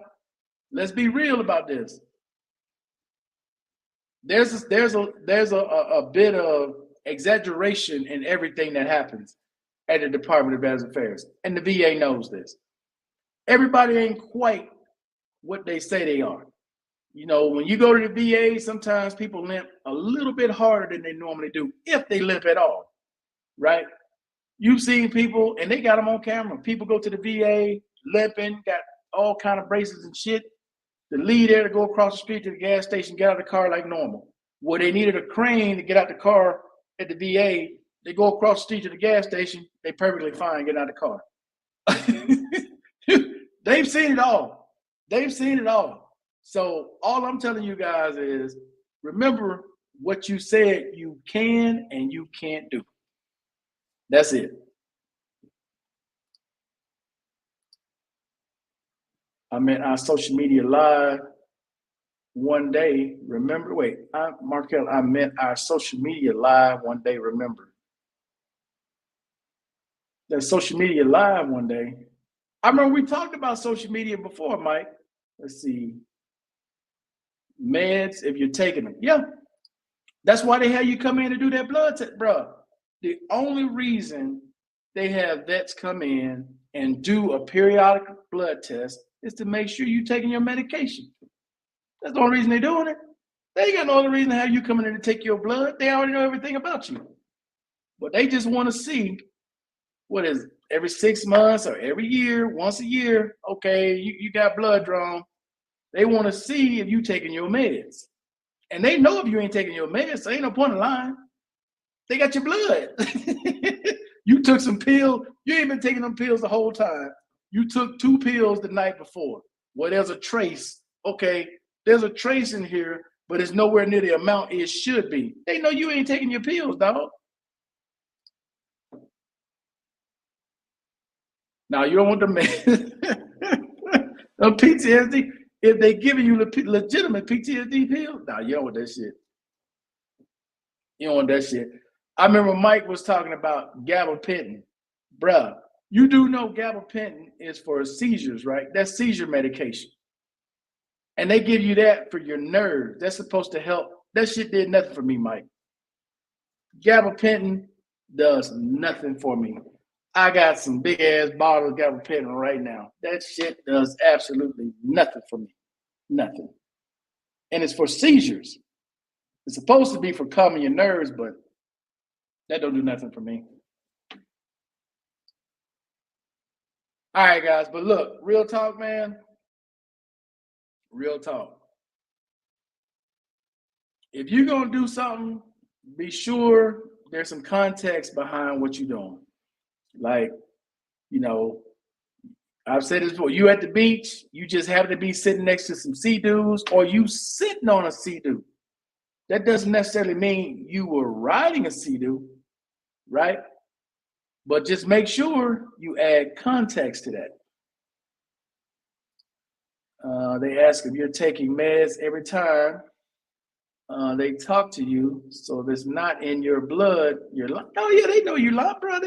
Let's be real about this. There's a bit of exaggeration in everything that happens at the Department of Veterans Affairs. And the VA knows this. Everybody ain't quite what they say they are. You know, when you go to the VA, sometimes people limp a little bit harder than they normally do, if they limp at all, right? You've seen people, and they got them on camera. People go to the VA limping, got all kind of braces and shit. The lead there to go across the street to the gas station, get out of the car like normal. Where they needed a crane to get out the car at the VA, they go across the street to the gas station, they perfectly fine getting out of the car. They've seen it all. They've seen it all. So all I'm telling you guys is remember what you said you can and you can't do. That's it. I meant our social media live one day. Remember, wait, Markel, I meant our social media live one day. Remember that social media live one day. I remember we talked about social media before, Mike. Let's see. Meds, if you're taking them. Yeah. That's why they have you come in to do that blood test, bro. The only reason they have vets come in and do a periodic blood test is to make sure you're taking your medication. That's the only reason they're doing it. They ain't got no other reason to have you coming in to take your blood. They already know everything about you. But they just want to see, what is it, every 6 months or every year, once a year, okay, you got blood drawn. They want to see if you taking your meds. And they know if you ain't taking your meds, so ain't no point in lying. They got your blood. You took some pills. You ain't been taking them pills the whole time. You took 2 pills the night before. Well, there's a trace. Okay, there's a trace in here, but it's nowhere near the amount it should be. They know you ain't taking your pills, dog. Now, you don't want the PTSD. If they giving you legitimate PTSD pills, nah, you don't want that shit. You don't want that shit. I remember Mike was talking about gabapentin. Bruh, you do know gabapentin is for seizures, right? That's seizure medication. And they give you that for your nerves. That's supposed to help. That shit did nothing for me, Mike. Gabapentin does nothing for me. I got some big ass bottles of gabapentin right now. That shit does absolutely nothing for me. Nothing. And it's for seizures. It's supposed to be for calming your nerves, but that don't do nothing for me. All right, guys, but look, real talk, man. Real talk. If you're going to do something, be sure there's some context behind what you're doing. Like, you know, I've said this before, you at the beach, you just happen to be sitting next to some sea-doos, or you sitting on a sea-doo. That doesn't necessarily mean you were riding a sea-doo, right? But just make sure you add context to that. They ask if you're taking meds every time they talk to you. So if it's not in your blood, you're like, oh yeah, they know you lie, bro.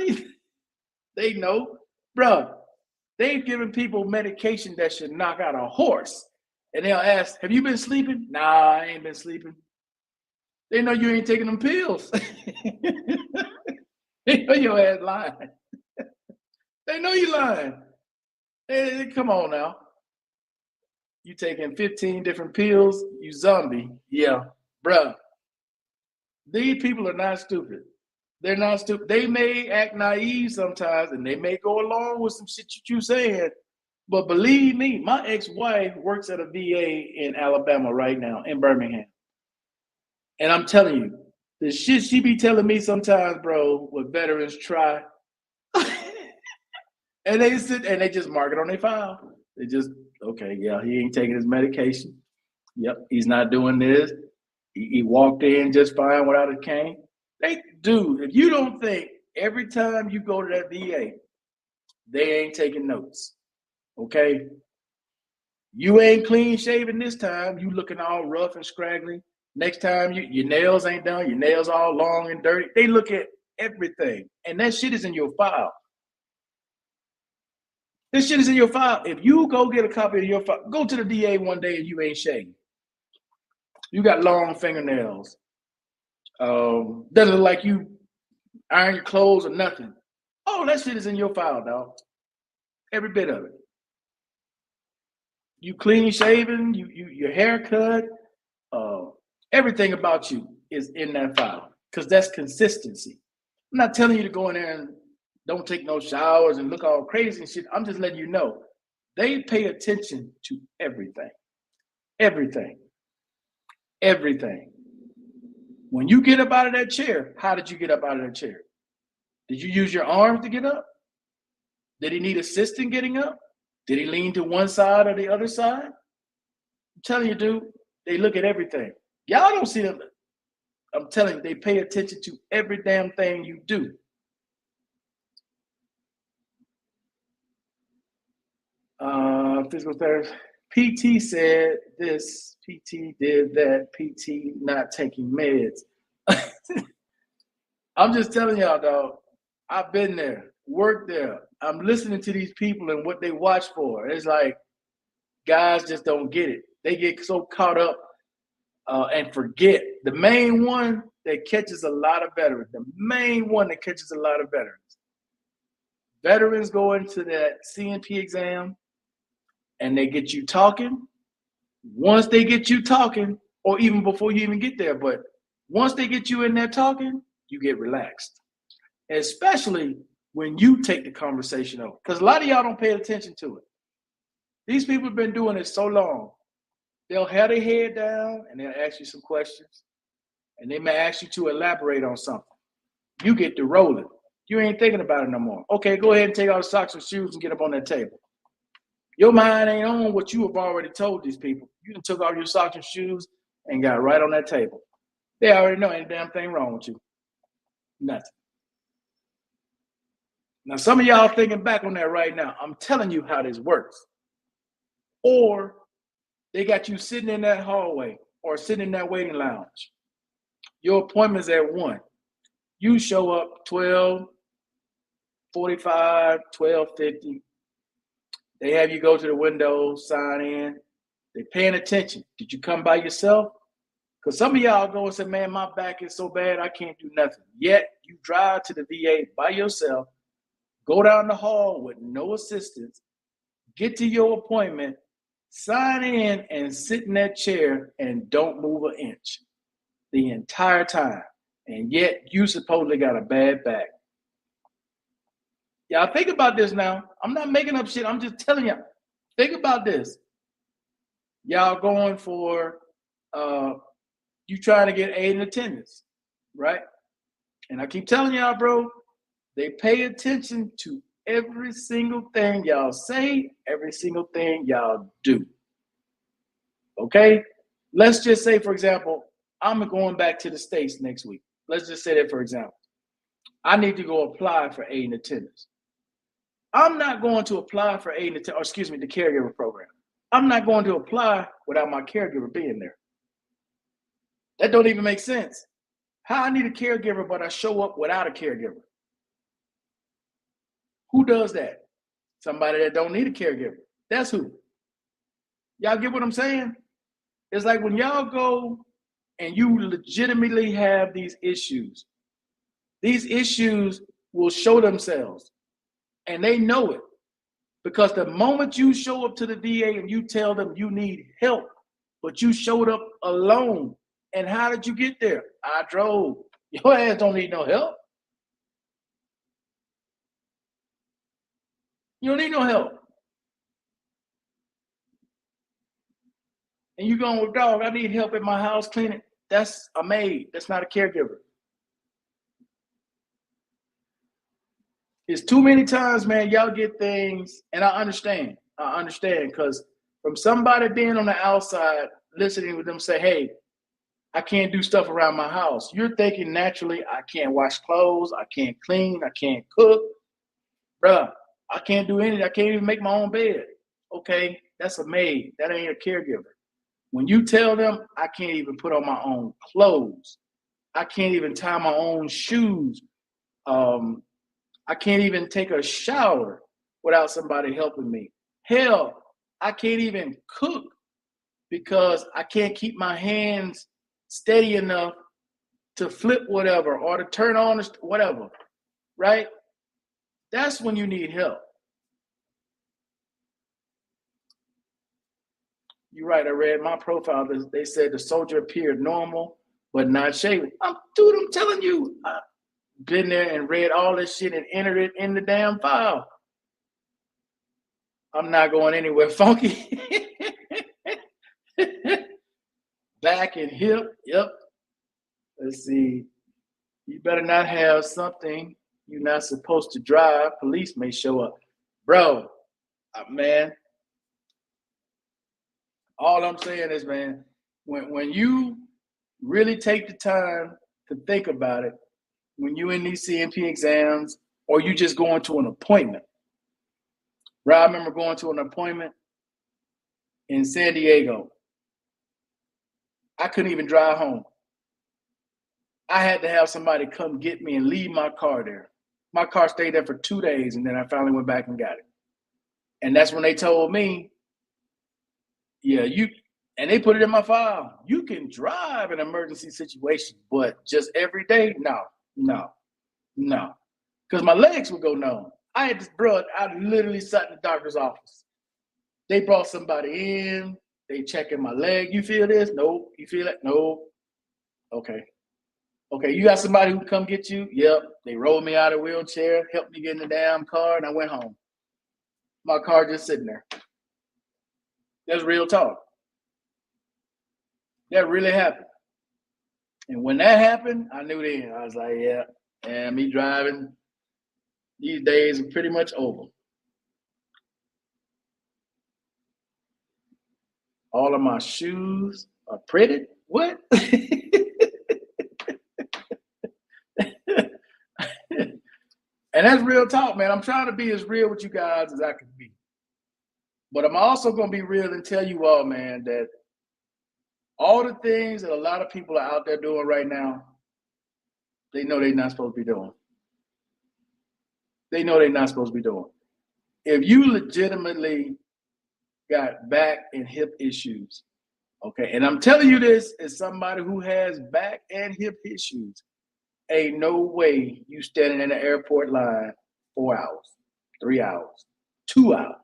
They know, bro. They've given people medication that should knock out a horse. And they'll ask, have you been sleeping? Nah, I ain't been sleeping. They know you ain't taking them pills. They know your ass lying. They know you lying. Hey, come on now. You taking 15 different pills, you zombie. Yeah, bruh. These people are not stupid. They're not stupid. They may act naive sometimes, and they may go along with some shit you saying. But believe me, my ex-wife works at a VA in Alabama right now, in Birmingham. And I'm telling you, the shit she be telling me sometimes, bro, what veterans try. And they sit and they just mark it on their file. They just, okay, yeah, he ain't taking his medication. Yep, he's not doing this. He walked in just fine without a cane. Dude, if you don't think every time you go to that VA, they ain't taking notes, okay? You ain't clean shaven this time. You looking all rough and scraggly. Next time, your nails ain't done. Your nails all long and dirty. They look at everything, and that shit is in your file. This shit is in your file. If you go get a copy of your file, go to the DA one day and you ain't shaved. You got long fingernails. Doesn't look like you iron your clothes or nothing. Oh, that shit is in your file, dog. Every bit of it. You clean shaven, your haircut, everything about you is in that file because that's consistency. I'm not telling you to go in there and don't take no showers and look all crazy and shit. I'm just letting you know They pay attention to everything. Everything. Everything. When you get up out of that chair, how did you get up out of that chair? Did you use your arms to get up? Did he need assistance getting up? Did he lean to one side or the other side? I'm telling you, dude, they look at everything. Y'all don't see them. I'm telling you, they pay attention to every damn thing you do. Physical therapy. PT said this, PT did that, PT not taking meds. I'm just telling y'all, dog, I've been there, worked there. I'm listening to these people and what they watch for. It's like guys just don't get it. They get so caught up and forget. The main one that catches a lot of veterans, veterans go into that CNP exam and they get you talking. Once they get you talking, or even before you even get there, but once they get you in there talking, you get relaxed. Especially when you take the conversation over. Because a lot of y'all don't pay attention to it. These people have been doing it so long. They'll have their head down and they'll ask you some questions. And they may ask you to elaborate on something. You get to rolling. You ain't thinking about it no more. Okay, go ahead and take out the socks and shoes and get up on that table. Your mind ain't on what you have already told these people. You done took off your socks and shoes and got right on that table. They already know ain't a damn thing wrong with you. Nothing. Now, some of y'all thinking back on that right now. I'm telling you how this works. Or they got you sitting in that hallway or sitting in that waiting lounge. Your appointment's at 1. You show up 12:45, 12:50. They have you go to the window, sign in. They're paying attention. Did you come by yourself? Because some of y'all go and say, man, my back is so bad, I can't do nothing. Yet you drive to the VA by yourself, go down the hall with no assistance, get to your appointment, sign in, and sit in that chair and don't move an inch the entire time. And yet you supposedly got a bad back. Y'all think about this now. I'm not making up shit. I'm just telling y'all. Think about this. Y'all going for, you trying to get aid in attendance, right? And I keep telling y'all, bro, they pay attention to every single thing y'all say, every single thing y'all do. Okay? Let's just say, for example, I'm going back to the States next week. Let's just say that, for example. I need to go apply for aid in attendance. I'm not going to apply for aid in attendance, the caregiver program. I'm not going to apply without my caregiver being there. That don't even make sense. How I need a caregiver, but I show up without a caregiver? Who does that? Somebody that don't need a caregiver. That's who. Y'all get what I'm saying? It's like when y'all go and you legitimately have these issues will show themselves. And they know it. Because the moment you show up to the VA and you tell them you need help, but you showed up alone, and how did you get there? I drove. Your ass don't need no help. You don't need no help. And you going with, dog, I need help in my house cleaning. That's a maid. That's not a caregiver. It's too many times, man, y'all get things, and I understand, because from somebody being on the outside, listening to them say, hey, I can't do stuff around my house. You're thinking naturally, I can't wash clothes, I can't clean, I can't cook. Bruh, I can't do anything. I can't even make my own bed. Okay, that's a maid. That ain't a caregiver. When you tell them, I can't even put on my own clothes. I can't even tie my own shoes. I can't even take a shower without somebody helping me. Hell, I can't even cook because I can't keep my hands steady enough to flip whatever or to turn on whatever, right? That's when you need help. You're right, I read my profile. They said the soldier appeared normal, but not shaving. I'm telling you. Been there and read all this shit and entered it in the damn file. I'm not going anywhere funky. Back and hip. Yep. Let's see. You better not have something you're not supposed to drive. Police may show up. Bro, man, all I'm saying is, man, when you really take the time to think about it, when you in these CMP exams or you just going to an appointment. Right, I remember going to an appointment in San Diego. I couldn't even drive home. I had to have somebody come get me and leave my car there. My car stayed there for 2 days, and then I finally went back and got it. And that's when they told me, yeah, and they put it in my file. You can drive in emergency situations, but just every day, no. Because my legs would go numb. I had this, bro, I literally sat in the doctor's office. They brought somebody in, they checking my leg. You feel this? Nope. You feel it? Nope. Okay. Okay, you got somebody who come get you? Yep. They rolled me out of a wheelchair, helped me get in the damn car, and I went home. My car just sitting there. That's real talk. That really happened. And when that happened, I knew then. I was like, yeah, and me driving, these days are pretty much over. All of my shoes are printed? What? And that's real talk, man. I'm trying to be as real with you guys as I can be. But I'm also going to be real and tell you all, man, that all the things that a lot of people are out there doing right now, they know they're not supposed to be doing. They know they're not supposed to be doing. If you legitimately got back and hip issues, okay, and I'm telling you this as somebody who has back and hip issues, ain't no way you standing in the airport line 4 hours, 3 hours, 2 hours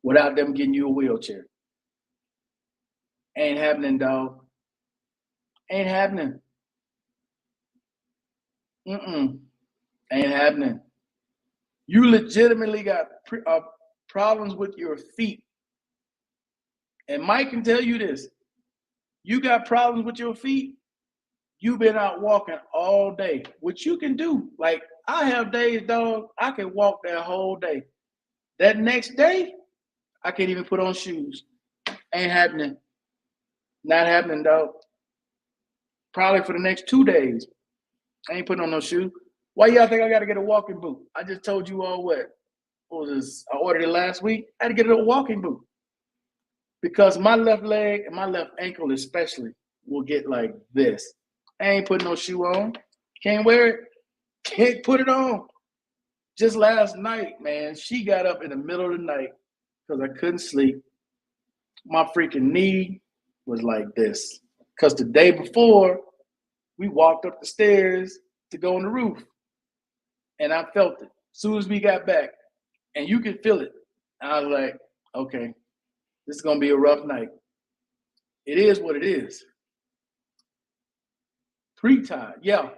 without them getting you a wheelchair. Ain't happening, dog. Ain't happening. Ain't happening. You legitimately got problems with your feet. And Mike can tell you this. You got problems with your feet, you've been out walking all day, which you can do. Like, I have days, dog, I can walk that whole day. That next day, I can't even put on shoes. Ain't happening. Not happening, dog. Probably for the next 2 days, I ain't putting on no shoe. Why y'all think I got to get a walking boot? I just told you all what was this? I ordered it last week. I had to get a walking boot because my left leg and my left ankle especially will get like this. I ain't putting no shoe on. Can't wear it. Can't put it on. Just last night, man, she got up in the middle of the night because I couldn't sleep. My freaking knee was like this. Because the day before, we walked up the stairs to go on the roof. And I felt it as soon as we got back. And you could feel it. I was like, okay, this is going to be a rough night. It is what it is. Pre-tie, yeah.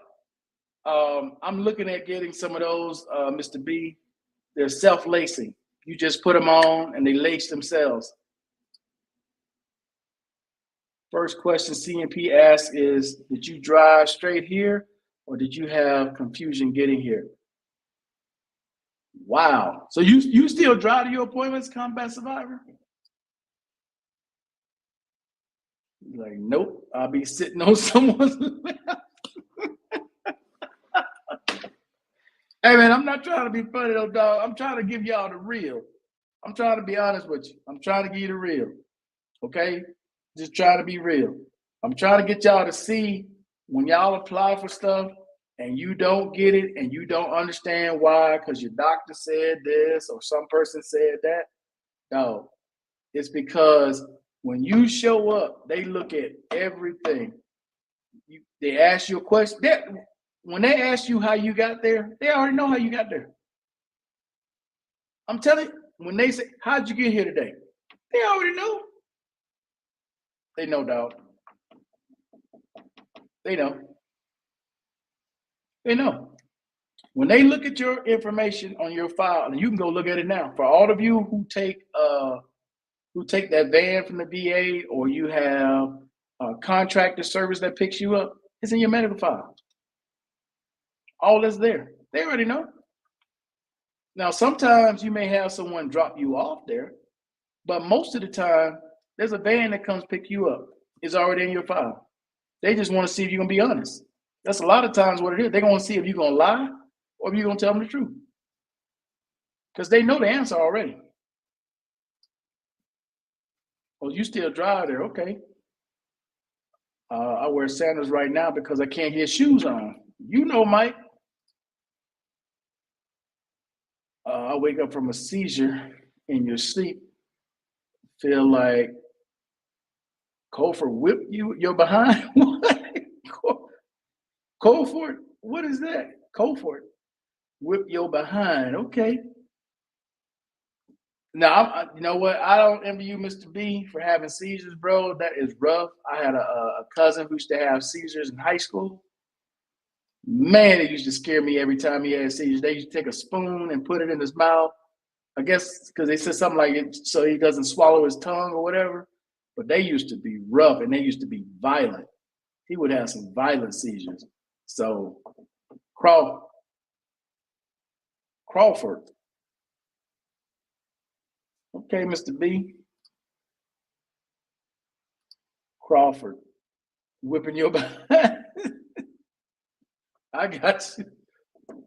I'm looking at getting some of those, Mr. B. They're self-lacing. You just put them on and they lace themselves. First question CMP asks is, did you drive straight here or did you have confusion getting here? Wow. So you still drive to your appointments, Combat Survivor? Like, nope, I'll be sitting on someone's lap. Hey, man, I'm not trying to be funny, though, dog. I'm trying to give y'all the real. I'm trying to be honest with you. I'm trying to give you the real, okay? Just trying to be real. I'm trying to get y'all to see when y'all apply for stuff and you don't get it and you don't understand why because your doctor said this or some person said that. No, it's because when you show up, they look at everything. They ask you a question. When they ask you how you got there, they already know how you got there. I'm telling you, when they say, how'd you get here today? They already know. They know, dog. They know. They know. When they look at your information on your file, and you can go look at it now. For all of you who take that van from the VA, or you have a contractor service that picks you up, it's in your medical file. All that's there. They already know. Now, sometimes you may have someone drop you off there, but most of the time, there's a van that comes pick you up. It's already in your file. They just want to see if you're going to be honest. That's a lot of times what it is. They're going to see if you're going to lie or if you're going to tell them the truth. Because they know the answer already. Well, you still drive there. Okay. I wear sandals right now because I can't get shoes on. You know, Mike. I wake up from a seizure in your sleep. Feel like Colford whipped your behind. What? Colford? What is that? Colford whip your behind. Okay. Now, you know what? I don't envy you, Mr. B, for having seizures, bro. That is rough. I had a cousin who used to have seizures in high school. Man, it used to scare me every time he had seizures. They used to take a spoon and put it in his mouth. I guess because they said something like it so he doesn't swallow his tongue or whatever. But they used to be rough and they used to be violent. He would have some violent seizures. So, Crawford. Okay, Mr. B. Crawford. Whipping your behind. I got you.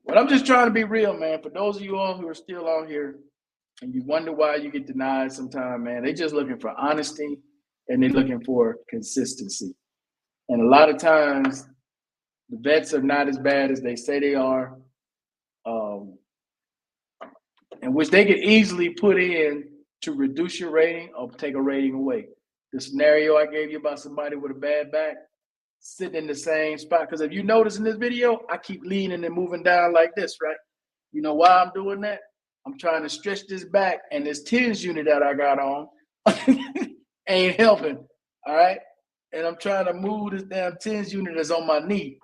But I'm just trying to be real, man. For those of you all who are still out here and you wonder why you get denied sometimes, man, they're just looking for honesty and they're looking for consistency. And a lot of times, the vets are not as bad as they say they are, and which they could easily put in to reduce your rating or take a rating away. The scenario I gave you about somebody with a bad back sitting in the same spot. Because if you notice in this video, I keep leaning and moving down like this, right? You know why I'm doing that? I'm trying to stretch this back, and this TENS unit that I got on ain't helping, all right? And I'm trying to move this damn TENS unit that's on my knee.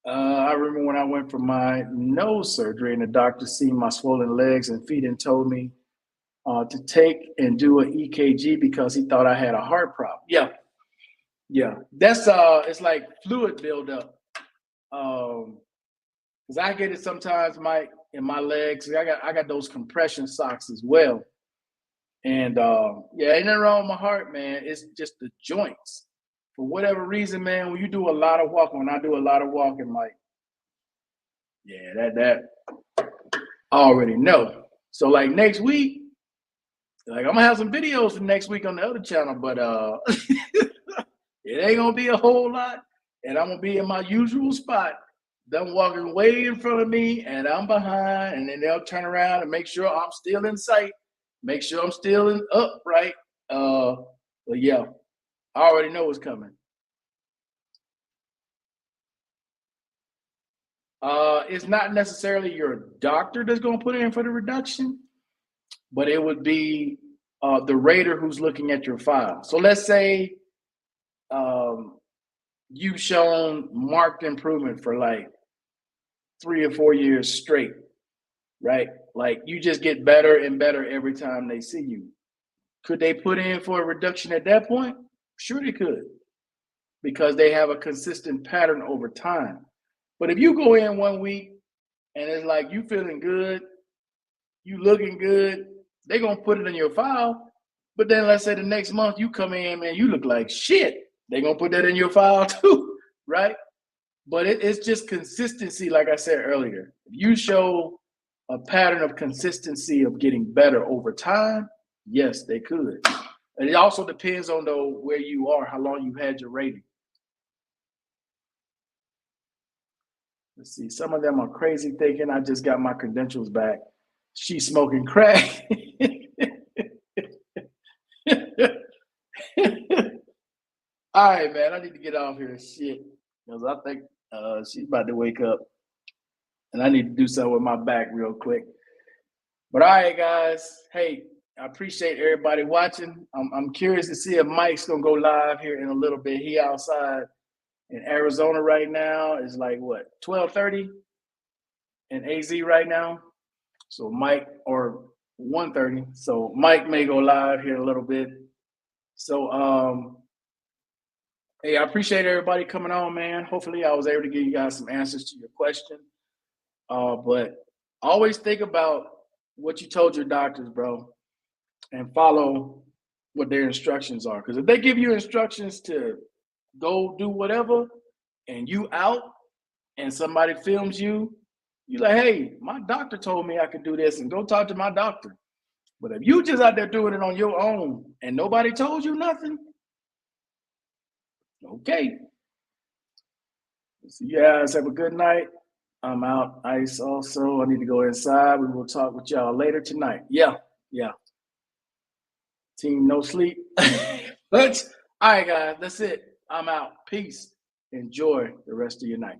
I remember when I went for my nose surgery and the doctor seen my swollen legs and feet and told me to take and do an EKG because he thought I had a heart problem. Yeah. That's it's like fluid buildup. Because I get it sometimes, Mike, in my legs. I got those compression socks as well. And yeah, ain't nothing wrong with my heart, man. It's just the joints. For whatever reason, man, when you do a lot of walking, when I do a lot of walking, like, yeah, that I already know. So like next week, like I'm gonna have some videos for next week on the other channel, but it ain't gonna be a whole lot, and I'm gonna be in my usual spot. Them walking way in front of me, and I'm behind, and then they'll turn around and make sure I'm still in sight, make sure I'm still in upright. But yeah, I already know what's coming. It's not necessarily your doctor that's going to put in for the reduction, but it would be the rater who's looking at your file. So let's say you've shown marked improvement for like 3 or 4 years straight, right? Like you just get better and better every time they see you. Could they put in for a reduction at that point? Sure they could, because they have a consistent pattern over time. But if you go in 1 week and it's like you feeling good, you looking good, they're gonna put it in your file. But then let's say the next month you come in, man, you look like shit. They're gonna put that in your file too, right? But it's just consistency, like I said earlier. If you show a pattern of consistency of getting better over time, yes, they could. And it also depends on where you are, how long you had your rating. Let's see, some of them are crazy thinking I just got my credentials back. She's smoking crack. All right, man, I need to get off here and shit. Because I think she's about to wake up. And I need to do something with my back real quick. But all right, guys. Hey, I appreciate everybody watching. I'm curious to see if Mike's going to go live here in a little bit. He outside In Arizona right now is like what, 12:30 in AZ right now. So Mike, or 1:30. So Mike may go live here in a little bit. So hey, I appreciate everybody coming on, man. Hopefully I was able to give you guys some answers to your question. But always think about what you told your doctors, bro, and follow what their instructions are. Because if they give you instructions to go do whatever and you out and somebody films you, you like, hey, my doctor told me I could do this, and go talk to my doctor. But if you just out there doing it on your own and nobody told you nothing, okay. So you guys have a good night. I'm out. Ice also. I need to go inside. We will talk with y'all later tonight. Yeah. Team no sleep. But all right, guys, that's it. I'm out. Peace. Enjoy the rest of your night.